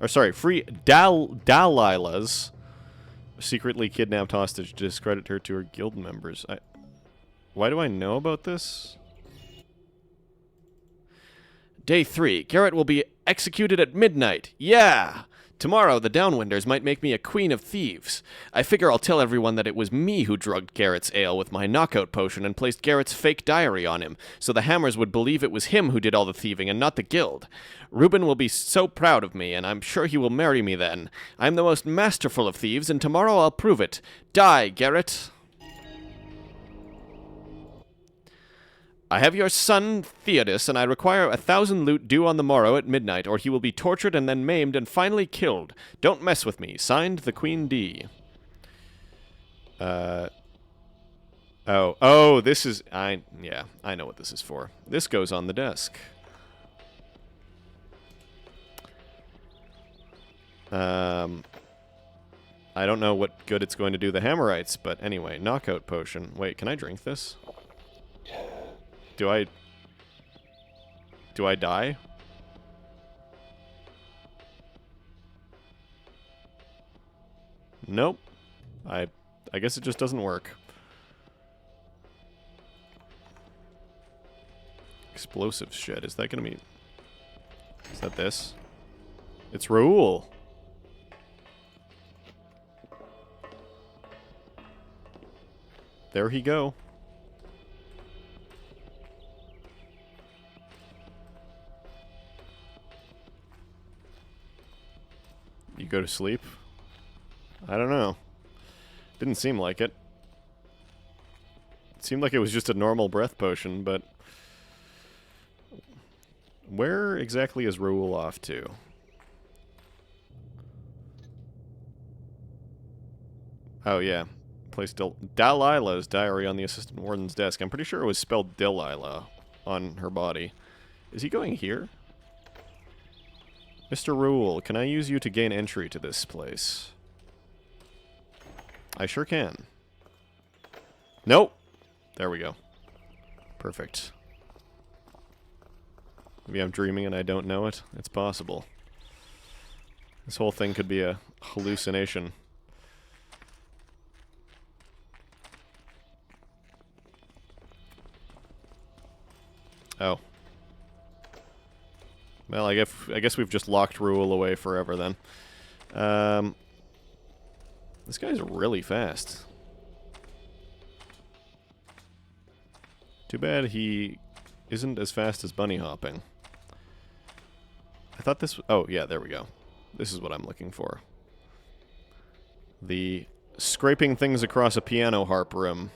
Or sorry, free Delilah's secretly kidnapped hostage to discredit her to her guild members. Why do I know about this? Day 3. Garrett will be executed at midnight. Yeah! Tomorrow, the Downwinders might make me a queen of thieves. I figure I'll tell everyone that it was me who drugged Garrett's ale with my knockout potion and placed Garrett's fake diary on him, so the Hammers would believe it was him who did all the thieving and not the guild. Reuben will be so proud of me, and I'm sure he will marry me then. I'm the most masterful of thieves, and tomorrow I'll prove it. Die, Garrett! I have your son, Theodus, and I require 1,000 loot due on the morrow at midnight, or he will be tortured and then maimed and finally killed. Don't mess with me. Signed, the Queen D. Oh, this is... yeah, I know what this is for. This goes on the desk. I don't know what good it's going to do the Hammerites, but anyway, knockout potion. Wait, can I drink this? Do I die? Nope. I guess it just doesn't work. Explosive shit. Is that gonna be... Is that this? It's Raoul. There he go. You go to sleep? I don't know. Didn't seem like it. It seemed like it was just a normal breath potion, but... Where exactly is Raoul off to? Oh, yeah. Placed Delilah's diary on the assistant warden's desk. I'm pretty sure it was spelled Delilah on her body. Is he going here? Mr. Raoul, can I use you to gain entry to this place? I sure can. Nope. There we go. Perfect. Maybe I'm dreaming and I don't know it. It's possible. This whole thing could be a hallucination. Oh. Well, I guess we've just locked Rule away forever then. This guy's really fast. Too bad he isn't as fast as bunny hopping. I thought this... Oh, yeah, there we go. This is what I'm looking for. The scraping things across a piano harp room.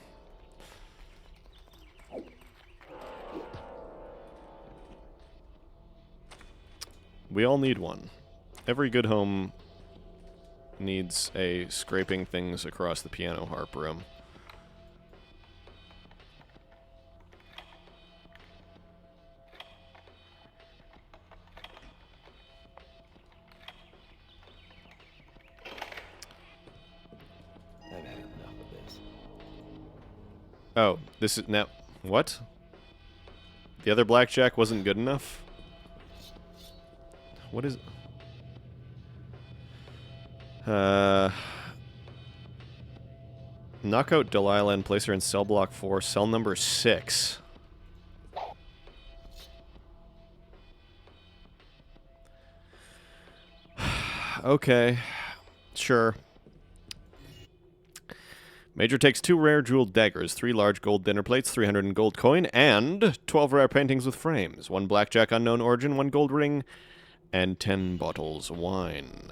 We all need one. Every good home needs a scraping things across the piano harp room. I've had enough of this. Oh, this is now... What? The other blackjack wasn't good enough? What is... Knock out Delilah and place her in cell block 4, cell number 6. Okay. Sure. Major takes 2 rare jeweled daggers, 3 large gold dinner plates, 300 in gold coin, and 12 rare paintings with frames, 1 blackjack unknown origin, 1 gold ring, and 10 bottles of wine.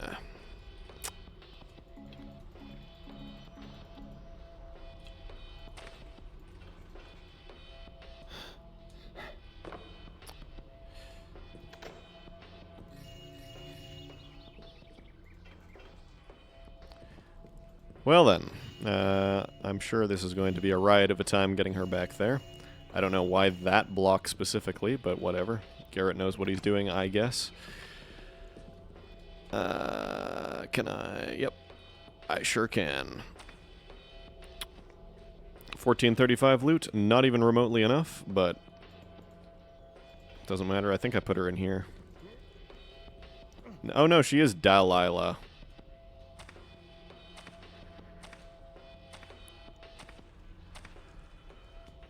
Well then, I'm sure this is going to be a riot of a time getting her back there. I don't know why that block specifically, but whatever. Garrett knows what he's doing, I guess. Can I? Yep. I sure can. 1435 loot, not even remotely enough, but doesn't matter. I think I put her in here. Oh no, she is Delilah.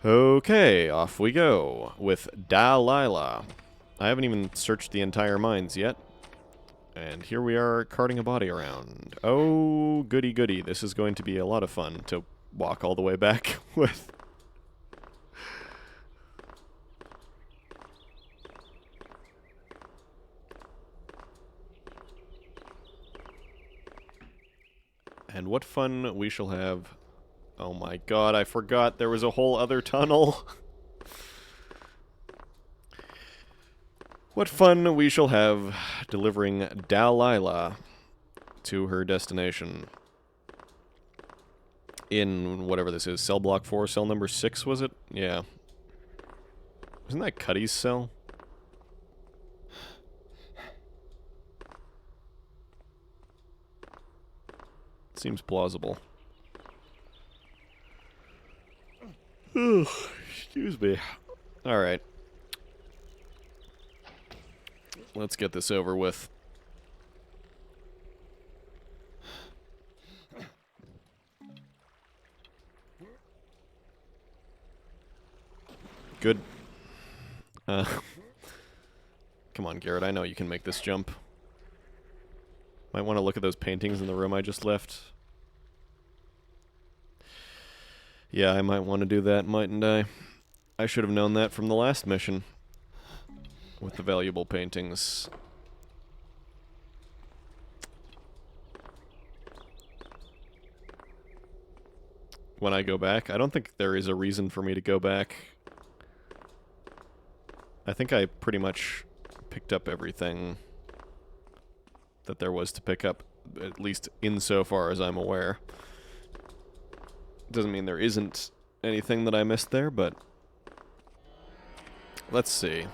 Okay, off we go with Delilah. I haven't even searched the entire mines yet. And here we are carting a body around. Oh, goody goody. This is going to be a lot of fun to walk all the way back with. And what fun we shall have. Oh my god, I forgot there was a whole other tunnel. What fun we shall have delivering Delilah to her destination. In whatever this is, cell block 4, cell number 6, was it? Yeah. Isn't that Cuddy's cell? Seems plausible. Ugh, excuse me. Alright. Let's get this over with. Good. Come on, Garrett. I know you can make this jump. Might want to look at those paintings in the room I just left. Yeah, I might want to do that, mightn't I? I should have known that from the last mission. With the valuable paintings. When I go back, I don't think there is a reason for me to go back. I think I pretty much picked up everything that there was to pick up, at least insofar as I'm aware. Doesn't mean there isn't anything that I missed there, but let's see.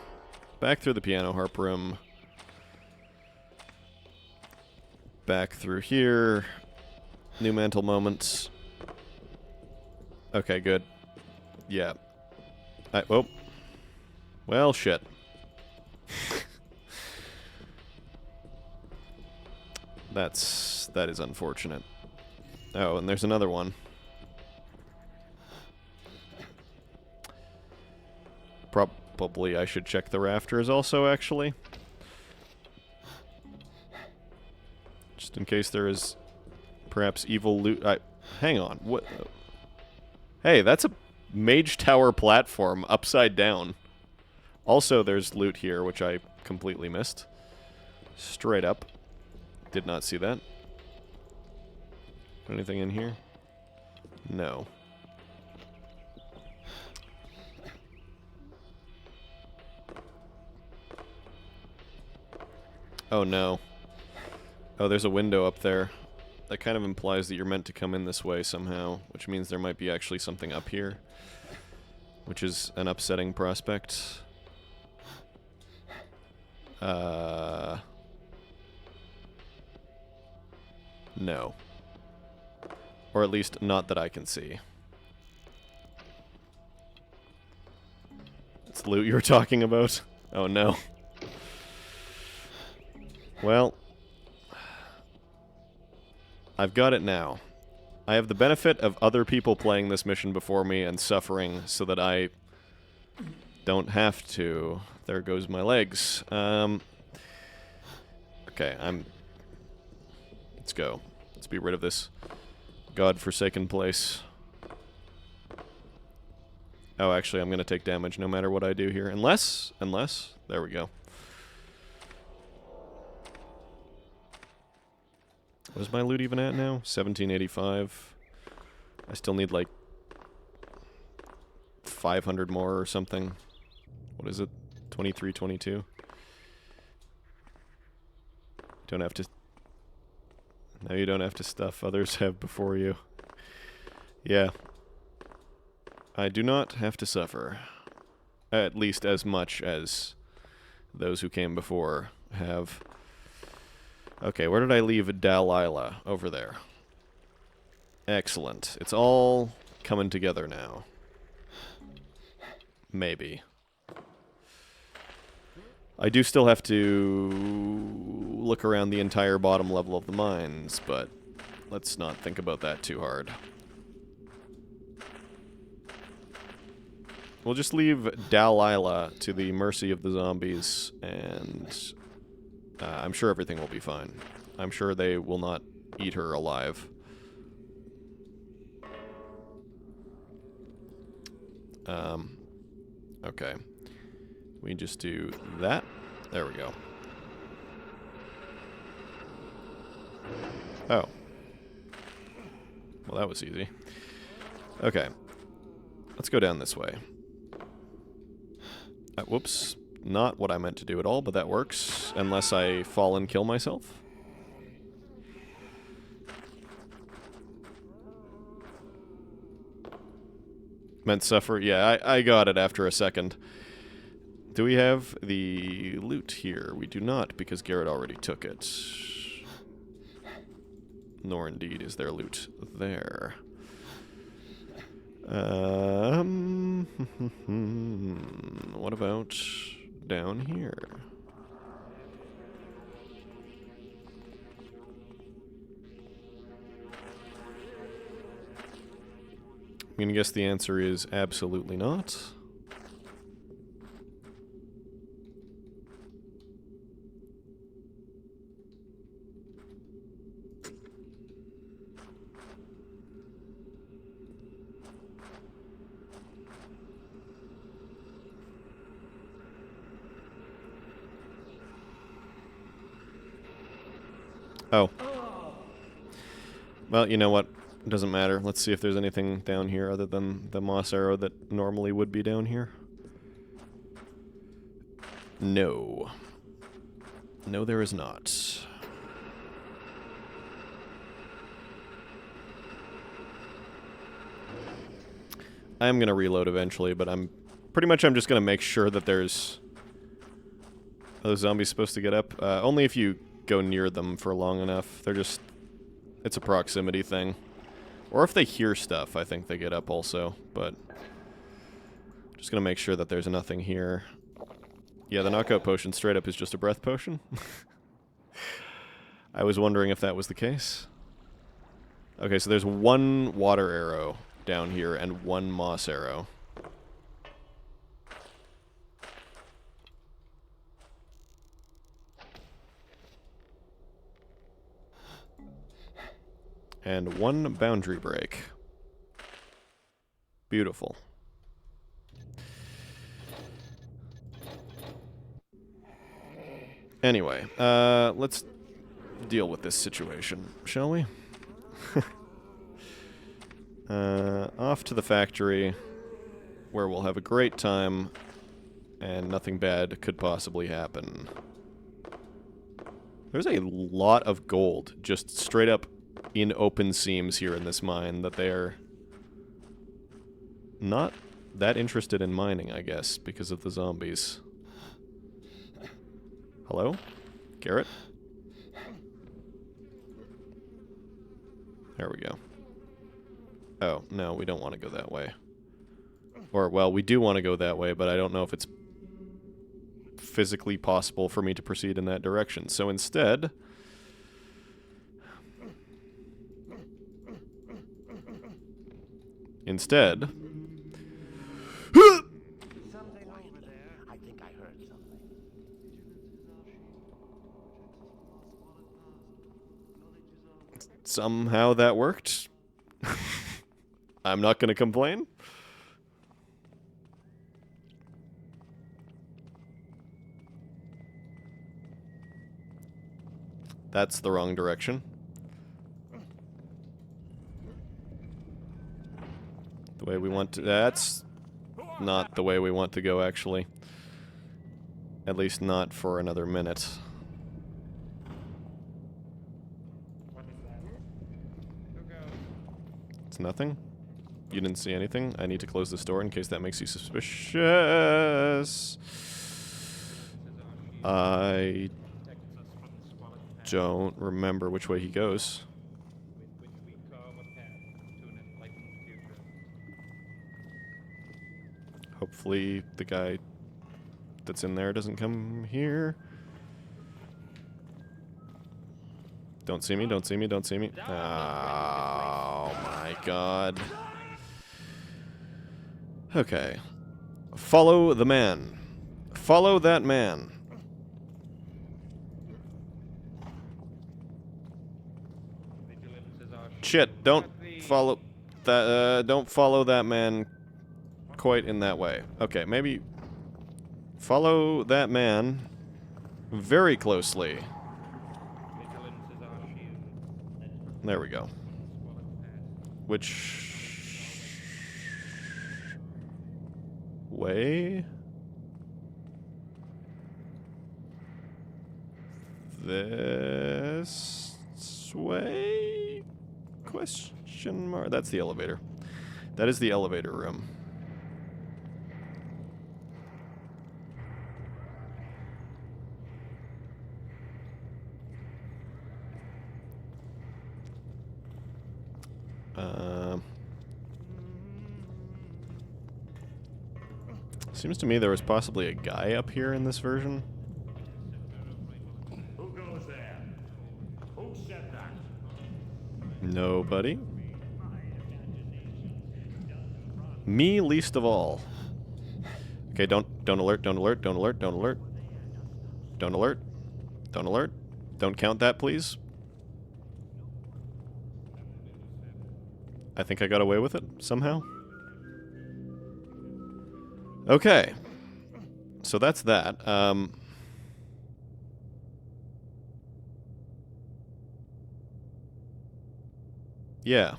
Back through the piano harp room. Back through here. New mantle moments. Okay, good. Yeah. Oh. Well, shit. That is unfortunate. Oh, and there's another one. Probably I should check the rafters also, actually. Just in case there is perhaps evil loot. Hang on. What? Hey, that's a mage tower platform upside down. Also, there's loot here, which I completely missed. Straight up. Did not see that. Anything in here? No. Oh no. Oh, there's a window up there. That kind of implies that you're meant to come in this way somehow, which means there might be actually something up here, which is an upsetting prospect. No. Or at least not that I can see. It's loot you were talking about? Oh no. Well, I've got it now. I have the benefit of other people playing this mission before me and suffering so that I don't have to. There goes my legs. Okay, let's go. Let's be rid of this godforsaken place. Oh, actually, I'm going to take damage no matter what I do here. Unless, there we go. What is my loot even at now? 1785. I still need like 500 more or something. What is it? 2322. Don't have to... No, you don't have to stuff. Others have before you. Yeah. I do not have to suffer. At least as much as those who came before have. Okay, where did I leave Delilah? Over there. Excellent. It's all coming together now. Maybe. I do still have to look around the entire bottom level of the mines, but let's not think about that too hard. We'll just leave Delilah to the mercy of the zombies, and I'm sure everything will be fine. I'm sure they will not eat her alive. Okay. We just do that. There we go. Oh. Well, that was easy. Okay. Let's go down this way. Whoops. Not what I meant to do at all, but that works. Unless I fall and kill myself. Meant suffer? Yeah, I got it after a second. Do we have the loot here? We do not, because Garrett already took it. Nor indeed is there loot there. What about down here? I'm gonna guess the answer is absolutely not. Oh. Well, you know what? It doesn't matter. Let's see if there's anything down here other than the moss arrow that normally would be down here. No. No, there is not. I'm gonna reload eventually, but I'm just gonna make sure that there's... Are those zombies supposed to get up? Only if you go near them for long enough. They're just... It's a proximity thing. Or if they hear stuff, I think they get up also, but... Just gonna make sure that there's nothing here. Yeah, the knockout potion straight up is just a breath potion. I was wondering if that was the case. Okay, so there's one water arrow down here and one moss arrow. And one boundary break. Beautiful. Anyway, let's deal with this situation, shall we? Off to the factory, where we'll have a great time, and nothing bad could possibly happen. There's a lot of gold, just straight up in open seams here in this mine, that they're not that interested in mining, I guess, because of the zombies. Hello? Garrett? There we go. Oh, no, we don't want to go that way. Or, well, we do want to go that way, but I don't know if it's physically possible for me to proceed in that direction. So instead... Instead... Something over there. I think I heard something. Somehow that worked. I'm not going to complain. That's the wrong direction. The way we want to... That's not the way we want to go, actually. At least not for another minute. It's nothing? You didn't see anything? I need to close this door in case that makes you suspicious. I don't remember which way he goes. Hopefully the guy that's in there doesn't come here. Don't see me, don't see me, don't see me. Oh my god. Okay. Follow the man. Follow that man. Shit, don't follow that man quite in that way. Okay, maybe follow that man very closely. There we go. Which way? This way? Question mark. That's the elevator. That is the elevator room. Seems to me there was possibly a guy up here in this version. Who goes there? Who said that? Nobody. Me least of all. Okay, don't alert, don't alert, don't alert, don't alert. Don't alert. Don't alert. Don't count that, please. I think I got away with it, somehow. Okay. So that's that. Yeah.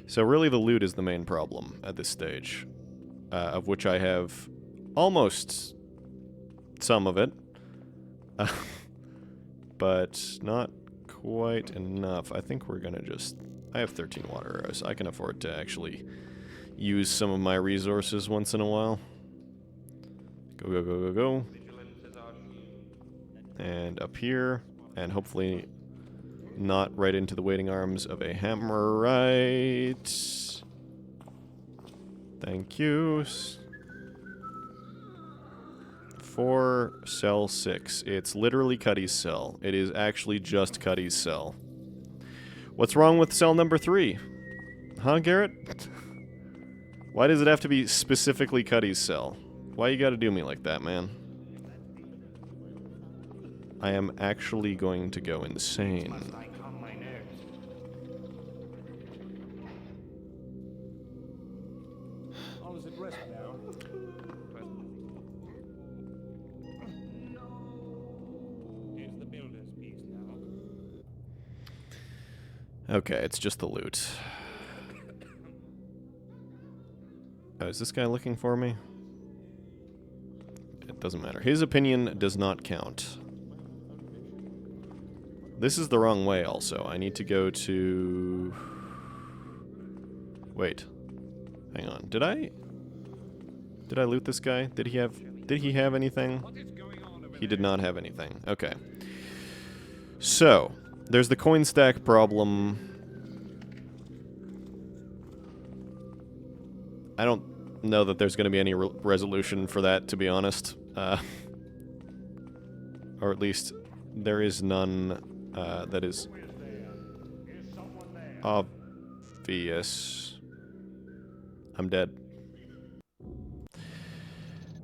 So really the loot is the main problem at this stage, of which I have almost some of it, but not quite enough. I think we're gonna just... I have 13 water arrows. I can afford to actually use some of my resources once in a while. Go, go, go, go, go. And up here, and hopefully not right into the waiting arms of a hammerite. Thank you. 4, cell 6. It's literally Cuddy's cell. It is actually just Cuddy's cell. What's wrong with cell number 3? Huh, Garrett? Why does it have to be specifically Cuddy's cell? Why you gotta do me like that, man? I am actually going to go insane. Must I calm my nerves? All is at rest now. Here's the builder's piece now. Okay, it's just the loot. Oh, is this guy looking for me? It doesn't matter. His opinion does not count. This is the wrong way also. I need to go to... Wait. Hang on. Did I loot this guy? Did he have anything? He did not have anything. Okay. So, there's the coin stack problem. I don't know that there's going to be any resolution for that, to be honest. Or at least, there is none that is obvious. I'm dead.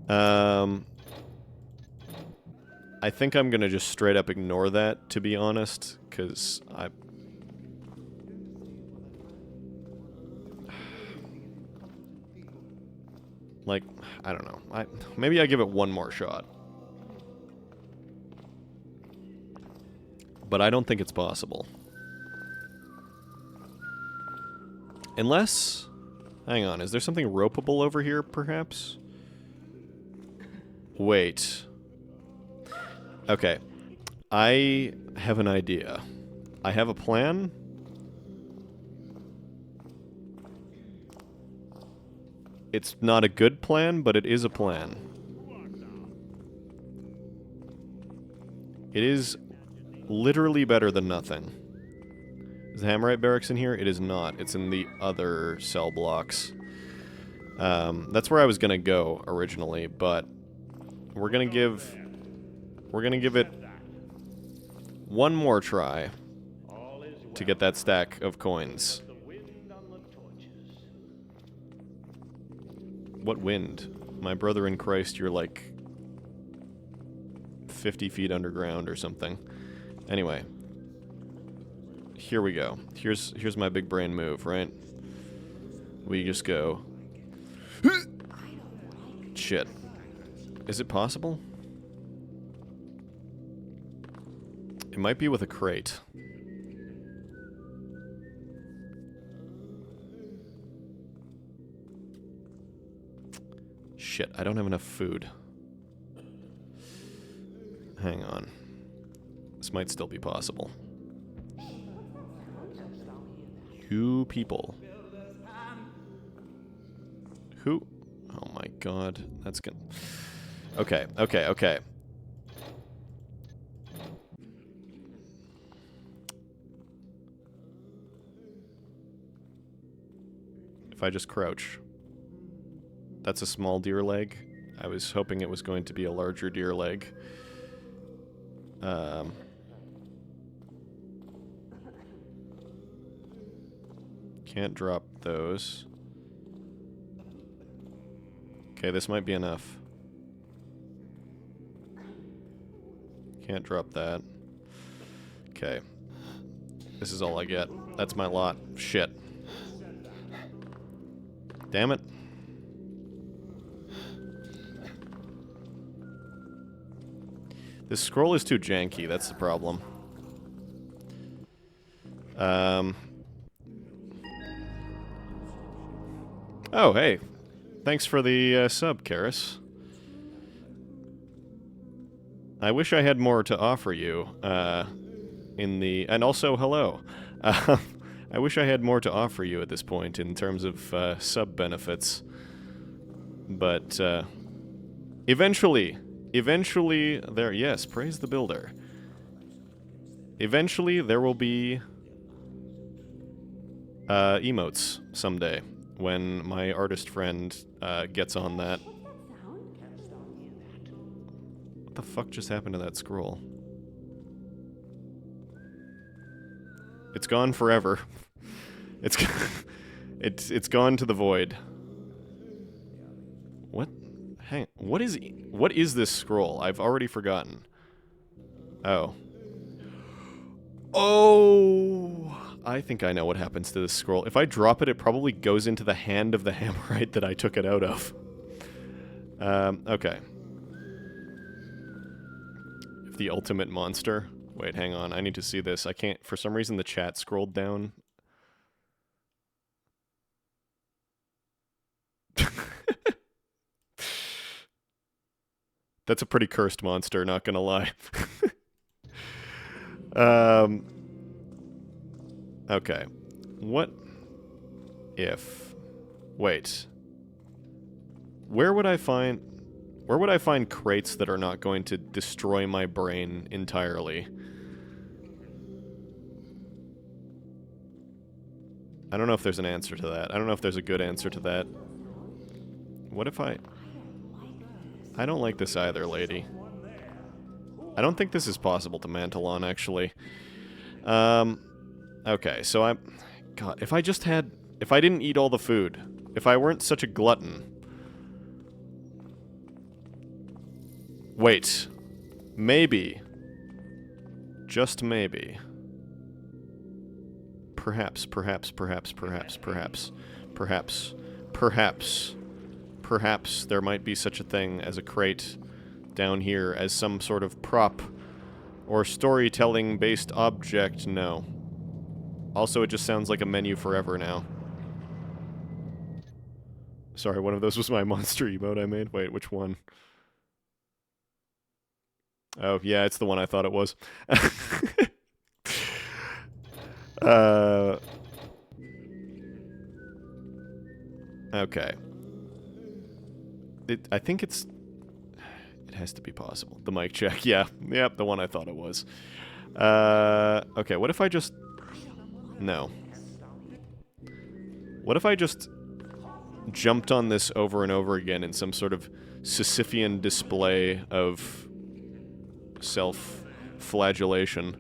I think I'm going to just straight up ignore that, to be honest, because like, I don't know. Maybe I give it one more shot. But I don't think it's possible. Unless... Hang on, is there something ropeable over here, perhaps? Wait. Okay. I have an idea. I have a plan. It's not a good plan, but it is a plan. It is literally better than nothing. Is the Hammerite barracks in here? It is not. It's in the other cell blocks. That's where I was gonna go originally, but we're gonna give it one more try to get that stack of coins. What wind? My brother in Christ, you're like 50 feet underground or something. Anyway. Here we go. Here's my big brain move, right? We just go... Shit. Is it possible? It might be with a crate. Shit, I don't have enough food. Hang on. This might still be possible. You people. Who? Oh my god. That's gonna... Okay. If I just crouch. That's a small deer leg. I was hoping it was going to be a larger deer leg. Can't drop those. Okay, this might be enough. Can't drop that. Okay. This is all I get. That's my lot. Shit. Damn it. This scroll is too janky, that's the problem. Oh, hey. Thanks for the sub, Karis. I wish I had more to offer you, and also, hello. I wish I had more to offer you at this point in terms of sub benefits. But, eventually, there, yes, praise the builder. Eventually, there will be emotes someday when my artist friend gets on that. What the fuck just happened to that scroll? It's gone forever. It's it's gone to the void. What? Hang. What is this scroll? I've already forgotten. Oh. Oh! I think I know what happens to this scroll. If I drop it, it probably goes into the hand of the Hammerite that I took it out of. Okay. The ultimate monster. Wait, hang on. I need to see this. I can't... For some reason, the chat scrolled down. That's a pretty cursed monster, not gonna lie. Okay. What if... Wait. Where would I find crates that are not going to destroy my brain entirely? I don't know if there's an answer to that. I don't know if there's a good answer to that. What if I don't like this either, lady. I don't think this is possible to mantle on, actually. Okay, so God, if I didn't eat all the food, if I weren't such a glutton... Wait. Maybe. Just maybe. Perhaps there might be such a thing as a crate down here as some sort of prop or storytelling-based object. No. Also, it just sounds like a menu forever now. Sorry, one of those was my monster emote I made. Wait, which one? Oh, yeah, it's the one I thought it was. Okay. I think it has to be possible. The mic check, yeah. Yep, the one I thought it was. Okay, what if I just... No. What if I just jumped on this over and over again in some sort of Sisyphean display of self-flagellation?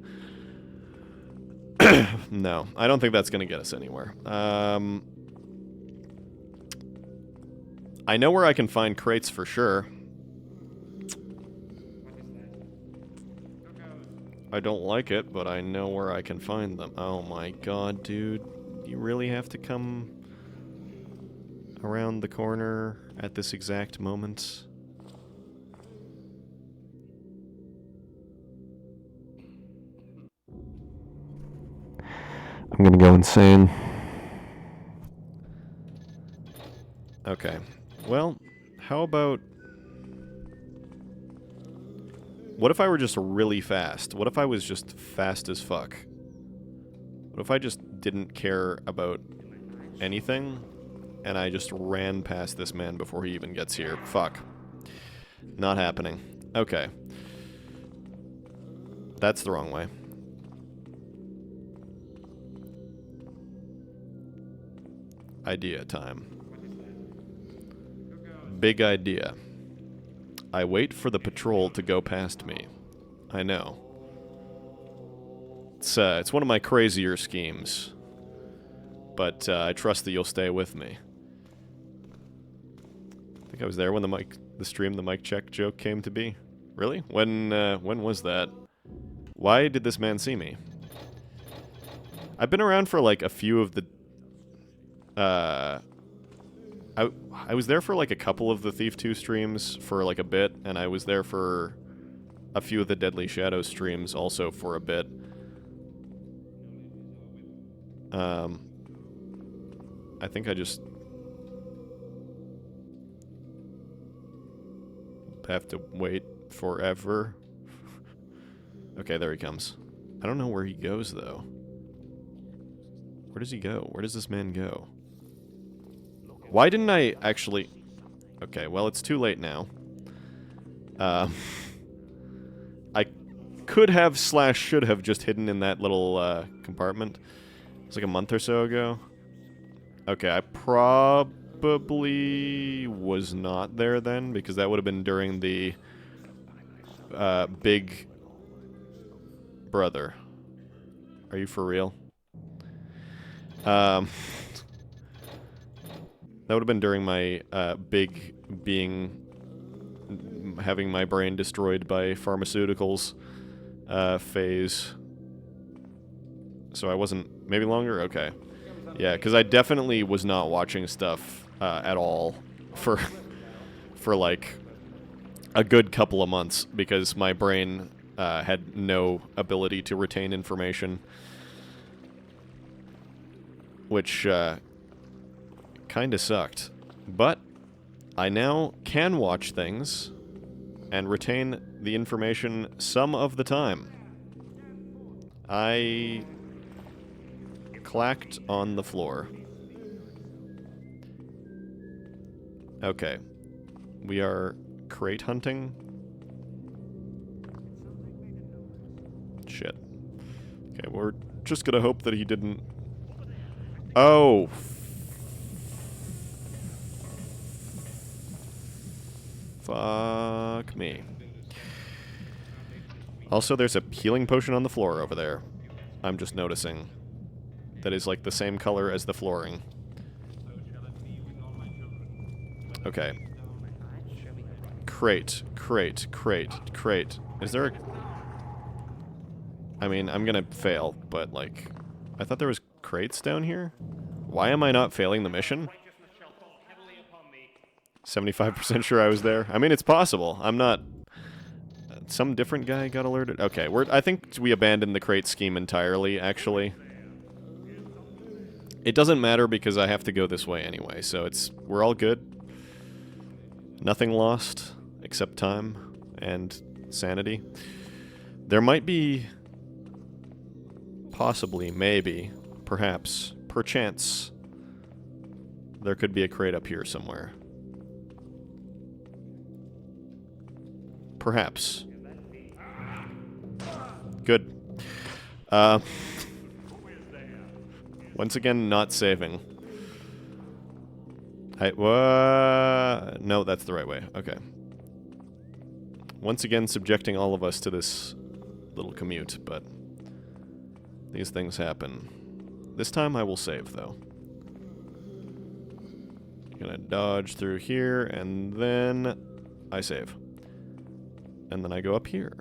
No, I don't think that's going to get us anywhere. I know where I can find crates for sure. I don't like it, but I know where I can find them. Oh my god, dude. You really have to come around the corner at this exact moment? I'm gonna go insane. Okay. Well, how about... What if I were just really fast? What if I was just fast as fuck? What if I just didn't care about anything, and I just ran past this man before he even gets here? Fuck. Not happening. Okay. That's the wrong way. Idea time. Big idea. I wait for the patrol to go past me. I know. It's one of my crazier schemes. But I trust that you'll stay with me. I think I was there when the mic check joke came to be. Really? When was that? Why did this man see me? I've been around for like a few of the... I was there for like a couple of the Thief 2 streams for like a bit, and I was there for a few of the Deadly Shadows streams also for a bit. I think I just have to wait forever. Okay, there he comes. I don't know where he goes, though. Where does he go? Where does this man go? Why didn't I actually... Okay, well, it's too late now. I could have / should have just hidden in that little compartment. It was like a month or so ago. Okay, I probably was not there then, because that would have been during the big brother. Are you for real? That would have been during my having my brain destroyed by pharmaceuticals phase. So I wasn't... Maybe longer? Okay. Yeah, because I definitely was not watching stuff at all for like a good couple of months because my brain had no ability to retain information, which kind of sucked. But I now can watch things and retain the information some of the time. I clacked on the floor. Okay. We are crate hunting. Shit. Okay, we're just gonna hope that he didn't... Oh! Fuck me. Also, there's a healing potion on the floor over there. I'm just noticing. That is like the same color as the flooring. Okay. Crate, crate, crate, crate. Is there a... I mean, I'm gonna fail, but like... I thought there was crates down here? Why am I not failing the mission? 75% sure I was there. I mean, it's possible. I'm not... Some different guy got alerted? Okay, I think we abandoned the crate scheme entirely, actually. It doesn't matter because I have to go this way anyway, so we're all good. Nothing lost, except time and sanity. There might be... Possibly, maybe, perhaps, perchance, there could be a crate up here somewhere. Perhaps. Good. Once again, not saving. No, that's the right way. Okay. Once again, subjecting all of us to this little commute, but these things happen. This time I will save, though. Gonna dodge through here, and then I save. And then I go up here.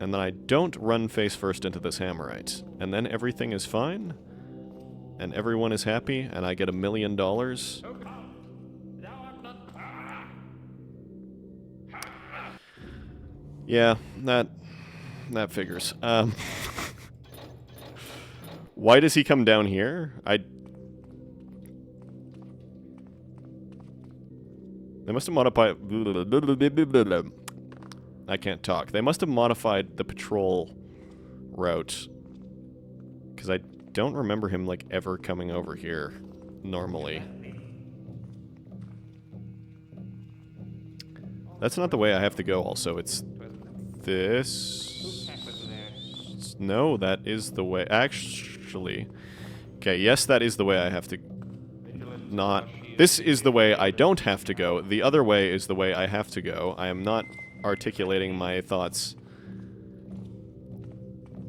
And then I don't run face first into this hammerite. And then everything is fine. And everyone is happy, and I get $1 million. Yeah, that figures. Why does he come down here? They must have modified... I can't talk. They must have modified the patrol route. Because I don't remember him, like, ever coming over here normally. That's not the way I have to go, also. It's this... No, that is the way... Actually... Okay, yes, that is the way I have to... Not... This is the way I don't have to go. The other way is the way I have to go. I am not articulating my thoughts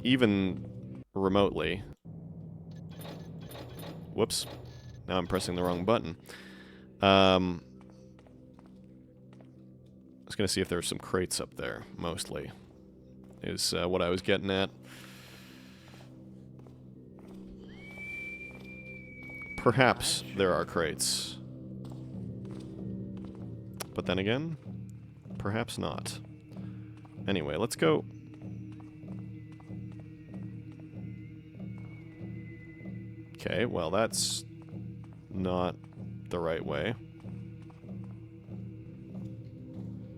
even remotely. Whoops. Now I'm pressing the wrong button. I was going to see if there were some crates up there, mostly, is what I was getting at. Perhaps there are crates. But then again, perhaps not. Anyway, let's go. Okay, well, that's not the right way.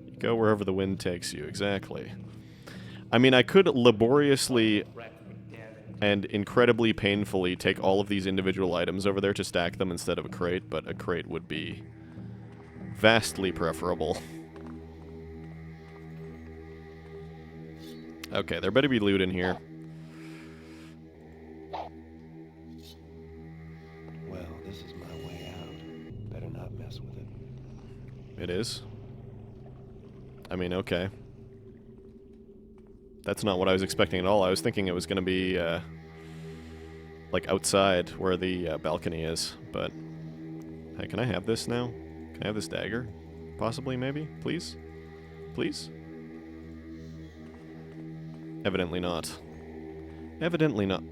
You go wherever the wind takes you, exactly. I mean, I could laboriously and incredibly painfully take all of these individual items over there to stack them instead of a crate, but a crate would be vastly preferable. Okay, there better be loot in here. Well, this is my way out. Better not mess with it. It is? I mean, okay. That's not what I was expecting at all. I was thinking it was going to be, like, outside where the balcony is, but... Hey, can I have this now? Can I have this dagger? Possibly, maybe? Please? Please? Evidently not. Evidently not.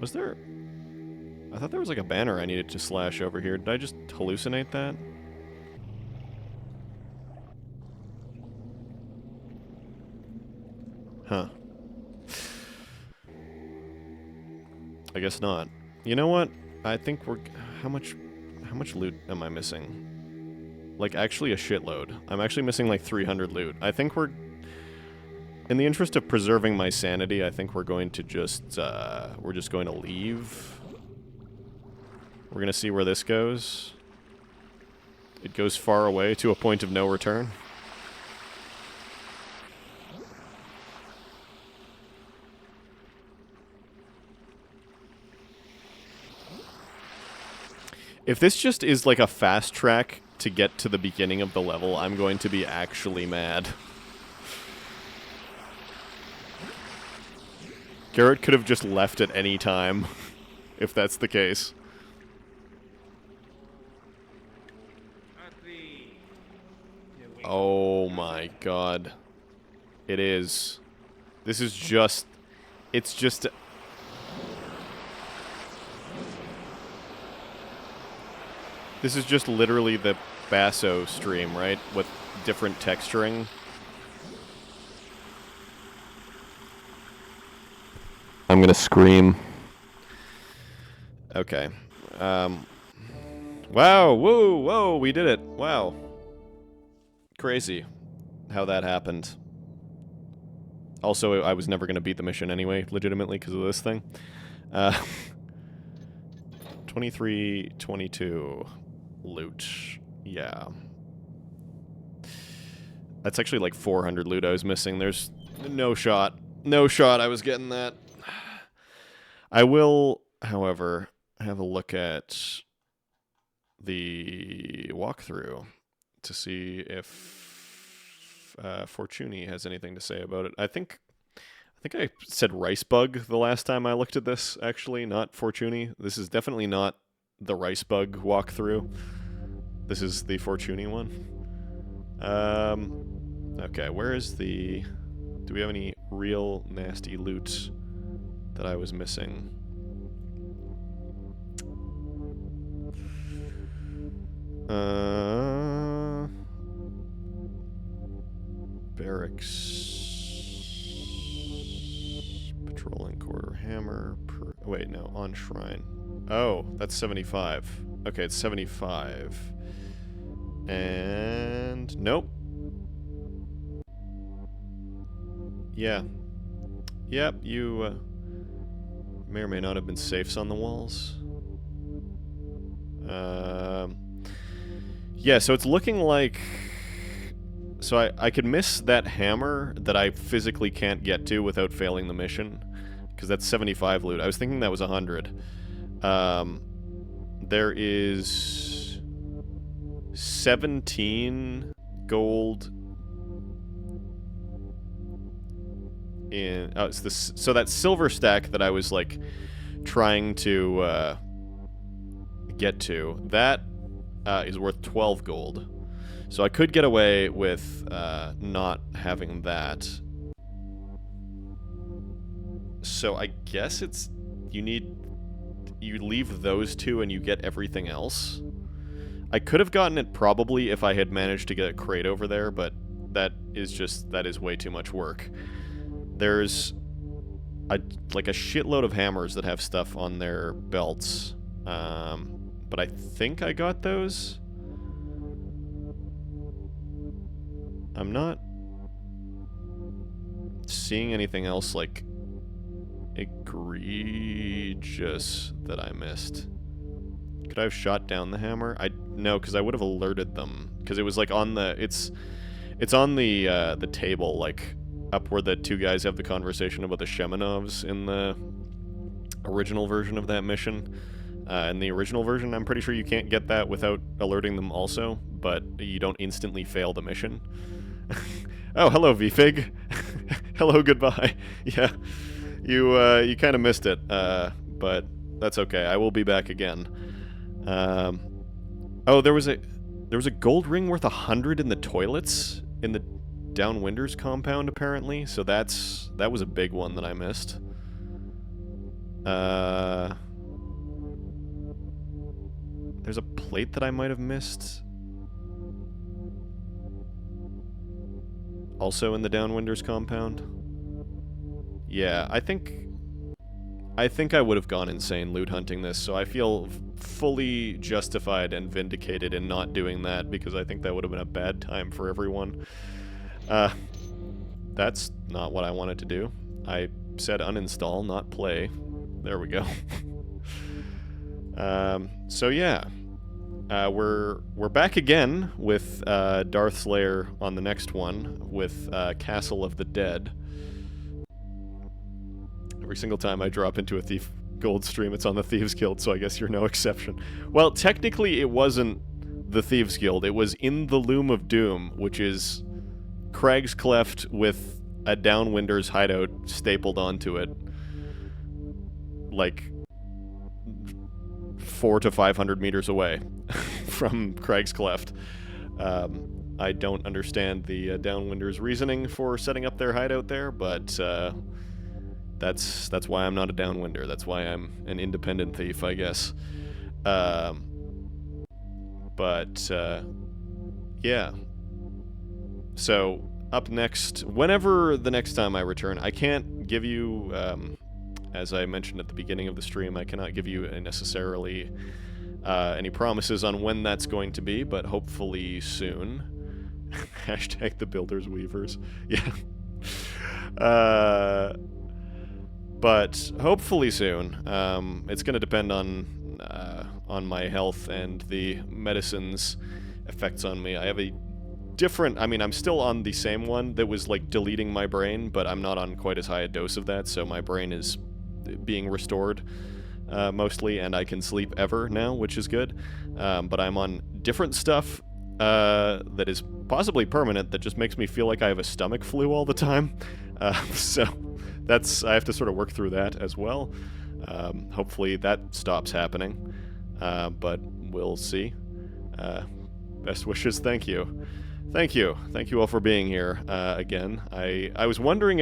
Was there... I thought there was like a banner I needed to slash over here. Did I just hallucinate that? Huh. I guess not. You know what? I think we're... How much loot am I missing? Like, actually a shitload. I'm actually missing like 300 loot. I think we're... In the interest of preserving my sanity, I think we're going to just, we're just going to leave. We're gonna see where this goes. It goes far away to a point of no return. If this just is like a fast track to get to the beginning of the level, I'm going to be actually mad. Garrett could have just left at any time, if that's the case. Oh my god. It is. This is just... It's just... This is just literally the Basso stream, right? With different texturing. I'm gonna scream. Okay. Wow, whoa, whoa, we did it. Wow. Crazy how that happened. Also, I was never gonna beat the mission anyway, legitimately, because of this thing. 23, 22. Loot. Yeah. That's actually like 400 loot I was missing. There's no shot. No shot I was getting that. I will, however, have a look at the walkthrough to see if Fortuny has anything to say about it. I think I said rice bug the last time I looked at this, actually, not Fortuny. This is definitely not the rice bug walkthrough. This is the Fortuny one. Okay, where is the... Do we have any real nasty loot that I was missing? Barracks... Patrolling quarter hammer... Wait, no, on shrine. Oh, that's 75. Okay, it's 75. And... Nope. Yeah. Yep, you may or may not have been safes on the walls. Yeah, so it's looking like... So I could miss that hammer that I physically can't get to without failing the mission. Because that's 75 loot. I was thinking that was 100. There is 17 gold in... Oh, it's this. So that silver stack that I was, like, trying to get to, that is worth 12 gold. So I could get away with not having that. So I guess it's... You leave those two and you get everything else. I could have gotten it probably if I had managed to get a crate over there, but that is way too much work. There's like a shitload of hammers that have stuff on their belts. But I think I got those. I'm not seeing anything else like egregious that I missed. Could I have shot down the hammer? No, because I would have alerted them. Because it was like on the... It's on the table, like up where the two guys have the conversation about the Shemenovs in the original version of that mission. In the original version, I'm pretty sure you can't get that without alerting them also. but you don't instantly fail the mission. Oh, hello, VFig. Hello, goodbye. Yeah, you kind of missed it, but that's okay. I will be back again. Oh, there was a gold ring worth 100 in the toilets in the Downwinders compound, apparently. So that was a big one that I missed. There's a plate that I might have missed. Also in the Downwinders compound. Yeah, I think I would have gone insane loot hunting this, so I feel fully justified and vindicated in not doing that, because I think that would have been a bad time for everyone. That's not what I wanted to do. I said uninstall, not play. There we go. So yeah. We're back again with Darth Slayer on the next one, with Castle of the Dead. Every single time I drop into a Thief Gold stream, it's on the Thieves Guild, so I guess you're no exception. Well, technically it wasn't the Thieves Guild, it was in the Loom of Doom, which is Craig's Cleft with a Downwinders hideout stapled onto it. Like 400 to 500 meters away from Craig's Cleft. I don't understand the Downwinders' reasoning for setting up their hideout there, but that's why I'm not a Downwinder. That's why I'm an independent thief, I guess. Yeah. So, up next, whenever the next time I return, I can't give you, as I mentioned at the beginning of the stream, I cannot give you necessarily any promises on when that's going to be, but hopefully soon. Hashtag the Builders Weavers. Yeah. But hopefully soon. It's going to depend on my health and the medicine's effects on me. I have a different... I mean, I'm still on the same one that was, like, deleting my brain, but I'm not on quite as high a dose of that, so my brain is being restored, mostly, and I can sleep ever now, which is good. But I'm on different stuff that is possibly permanent, that just makes me feel like I have a stomach flu all the time. So I have to sort of work through that as well. Hopefully that stops happening, but we'll see. Best wishes, thank you. Thank you all for being here again. I was wondering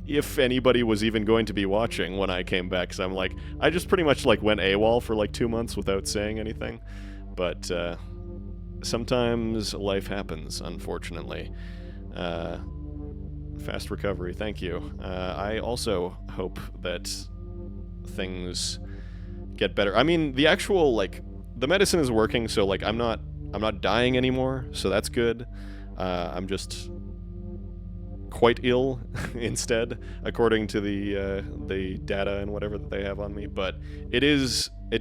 if anybody was even going to be watching when I came back, because I'm like, I just pretty much like went AWOL for like 2 months without saying anything, but sometimes life happens, unfortunately. Fast recovery, thank you. I also hope that things get better. I mean, the actual, like, the medicine is working, so, like, I'm not dying anymore, so that's good. I'm just quite ill instead, according to the data and whatever that they have on me, but it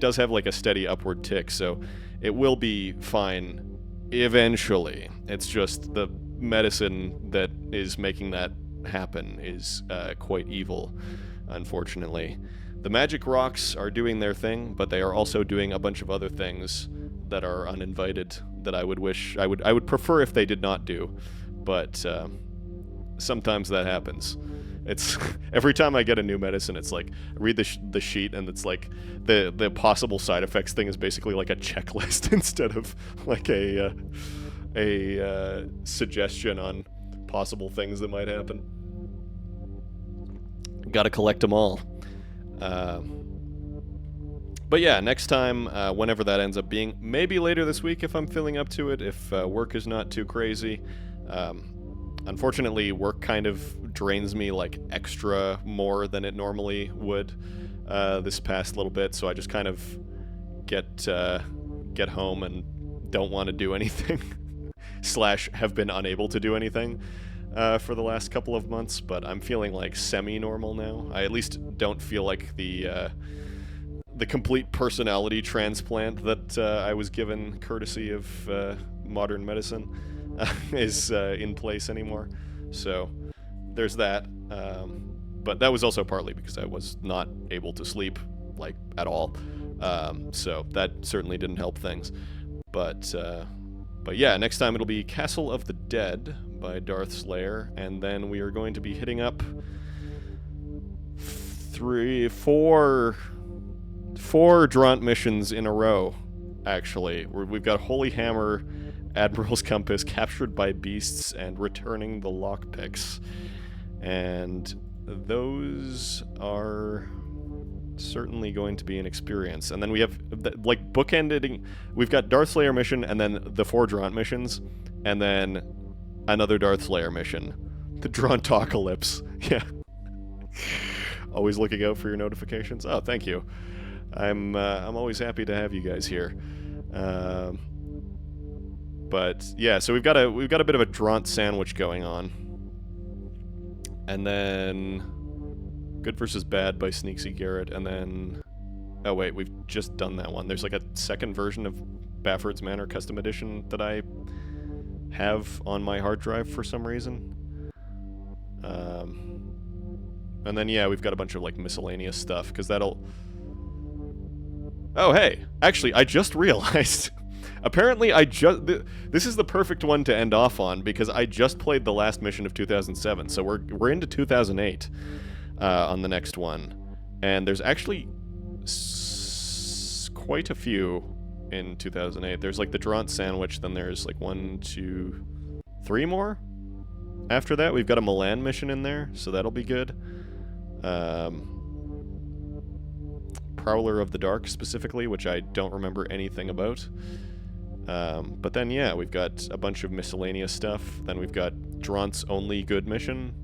does have, like, a steady upward tick, so it will be fine eventually. It's just the medicine that is making that happen is quite evil, unfortunately. The magic rocks are doing their thing, but they are also doing a bunch of other things that are uninvited that I would prefer if they did not do, but sometimes that happens. It's every time I get a new medicine, it's like I read the sheet, and it's like the possible side effects thing is basically like a checklist instead of like a suggestion on possible things that might happen. Gotta collect them all. But yeah, next time, whenever that ends up being, maybe later this week if I'm feeling up to it, if work is not too crazy. Unfortunately, work kind of drains me like extra more than it normally would this past little bit, so I just kind of get home and don't want to do anything. / have been unable to do anything for the last couple of months, but I'm feeling like semi-normal now. I at least don't feel like the complete personality transplant that I was given courtesy of modern medicine is in place anymore. So there's that. But that was also partly because I was not able to sleep, like, at all. So that certainly didn't help things. But But yeah, next time it'll be Castle of the Dead by Darth Slayer, and then we are going to be hitting up four Draunt missions in a row, actually. We've got Holy Hammer, Admiral's Compass, Captured by Beasts, and Returning the Lockpicks. And those are certainly going to be an experience. And then we have, like, bookending, we've got Darth Slayer mission, and then the 4 Draunt missions, and then another Darth Slayer mission. The Drauntocalypse. Yeah. Always looking out for your notifications. Oh, thank you. I'm always happy to have you guys here. But yeah, so we've got a bit of a Draunt sandwich going on. And then Good vs. Bad by Sneaksy Garrett, and then oh wait, we've just done that one. There's like a second version of Bafford's Manor Custom Edition that I have on my hard drive for some reason. And then yeah, we've got a bunch of like miscellaneous stuff, because that'll... Oh hey, actually I just realized apparently this is the perfect one to end off on, because I just played the last mission of 2007, so we're into 2008 on the next one, and there's actually quite a few in 2008. There's like the Draunt sandwich, then there's like 1, 2, 3 more. After that, we've got a Milan mission in there, so that'll be good. Prowler of the Dark specifically, which I don't remember anything about. But then, yeah, we've got a bunch of miscellaneous stuff. Then we've got Draunt's only good mission.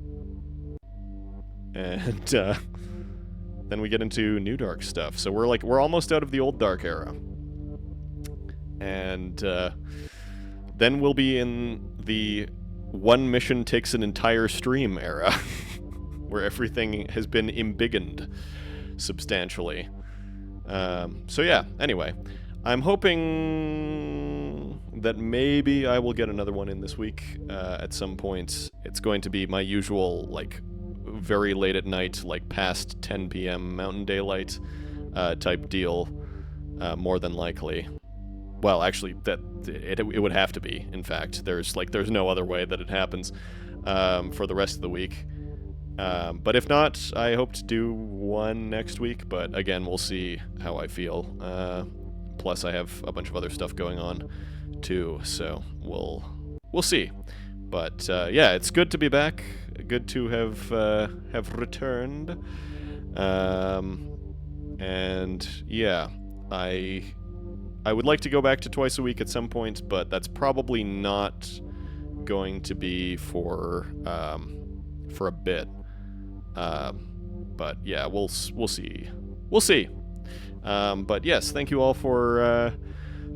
And then we get into New Dark stuff. So we're almost out of the old Dark era. And then we'll be in the one mission takes an entire stream era, where everything has been embiggened substantially. So yeah, anyway, I'm hoping that maybe I will get another one in this week at some point. It's going to be my usual, like, very late at night, like past 10 p.m. Mountain Daylight type deal, more than likely. Well, actually, it would have to be, in fact. There's no other way that it happens for the rest of the week. But if not, I hope to do one next week, but again, we'll see how I feel. Plus, I have a bunch of other stuff going on, too, so we'll see. But, yeah, it's good to be back. Good to have returned. And, yeah, I would like to go back to twice a week at some point, but that's probably not going to be for a bit. But yeah, we'll see. We'll see. But yes, thank you all for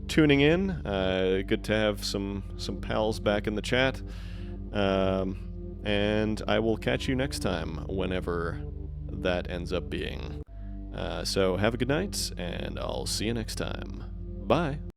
tuning in. Good to have some pals back in the chat. And I will catch you next time, whenever that ends up being. So have a good night, and I'll see you next time. Bye.